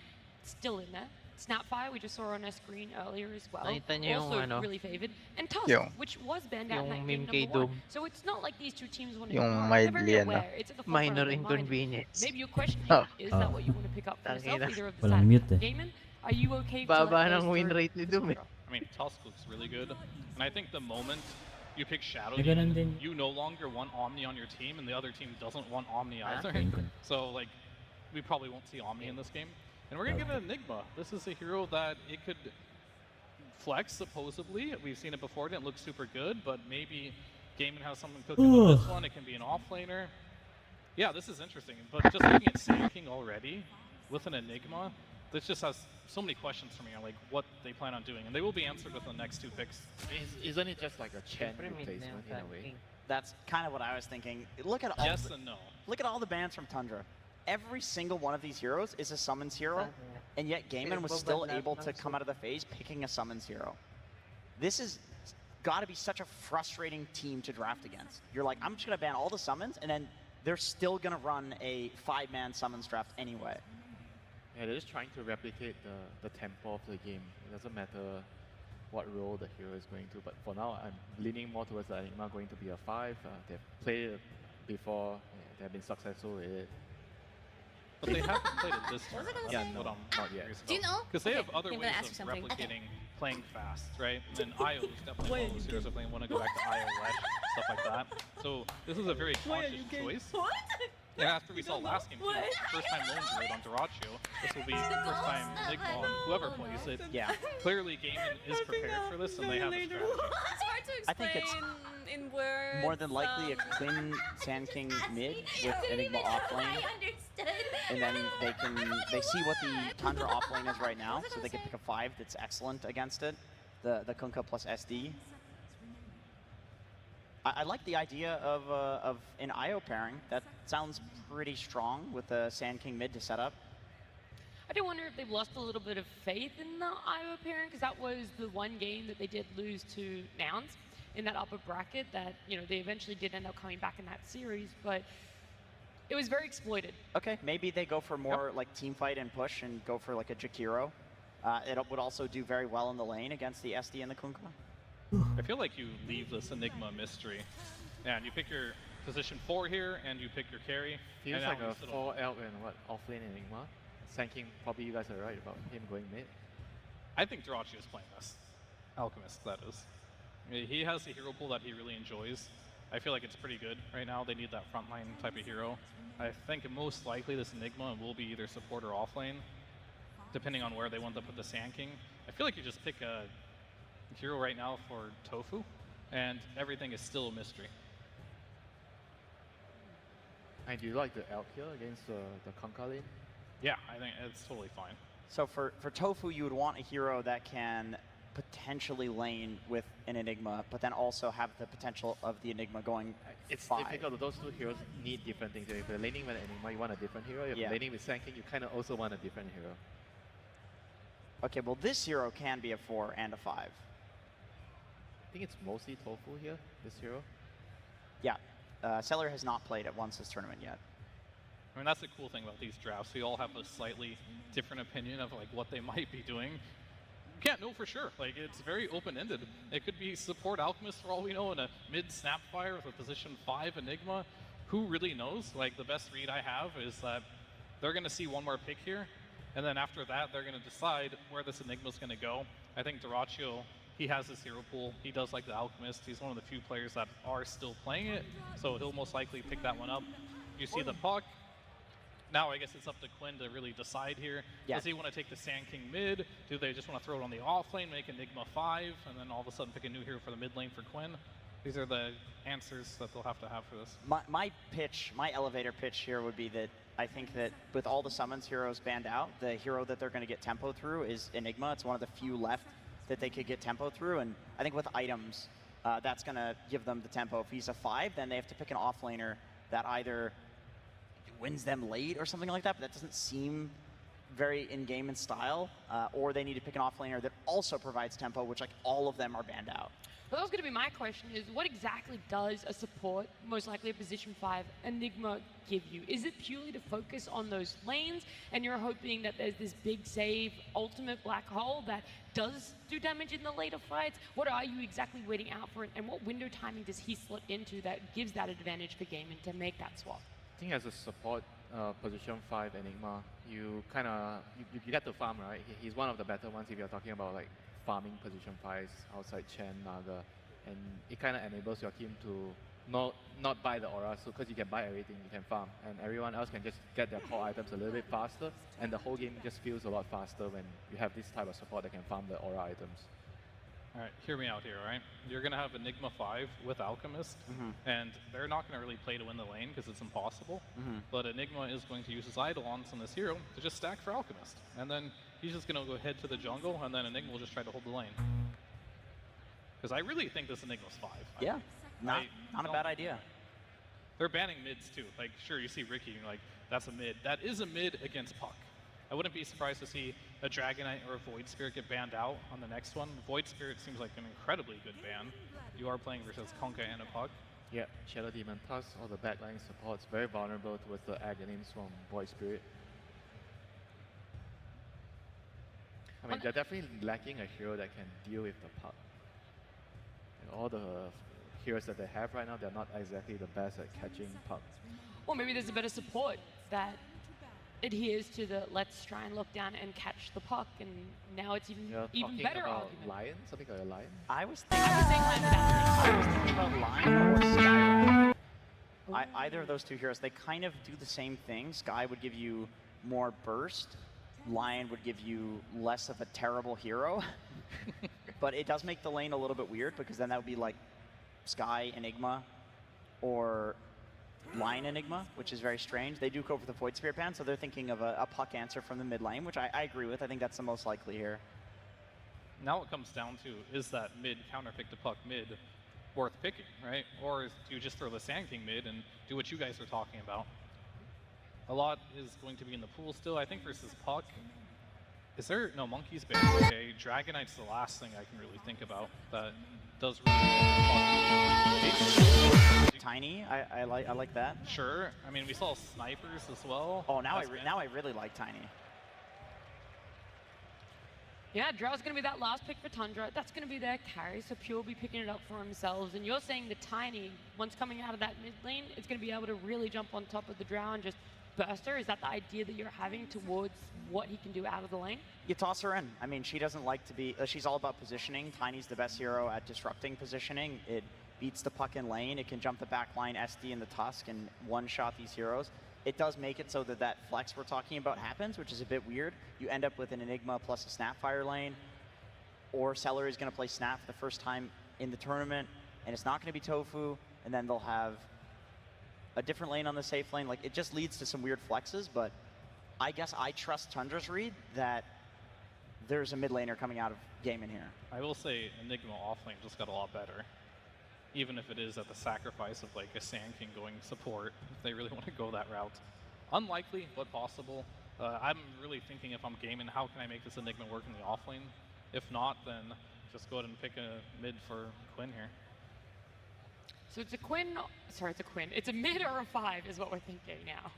still in there. Snapfire, we just saw on our screen earlier as well, Nakita niyo yung also ano, really favored. And Tusk, yung- which was banned out in that yung game meme kay number 1. Doom. So it's not like these two teams want to Yung ignore it. They're very mildly, ano. aware. It's at the forefront of Minor their mind. inconvenience. Maybe your question Oh. is that what you want to pick up for yourself, Tangina. either of the Walang sides? mute eh. Gaiman, are you okay to Baba let ng those win through? rate ni Doom eh. I mean, Tusk looks really good, and I think the moment you pick Shadow Eh, ganun Demon, din. you no longer want Omni on your team, and the other team doesn't want Omni Ah. either. Ganun. So, like, we probably won't see Omni in this game. And we're going to get an Enigma. This is a hero that it could flex, supposedly. We've seen it before, it didn't look super good, but maybe Gaiman has something cooking with this one. It can be an offlaner. Yeah, this is interesting. But just looking at Sand King already, with an Enigma, this just has so many questions for me on like what they plan on doing. And they will be answered with the next 2 picks. Isn't it just like a Chen Siyempre, mid na yung replacement in a Sand way? King. That's kind of what I was thinking. Look at all Yes the, and no. look at all the bans from Tundra. Every single one of these heroes is a summons hero, and yet Gaiman was still able to come out of the phase picking a summons hero. This is got to be such a frustrating team to draft against. You're like, I'm just going to ban all the summons, and then they're still going to run a 5-man summons draft anyway. Yeah, they're just trying to replicate the tempo of the game. It doesn't matter what role the hero is going to, but for now, I'm leaning more towards the Enigma going to be a 5. They've played it before, they've been successful with it. But they haven't played it this What was I time. gonna That's say? what I'm Not yet. curious Do you about. know? Because they have Okay, other I'm ways gonna ask of you something. Okay. replicating playing fast, right? And then IO is definitely one of those heroes that want to go back to IO Lesh, stuff like that. So this is a very conscious choice. What? Yeah, after we saw last game, too, What? first time Lone Druid on Dyrachyo, this will be first time Enigma on whoever plays it. Yeah. Clearly Gaiman is prepared for this and they have a strategy. It's hard to I think it's explain in words. More than likely a Quinn Sand King mid with Enigma offlane. I understood. And then they see what the Tundra offlane is right now, so they can pick a 5 that's excellent against it. The Kunkka plus SD. I like the idea of an IO pairing. That sounds pretty strong with the Sand King mid to set up. I do wonder if they've lost a little bit of faith in the IO pairing, because that was the one game that they did lose to Nouns in that upper bracket that, you know, they eventually did end up coming back in that series, but it was very exploited. Okay, maybe they go for more like team fight and push and go for like a Jakiro. It would also do very well in the lane against the SD and the Kunkka. I feel like you leave this Enigma mystery. Yeah, and you pick your position 4 here, and you pick your carry. Feels and like now a you settle. 4 elk and what, offlane Enigma. Sand King, probably you guys are right about him going mid. I think Dyrachyo is playing this. Alchemist, that is. I mean, he has a hero pool that he really enjoys. I feel like it's pretty good right now. They need that frontline type of hero. I think most likely this Enigma will be either support or offlane, depending on where they want to put the Sand King. I feel like you just pick a hero right now for Tofu, and everything is still a mystery. And do you like the elk here against the Kunkka lane? Yeah, I think it's totally fine. So for Tofu, you would want a hero that can potentially lane with an Enigma, but then also have the potential of the Enigma going It's 5. difficult. Those two heroes need different things. If you're laning with Enigma, you want a different hero. If Yeah. you're laning with Sand King, you kind of also want a different hero. Okay, well this hero can be a 4 and a 5. I think it's mostly Tofu here, this hero. Yeah, Seller has not played it once this tournament yet. I mean, that's the cool thing about these drafts. We all have a slightly different opinion of like what they might be doing. can't know for sure. Like, it's very open-ended. It could be support Alchemist for all we know, and a mid Snapfire with a position 5 Enigma. Who really knows? Like, the best read I have is that they're going to see one more pick here, and then after that, they're going to decide where this Enigma's going to go. I think Dyrachyo, he has his hero pool. He does like the Alchemist. He's one of the few players that are still playing it, so he'll most likely pick that one up. You see the puck. Now I guess it's up to Quinn to really decide here. Yeah. Does he want to take the Sand King mid? Do they just want to throw it on the off lane, make Enigma 5, and then all of a sudden pick a new hero for the mid lane for Quinn? These are the answers that they'll have to have for this. My pitch, my elevator pitch here would be that I think that with all the summons heroes banned out, the hero that they're going to get tempo through is Enigma. It's one of the few left that they could get tempo through, and I think with items, that's going to give them the tempo. If he's a 5, then they have to pick an offlaner that either wins them late or something like that, but that doesn't seem very in-game in style, or they need to pick an offlaner that also provides tempo, which like all of them are banned out. Well, that was going to be my question, is what exactly does a support, most likely a position 5, Enigma give you? Is it purely to focus on those lanes, and you're hoping that there's this big save, ultimate black hole that does do damage in the later fights? What are you exactly waiting out for, and what window timing does he slot into that gives that advantage for Gaming to make that swap? I think as a support position 5 Enigma, you kind of you get to farm, right? He's one of the better ones if you're talking about like farming position 5s outside Chen, Naga, and it kind of enables your team to not buy the aura, so because you can buy everything, you can farm, and everyone else can just get their core items a little bit faster, and the whole game just feels a lot faster when you have this type of support that can farm the aura items. All right, hear me out here, all right? You're going to have Enigma 5 with Alchemist, and they're not going to really play to win the lane because it's impossible, but Enigma is going to use his Eidolons on this hero to just stack for Alchemist, and then he's just going to go head to the jungle, and then Enigma will just try to hold the lane. Because I really think this Enigma's 5. Yeah, not a bad idea. They're banning mids too. Like, sure, you see Ricky, and you're like, that's a mid. That is a mid against Puck. I wouldn't be surprised to see a Dragonite or a Void Spirit get banned out on the next one. Void Spirit seems like an incredibly good ban. You are playing versus Kunkka and a Puck. Yeah, Shadow Demon plus all the backline supports, very vulnerable towards the Aghanim's from Void Spirit. I mean, they're definitely lacking a hero that can deal with the Puck. And all the heroes that they have right now, they're not exactly the best at catching Puck. Or maybe there's a better support that adheres to the let's try and look down and catch the puck, and now it's even better argument. Lion? Something like a lion? I was thinking about Lion or Sky. Either of those two heroes, they kind of do the same thing. Sky would give you more burst. Lion would give you less of a terrible hero. But it does make the lane a little bit weird, because then that would be like Sky Enigma or Lion Enigma, which is very strange. They do go for the Void Spirit ban, so they're thinking of a Puck answer from the mid lane, which I agree with. I think that's the most likely here. Now it comes down to, is that mid counterpick to Puck mid worth picking, right? Or do you just throw the Sand King mid and do what you guys are talking about? A lot is going to be in the pool still. I think versus Puck, is there no Monkey's ban? Okay, Dragonite's the last thing I can really think about that does really well. Tiny, I like that. Sure. I mean, we saw snipers as well. Oh, now I really like Tiny. Yeah, Drow's going to be that last pick for Tundra. That's going to be their carry, so Pure will be picking it up for themselves. And you're saying the Tiny, once coming out of that mid lane, it's going to be able to really jump on top of the Drow and just burst her? Is that the idea that you're having towards what he can do out of the lane? You toss her in. I mean, she doesn't like to be, she's all about positioning. Tiny's the best hero at disrupting positioning. It beats the puck in lane. It can jump the back line, SD and the Tusk, and one-shot these heroes. It does make it so that that flex we're talking about happens, which is a bit weird. You end up with an Enigma plus a Snapfire lane, or Celery is going to play Snap for the first time in the tournament, and it's not going to be Tofu, and then they'll have a different lane on the safe lane. Like, it just leads to some weird flexes, but I guess I trust Tundra's read that there's a mid laner coming out of game in here. I will say Enigma offlane just got a lot better. Even if it is at the sacrifice of like a Sand King going support, if they really want to go that route. Unlikely, but possible. I'm really thinking, if I'm gaming, how can I make this Enigma work in the offlane? If not, then just go ahead and pick a mid for Quinn here. So it's a Quinn, sorry, it's a Quinn. It's a mid or a 5 is what we're thinking now.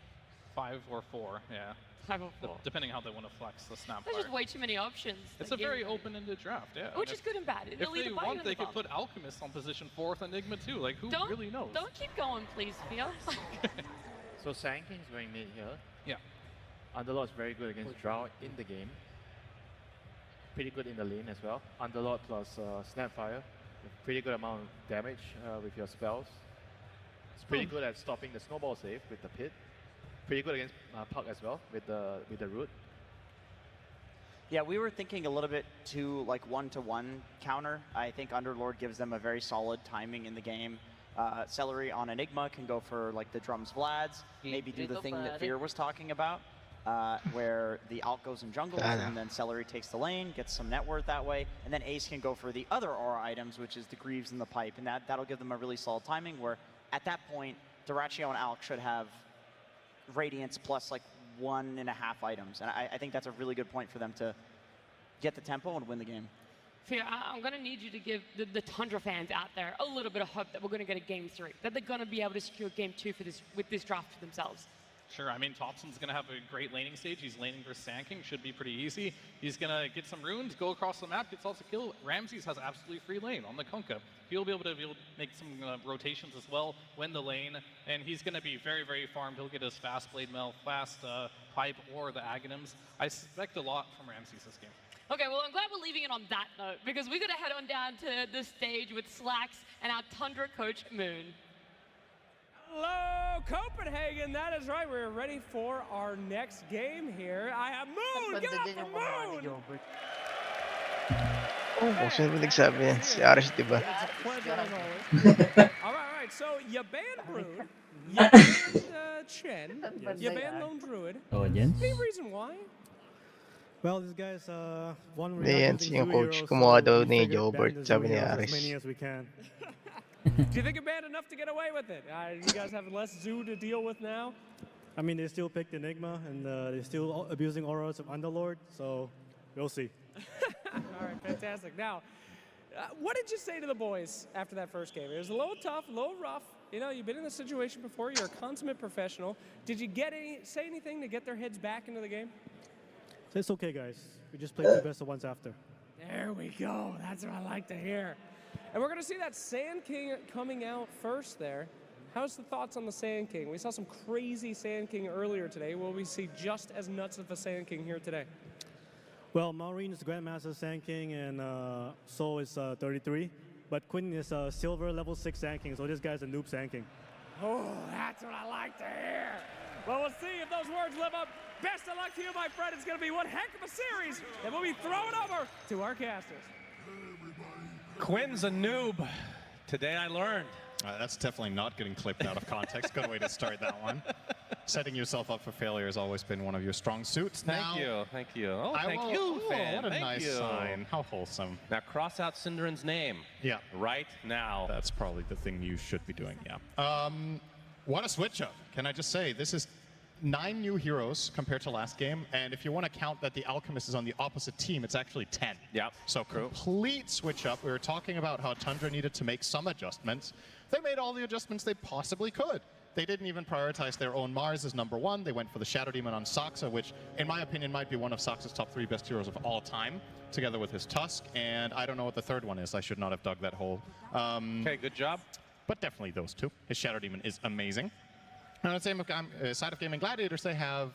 5 or 4, yeah. 5 or 4. Depending how they want to flex the Snapfire. There's just way too many options. It's a very open-ended draft, yeah. Which And is good and bad. If They'll they either bite you want, in they the could bum. put Alchemist on position 4th Enigma too. Like, who really knows? Don't keep going, please, Fia. So Sand King's going mid here. Yeah. Underlord's very good against Drow in the game. Pretty good in the lane as well. Underlord plus Snapfire. Pretty good amount of damage with your spells. It's pretty good at stopping the snowball save with the pit. Pretty good against Puck as well with the root. Yeah, we were thinking a little bit too like 1-to-1 counter. I think Underlord gives them a very solid timing in the game. Celery on Enigma can go for like the drums Vlads, maybe do the thing that Fear was talking about, where the alt goes in jungle and then Celery takes the lane, gets some net worth that way, and then Ace can go for the other aura items, which is the Greaves and the Pipe, and that'll give them a really solid timing where at that point, Dyrachyo and Alk should have Radiance plus like 1.5 items, and I think that's a really good point for them to get the tempo and win the game. Fia, I'm going to need you to give the Tundra fans out there a little bit of hope that we're going to get a Game 3, that they're going to be able to secure Game 2 with this draft for themselves. Sure, I mean, Thompson's going to have a great laning stage. He's laning for Sand King, should be pretty easy. He's going to get some runes, go across the map, gets also kill. Ramses has absolutely free lane on the Kunkka. He'll be able to make some rotations as well, win the lane, and he's going to be very, very farmed. He'll get his fast blade mail, fast pipe, or the Aghanims. I expect a lot from Ramses this game. Okay, well, I'm glad we're leaving it on that note, because we're going to head on down to the stage with Slacks and our Tundra coach, Moon. Hello, Copenhagen. That is right. We're ready for our next game here. I have Moon. Get up for Moon. Oh, kung sino ba nagsabi yan? Si Aris, di ba? All right. So you banned Brood, you banned Chen, you banned Lone Druid. Audience. Any reason why? Well, this guy's one Hindi yan, yung coach kumuha daw ni Jobert, sabi ni Aris. As many as we can. Do you think you banned enough to get away with it? You guys have less zoo to deal with now? I mean, they still picked Enigma, and they're still abusing auras of Underlord, so we'll see. All right, fantastic. Now, what did you say to the boys after that first game? It was a little tough, a little rough. You know, you've been in this situation before. You're a consummate professional. Did you say anything to get their heads back into the game? So it's okay, guys. We just played the best of ones after. There we go. That's what I like to hear. And we're going to see that Sand King coming out first there. How's the thoughts on the Sand King? We saw some crazy Sand King earlier today. Will we see just as nuts of a Sand King here today? Well, Maureen is Grandmaster Sand King, and Soul is 33. But Quinn is Silver level 6 Sand King, so this guy's a noob Sand King. Oh, that's what I like to hear. Well, we'll see if those words live up. Best of luck to you, my friend. It's going to be one heck of a series that we'll be throwing over to our casters. Quinn's a noob. Today I learned. That's definitely not getting clipped out of context. Good way to start that one. Setting yourself up for failure has always been one of your strong suits. Thank you. Oh, thank you, fan. What a Thank nice you. sign. How wholesome. Now cross out Synderen's name. Yeah. Right now. That's probably the thing you should be doing, yeah. What a switch up. Can I just say, this is 9 new heroes compared to last game, and if you want to count that the Alchemist is on the opposite team, it's actually 10. Yeah. So complete switch up. We were talking about how Tundra needed to make some adjustments. They made all the adjustments they possibly could. They didn't even prioritize their own Mars as #1. They went for the Shadow Demon on Saksa, which, in my opinion, might be one of Saksa's top 3 best heroes of all time, together with his Tusk, and I don't know what the third one is. I should not have dug that hole. Okay, good job. But definitely those two. His Shadow Demon is amazing. On the same side of Gaming Gladiators, they have,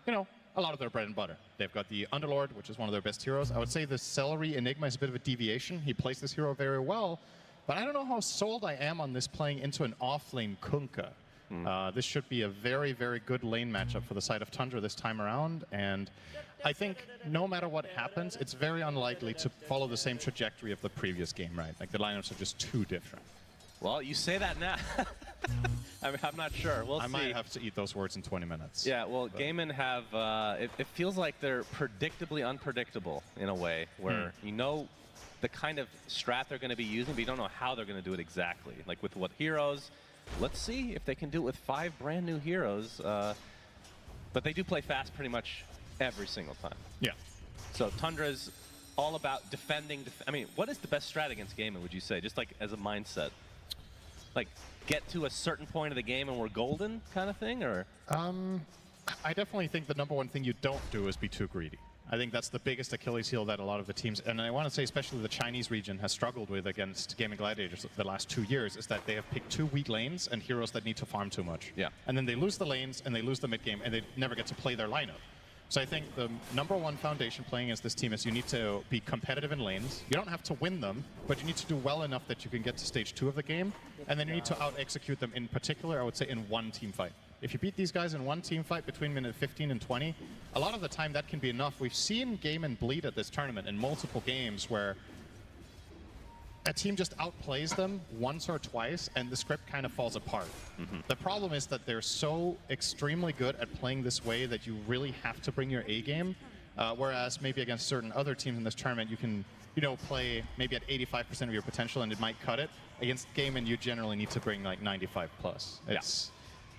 you know, a lot of their bread and butter. They've got the Underlord, which is one of their best heroes. I would say the Celery Enigma is a bit of a deviation. He plays this hero very well, but I don't know how sold I am on this playing into an off-lane Kunkka. This should be a very, very good lane matchup for the side of Tundra this time around, and I think no matter what happens, it's very unlikely to follow the same trajectory of the previous game, right? Like, the lineups are just too different. Well, you say that now. I mean, I'm not sure. We'll see. I might have to eat those words in 20 minutes. Yeah, well, Gaimin have, it feels like they're predictably unpredictable in a way, where you know the kind of strat they're going to be using, but you don't know how they're going to do it exactly. Like with what heroes. Let's see if they can do it with 5 brand new heroes. But they do play fast pretty much every single time. Yeah. So Tundra's all about defending. I mean, what is the best strat against Gaimin, would you say? Just like as a mindset? Like, get to a certain point of the game and we're golden kind of thing, or? I definitely think the number one thing you don't do is be too greedy. I think that's the biggest Achilles heel that a lot of the teams, and I want to say especially the Chinese region, has struggled with against Gaming Gladiators the last 2 years, is that they have picked 2 weak lanes and heroes that need to farm too much. Yeah. And then they lose the lanes and they lose the mid game and they never get to play their lineup. So I think the number one foundation playing against this team is you need to be competitive in lanes. You don't have to win them, but you need to do well enough that you can get to stage 2 of the game, and then you need to out-execute them, in particular, I would say, in one team fight. If you beat these guys in one team fight between minute 15 and 20, a lot of the time that can be enough. We've seen Game and Bleed at this tournament in multiple games where a team just outplays them once or twice and the script kind of falls apart. The problem is that they're so extremely good at playing this way that you really have to bring your A game, whereas maybe against certain other teams in this tournament you can, you know, play maybe at 85% of your potential and it might cut it. Against Game and you generally need to bring like 95 plus.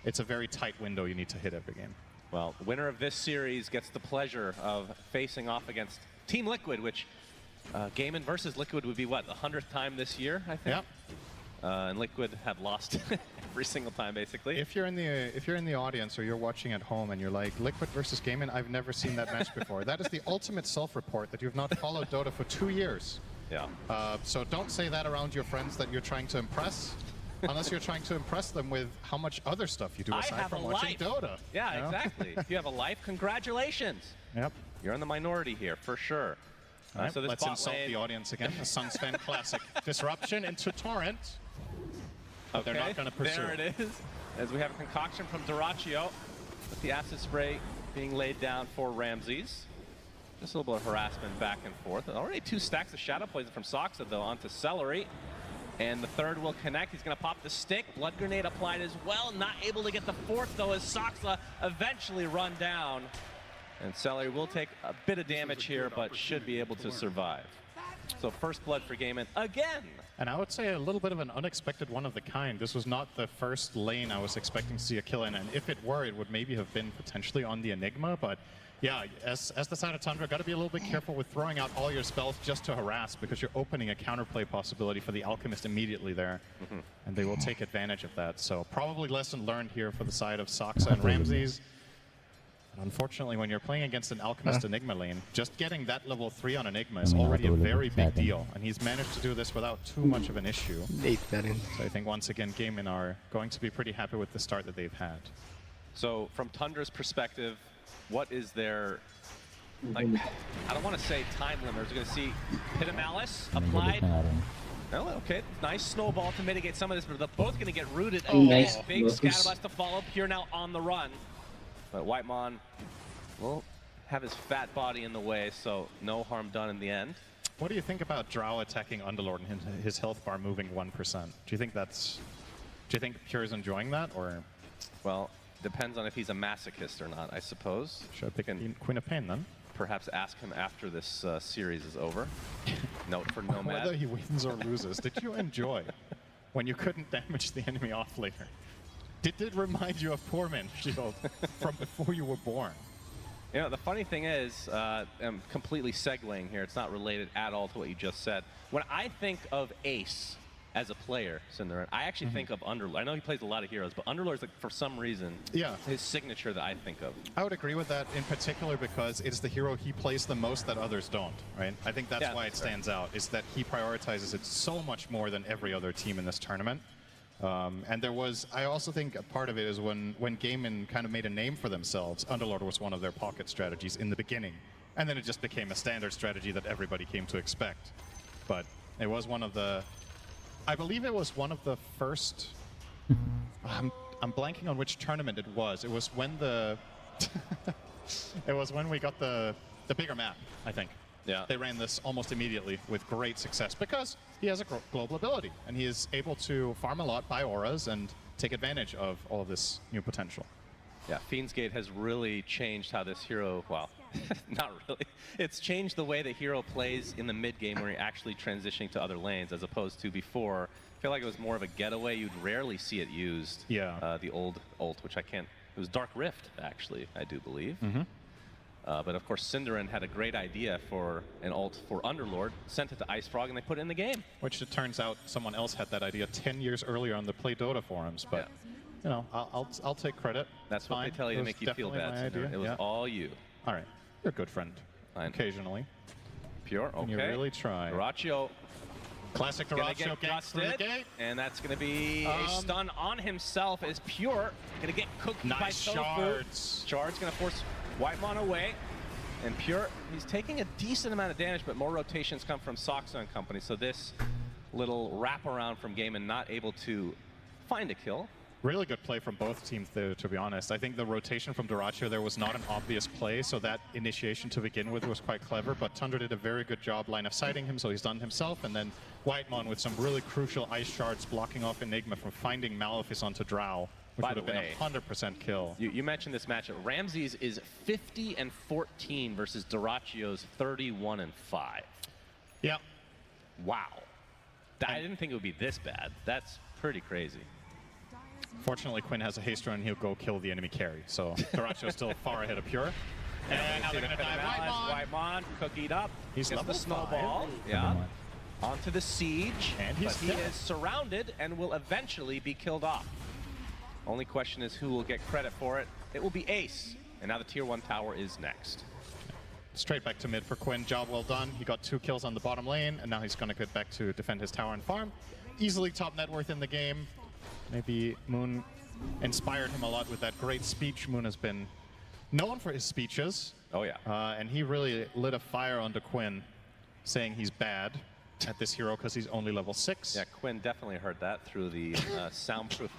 It's a very tight window you need to hit every game. Well, the winner of this series gets the pleasure of facing off against Team Liquid, which Gaimin versus Liquid would be what, the 100th time this year, I think? Yeah. And Liquid have lost every single time, basically. If you're in the audience or you're watching at home and you're like, Liquid versus Gaimin, I've never seen that match before. That is the ultimate self-report that you've not followed Dota for 2 years. Yeah. So don't say that around your friends that you're trying to impress. Unless you're trying to impress them with how much other stuff you do aside from watching Dota. Yeah, you know? exactly. If you have a life, congratulations. Yep. You're in the minority here, for sure. All right, so this let's bot insult lane- the audience again. The Sunsfan Classic disruption into Torrent. But they're not going to pursue. There it is. As we have a concoction from Duraccio with the acid spray being laid down for Ramses. Just a little bit of harassment back and forth. Already 2 stacks of Shadow Poison from Soxa, though, onto Celery. And the third will connect. He's going to pop the stick. Blood Grenade applied as well. Not able to get the 4th, though, as Soxa eventually run down. And Celery will take a bit of damage here, but should be able to survive. So first blood for Gaimin again. And I would say a little bit of an unexpected one of the kind. This was not the first lane I was expecting to see a kill in, and if it were, it would maybe have been potentially on the Enigma, but yeah, as the side of Tundra, got to be a little bit careful with throwing out all your spells just to harass, because you're opening a counterplay possibility for the Alchemist immediately there, and they will take advantage of that. So probably lesson learned here for the side of Soxa and Ramses. Unfortunately, when you're playing against an Alchemist Enigma lane, just getting that level 3 on Enigma is already a very big deal, and he's managed to do this without too much of an issue. So I think once again, Gaimin are going to be pretty happy with the start that they've had. So from Tundra's perspective, what is their, like, I don't want to say time limit. We're going to see Pit of Malice applied. Oh, okay, nice snowball to mitigate some of this, but they're both going to get rooted. Oh, nice. Big Scatterblast to follow. Pure now on the run. But Whitemon will have his fat body in the way, so no harm done in the end. What do you think about Drow attacking Underlord and his health bar moving 1%? Do you think that's... Do you think Pure is enjoying that, or...? Well, depends on if he's a masochist or not, I suppose. Should I pick Queen of Pain, then? Perhaps ask him after this series is over. Note for Nomad. Whether he wins or loses, did you enjoy when you couldn't damage the enemy off later? Did it remind you of Poor Man's Shield from before you were born? You know, the funny thing is, I'm completely segueing here. It's not related at all to what you just said. When I think of Ace as a player, Cinderin, I actually think of Underlord. I know he plays a lot of heroes, but Underlord is, like, for some reason, his signature that I think of. I would agree with that, in particular because it's the hero he plays the most that others don't, right? I think that's why it stands out, is that he prioritizes it so much more than every other team in this tournament. And there was, I also think a part of it is when Gaimin kind of made a name for themselves, Underlord was one of their pocket strategies in the beginning. And then it just became a standard strategy that everybody came to expect. But it was one of the, I believe it was one of the first, I'm blanking on which tournament it was. It was when the, it was when we got the bigger map, I think. Yeah. They ran this almost immediately with great success because he has a global ability and he is able to farm a lot, buy auras, and take advantage of all of this new potential. Yeah, Fiend's Gate has really changed how this hero, well, not really. It's changed the way the hero plays in the mid game where you're actually transitioning to other lanes as opposed to before. I feel like it was more of a getaway. You'd rarely see it used. Yeah. The old ult, which I can't, it was Dark Rift, actually, I do believe. But of course, Cinderin had a great idea for an ult for Underlord, sent it to IceFrog, and they put it in the game. Which it turns out someone else had that idea 10 years earlier on the Play Dota forums, but you know, I'll take credit. That's what Fine. they tell you It to was make you feel definitely bad. my Cinder. idea. It was Yeah. all you. All right, you're a good friend. Fine. Occasionally. Pure. Okay. And you really try. Dyrachyo. Classic Gonna Dyrachyo get ganks through the gusted, gate. and that's going to be a stun on himself as Pure going to get cooked by Nice Tofu. shards. Shards going to force Whitemon away, and Pure, he's taking a decent amount of damage, but more rotations come from Soxa and company, so this little wraparound from Gaimin not able to find a kill. Really good play from both teams, though, to be honest. I think the rotation from Dyrachyo there was not an obvious play, so that initiation to begin with was quite clever, but Tundra did a very good job line of sighting him, so he's done himself, and then Whitemon with some really crucial ice shards blocking off Enigma from finding Malefice onto Drow, which By would have the been way, a 100% kill. You mentioned this matchup. Ramses is 50-14 versus Dyrachyo's 31-5. Yeah. Wow. I didn't think it would be this bad. That's pretty crazy. Fortunately, Quinn has a haste run, he'll go kill the enemy carry, so Dyrachyo's still far ahead of Pure. And now they're going to dive Whitemon cookied up. He's Gets level the snowball. 5. Yeah. Onto the siege. And he's but he dead. is surrounded and will eventually be killed off. Only question is who will get credit for it. It will be Ace. And now the tier 1 tower is next. Straight back to mid for Quinn. Job well done. He got 2 kills on the bottom lane, and now he's going to get back to defend his tower and farm. Easily top net worth in the game. Maybe Moon inspired him a lot with that great speech. Moon has been known for his speeches. Oh, yeah. And he really lit a fire onto Quinn, saying he's bad at this hero because he's only level 6. Yeah, Quinn definitely heard that through the soundproof.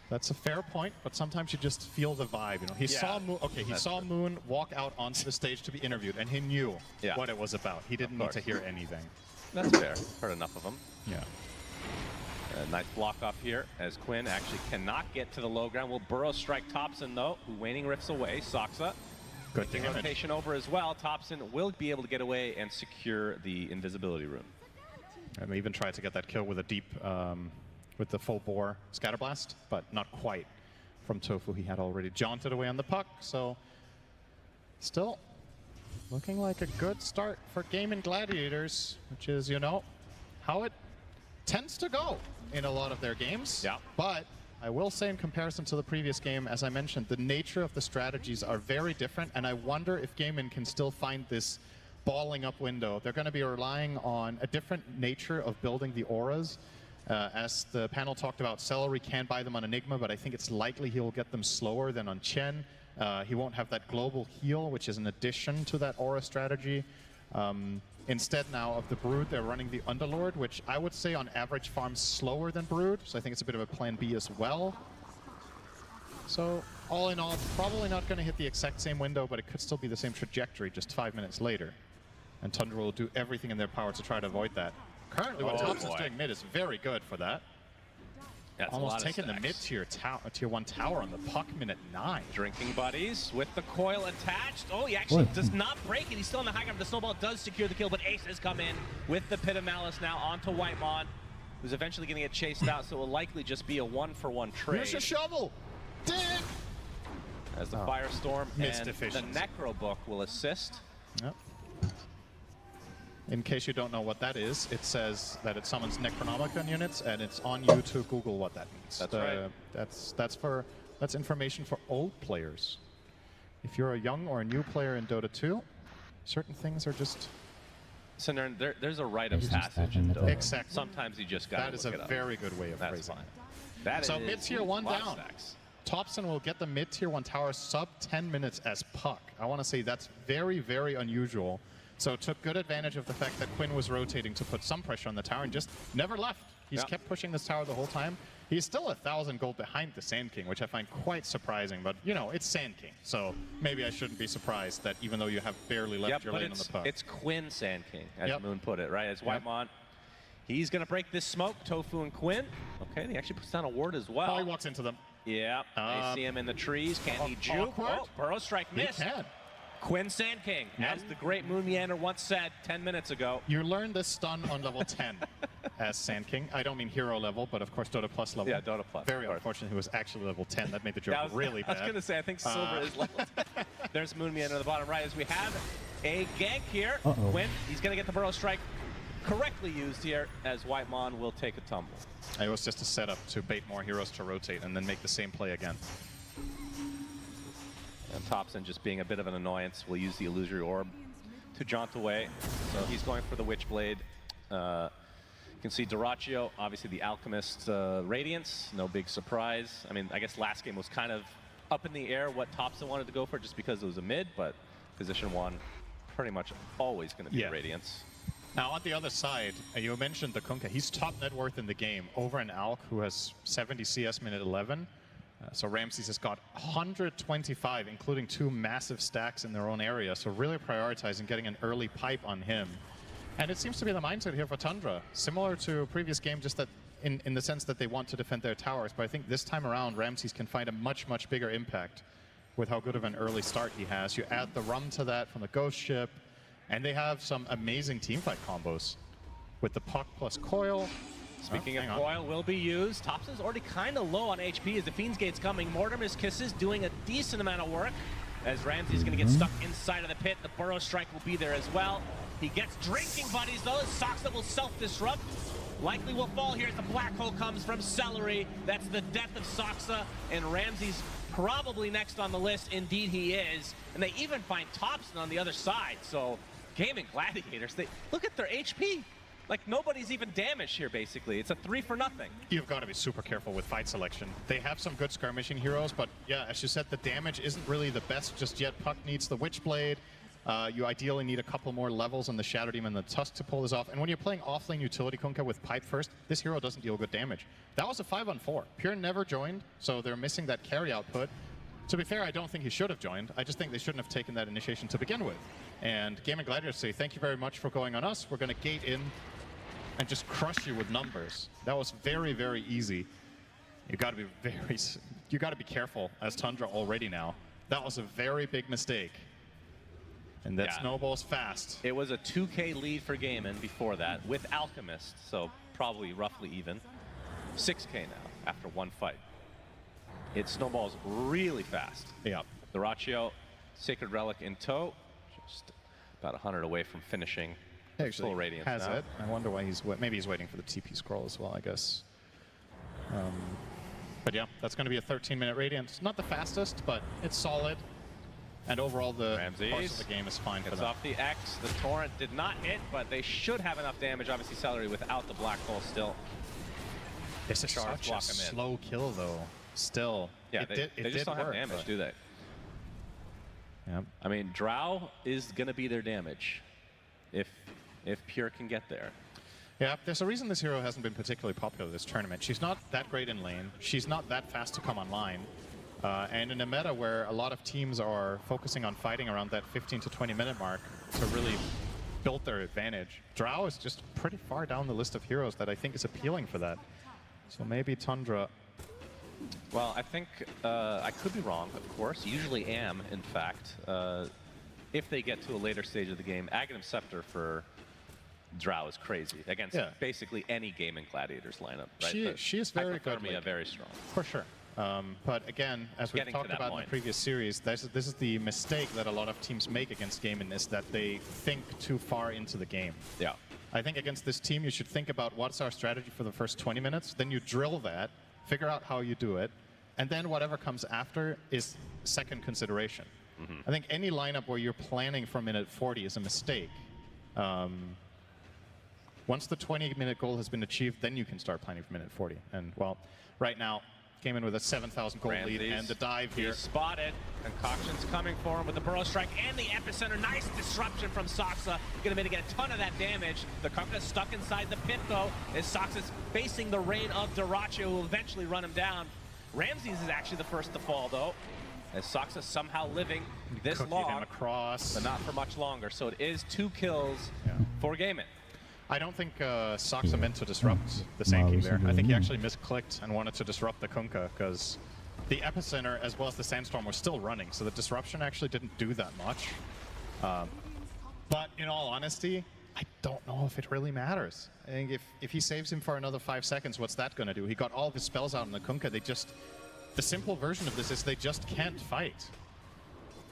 That's a fair point, but sometimes you just feel the vibe. You know, he saw Moon. Okay, he saw Moon walk out onto the stage to be interviewed, and he knew what it was about. He didn't need to hear anything. That's fair. Heard enough of him. Yeah. A nice block off here as Quinn actually cannot get to the low ground. Will Burrow strike Topson though, who waning rifts away. Soxa. Good thing. Rotation over as well. Topson will be able to get away and secure the invisibility rune. And even tried to get that kill with a deep, with the full bore scatterblast, but not quite from Tofu. He had already jaunted away on the puck, so still looking like a good start for Gaimin Gladiators, which is, you know, how it tends to go in a lot of their games. Yeah. But I will say in comparison to the previous game, as I mentioned, the nature of the strategies are very different, and I wonder if Gaimin can still find this balling up window. They're going to be relying on a different nature of building the auras. As the panel talked about, Celery can buy them on Enigma, but I think it's likely he'll get them slower than on Chen. He won't have that global heal, which is an addition to that aura strategy. Instead now of the Brood, they're running the Underlord, which I would say on average farms slower than Brood, so I think it's a bit of a plan B as well. So all in all, probably not going to hit the exact same window, but it could still be the same trajectory just 5 minutes later. And Tundra will do everything in their power to try to avoid that. Currently what Thompson's doing mid is very good for that. That's almost taking the mid-tier tier 1 tower on the puck minute 9. Drinking buddies with the coil attached. Oh, he actually does not break it. He's still in the high ground. The snowball does secure the kill, but Ace has come in with the Pit of Malice now onto Whitemon, who's eventually going to get chased out, so it will likely just be a 1-for-1 trade. Here's your shovel! Dig! As the Firestorm Missed and the efficiency. Necro Book will assist. Yep. In case you don't know what that is, it says that it summons Necronomicon units, and it's on you to Google what that means. That's right. That's information for old players. If you're a young or a new player in Dota 2, certain things are just... So there's a rite of passage in Dota. Exactly. Sometimes you just got to That is a very good way of phrasing it. That so is mid-tier 1 lot of down. stacks. Topson will get the mid-tier 1 tower sub 10 minutes as puck. I want to say that's very, very unusual. So took good advantage of the fact that Quinn was rotating to put some pressure on the tower and just never left. He's kept pushing this tower the whole time. He's still 1,000 gold behind the Sand King, which I find quite surprising. But, you know, it's Sand King. So maybe I shouldn't be surprised that even though you have barely left your lane on the puck. It's Quinn Sand King, as Moon put it, right? As Whitemon. He's going to break this smoke, Tofu and Quinn. Okay, he actually puts down a ward as well. Oh, he walks into them. Yeah, they see him in the trees. Can he juke? Oh, Burrow strike missed. He can. Quinn Sand King, as the great Moon Meander once said 10 minutes ago. You learned this stun on level 10 as Sand King. I don't mean hero level, but of course Dota Plus level. Yeah, Dota Plus. Very unfortunate he was actually level 10. That made the joke really bad. I was going to say, I think Silver is level 10. There's Moon Meander on the bottom right as we have a gank here. Quinn, he's going to get the Burrow strike. correctly used here, as Whitemon will take a tumble. It was just a setup to bait more heroes to rotate and then make the same play again. And Topson, just being a bit of an annoyance, will use the Illusory Orb to jaunt away. So he's going for the Witchblade. You can see Dyrachyo, obviously the Alchemist Radiance, no big surprise. I mean, I guess last game was kind of up in the air what Topson wanted to go for just because it was a mid, but position 1 pretty much always going to be Radiance. Now on the other side, you mentioned the Kunkka. He's top net worth in the game over an Alk who has 70 CS minute 11. So Ramses has got 125, including 2 massive stacks in their own area. So really prioritizing getting an early pipe on him. And it seems to be the mindset here for Tundra. Similar to a previous game, just that in the sense that they want to defend their towers. But I think this time around, Ramses can find a much, much bigger impact with how good of an early start he has. You add the Rum to that from the Ghost Ship. And they have some amazing teamfight combos with the Puck plus Coil. Speaking of Coil, will be used. Topson's already kind of low on HP as the Fiend's Gate's coming. Mortimer's Kisses doing a decent amount of work as Ramsey's going to get stuck inside of the pit. The Burrow Strike will be there as well. He gets Drinking Buddies though. Soxa will self-disrupt. Likely will fall here as the Black Hole comes from Celery. That's the death of Soxa, and Ramsey's probably next on the list. Indeed he is. And they even find Topson on the other side. So Gaming Gladiators, they look at their HP. Like nobody's even damaged here basically. It's a 3 for nothing. You've got to be super careful with fight selection. They have some good skirmishing heroes, but yeah, as you said, the damage isn't really the best just yet. Puck needs the Witchblade. You ideally need a couple more levels on the Shadow Demon and the Tusk to pull this off. And when you're playing offlane utility Kunkka with Pipe first, this hero doesn't deal good damage. That was a 5-on-4. Pure never joined, so they're missing that carry output. To be fair, I don't think he should have joined. I just think they shouldn't have taken that initiation to begin with. And Gaming Gladiators say, thank you very much for going on us. We're going to gate in and just crush you with numbers. That was very, very easy. You got to be careful as Tundra already now. That was a very big mistake. And that snowballs fast. It was a 2K lead for Gaimin before that with Alchemist, so probably roughly even. 6K now after one fight. It snowballs really fast. Yeah. Dyrachyo, Sacred Relic in tow, just about 100 away from finishing full Radiance has now. it. I wonder why maybe he's waiting for the TP scroll as well, I guess. But yeah, that's going to be a 13-minute Radiance. Not the fastest, but it's solid. And overall, the course of the game is fine for Gets them. off the X. The Torrent did not hit, but they should have enough damage. Obviously, Celery without the Black Hole still. It's such a slow kill, though. Still, Yeah, they just don't have work, damage, but- do they? Yeah. I mean, Drow is going to be their damage if Pure can get there. Yeah, there's a reason this hero hasn't been particularly popular this tournament. She's not that great in lane. She's not that fast to come online. And in a meta where a lot of teams are focusing on fighting around that 15 to 20 minute mark to really build their advantage, Drow is just pretty far down the list of heroes that I think is appealing for that. So maybe Tundra. Well, I think I could be wrong, of course. Usually am, in fact. If they get to a later stage of the game, Aghanim Scepter for Drow is crazy against basically any Gaming Gladiators lineup. Right? She is very good. Hypothermia, very strong. For sure. But again, as we've Getting to talked that about in point. the previous series, this is the mistake that a lot of teams make against Gaimin, is that they think too far into the game. Yeah. I think against this team, you should think about what's our strategy for the first 20 minutes, then you drill that, figure out how you do it, and then whatever comes after is second consideration. I think any lineup where you're planning for minute 40 is a mistake. Once the 20-minute goal has been achieved, then you can start planning for minute 40. And well, right now, came in with a 7,000 goal lead, and the dive here. He's spotted. Concoction's coming for him with the Burrow Strike and the Epicenter. Nice disruption from Soxa. Gonna mitigate a ton of that damage. The Kunkka's stuck inside the pit, though, as Soxa's facing the rain of Dyrachyo, who will eventually run him down. Ramses is actually the first to fall, though, as Soxa somehow living this Cookie long, them across. but not for much longer. So it is 2 kills for Gaimin. I don't think Soxa meant to disrupt the Sand there. I think he actually misclicked and wanted to disrupt the Kunkka, because the Epicenter as well as the Sandstorm were still running, so the disruption actually didn't do that much. But in all honesty, I don't know if it really matters. I think if he saves him for another 5 seconds, what's that going to do? He got all of his spells out in the Kunkka. The simple version of this is they just can't fight.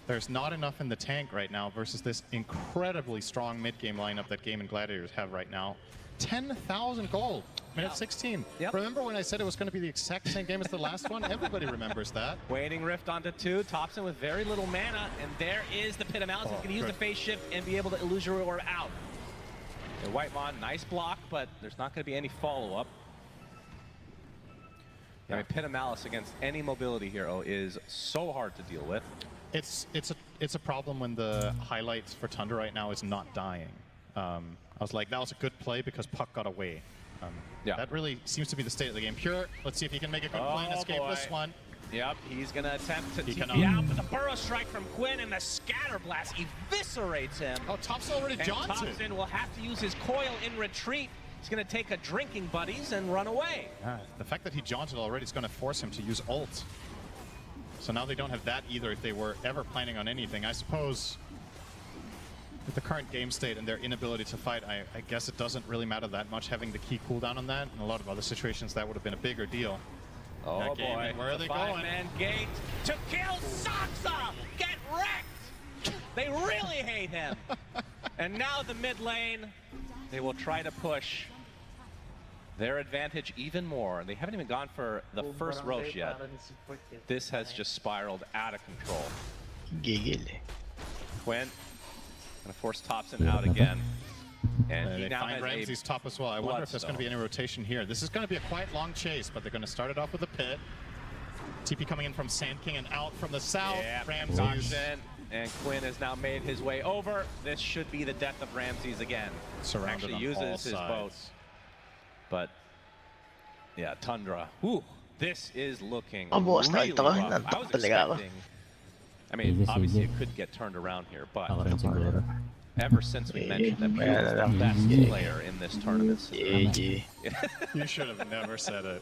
There's not enough in the tank right now versus this incredibly strong mid-game lineup that Game and Gladiators have right now. 10,000 gold, minute 16. Remember when I said it was going to be the exact same game as the last one? Everybody remembers that. Waiting Rift onto 2, Thompson with very little mana, and there is the Pit of Malice. He's going to use the phase shift and be able to Illusory Orb out. The Whitemon, nice block, but there's not going to be any follow-up. I mean, Pit of Malice against any mobility hero is so hard to deal with. It's a problem when the highlights for Tundra right now is not dying. I was like, that was a good play because Puck got away. That really seems to be the state of the game. Pure, let's see if he can make a good play and escape this one. Yep, he's going to attempt to He TP cannot. out, but the Burrow Strike from Quinn and the Scatter Blast eviscerates him. Oh, Thompson already And jaunted. Thompson will have to use his coil in retreat. He's going to take a drinking buddies and run away. The fact that he jaunted already is going to force him to use ult. So now they don't have that either if they were ever planning on anything. I suppose with the current game state and their inability to fight, I guess it doesn't really matter that much having the key cooldown on that. In a lot of other situations, that would have been a bigger deal. Oh That game, boy, and where are the they going? five-man gate to kill Saksa! Get wrecked! They really hate him. And now the mid lane, they will try to push their advantage even more. They haven't even gone for the first Roche yet. This has just spiraled out of control. Gigil. Quinn gonna force Thompson out again. And he they now find has Ramsey's top as well. I wonder if there's going to be any rotation here. This is going to be a quite long chase, but they're going to start it off with a pit. TP coming in from Sand King and out from the south. Yeah, Ramsey's. Thompson, and Quinn has now made his way over. This should be the death of Ramses again. Surrounded Actually on uses all his sides. boat. But yeah, Tundra. Whew, this is looking Boss, really nakita ko. rough. I was Nantok talaga ako. expecting. I mean, Easy, obviously easy. it could get turned around here, but Ako rin siguro. ever since we mentioned that Pure was the best player in this tournament, GG. You should have never said it.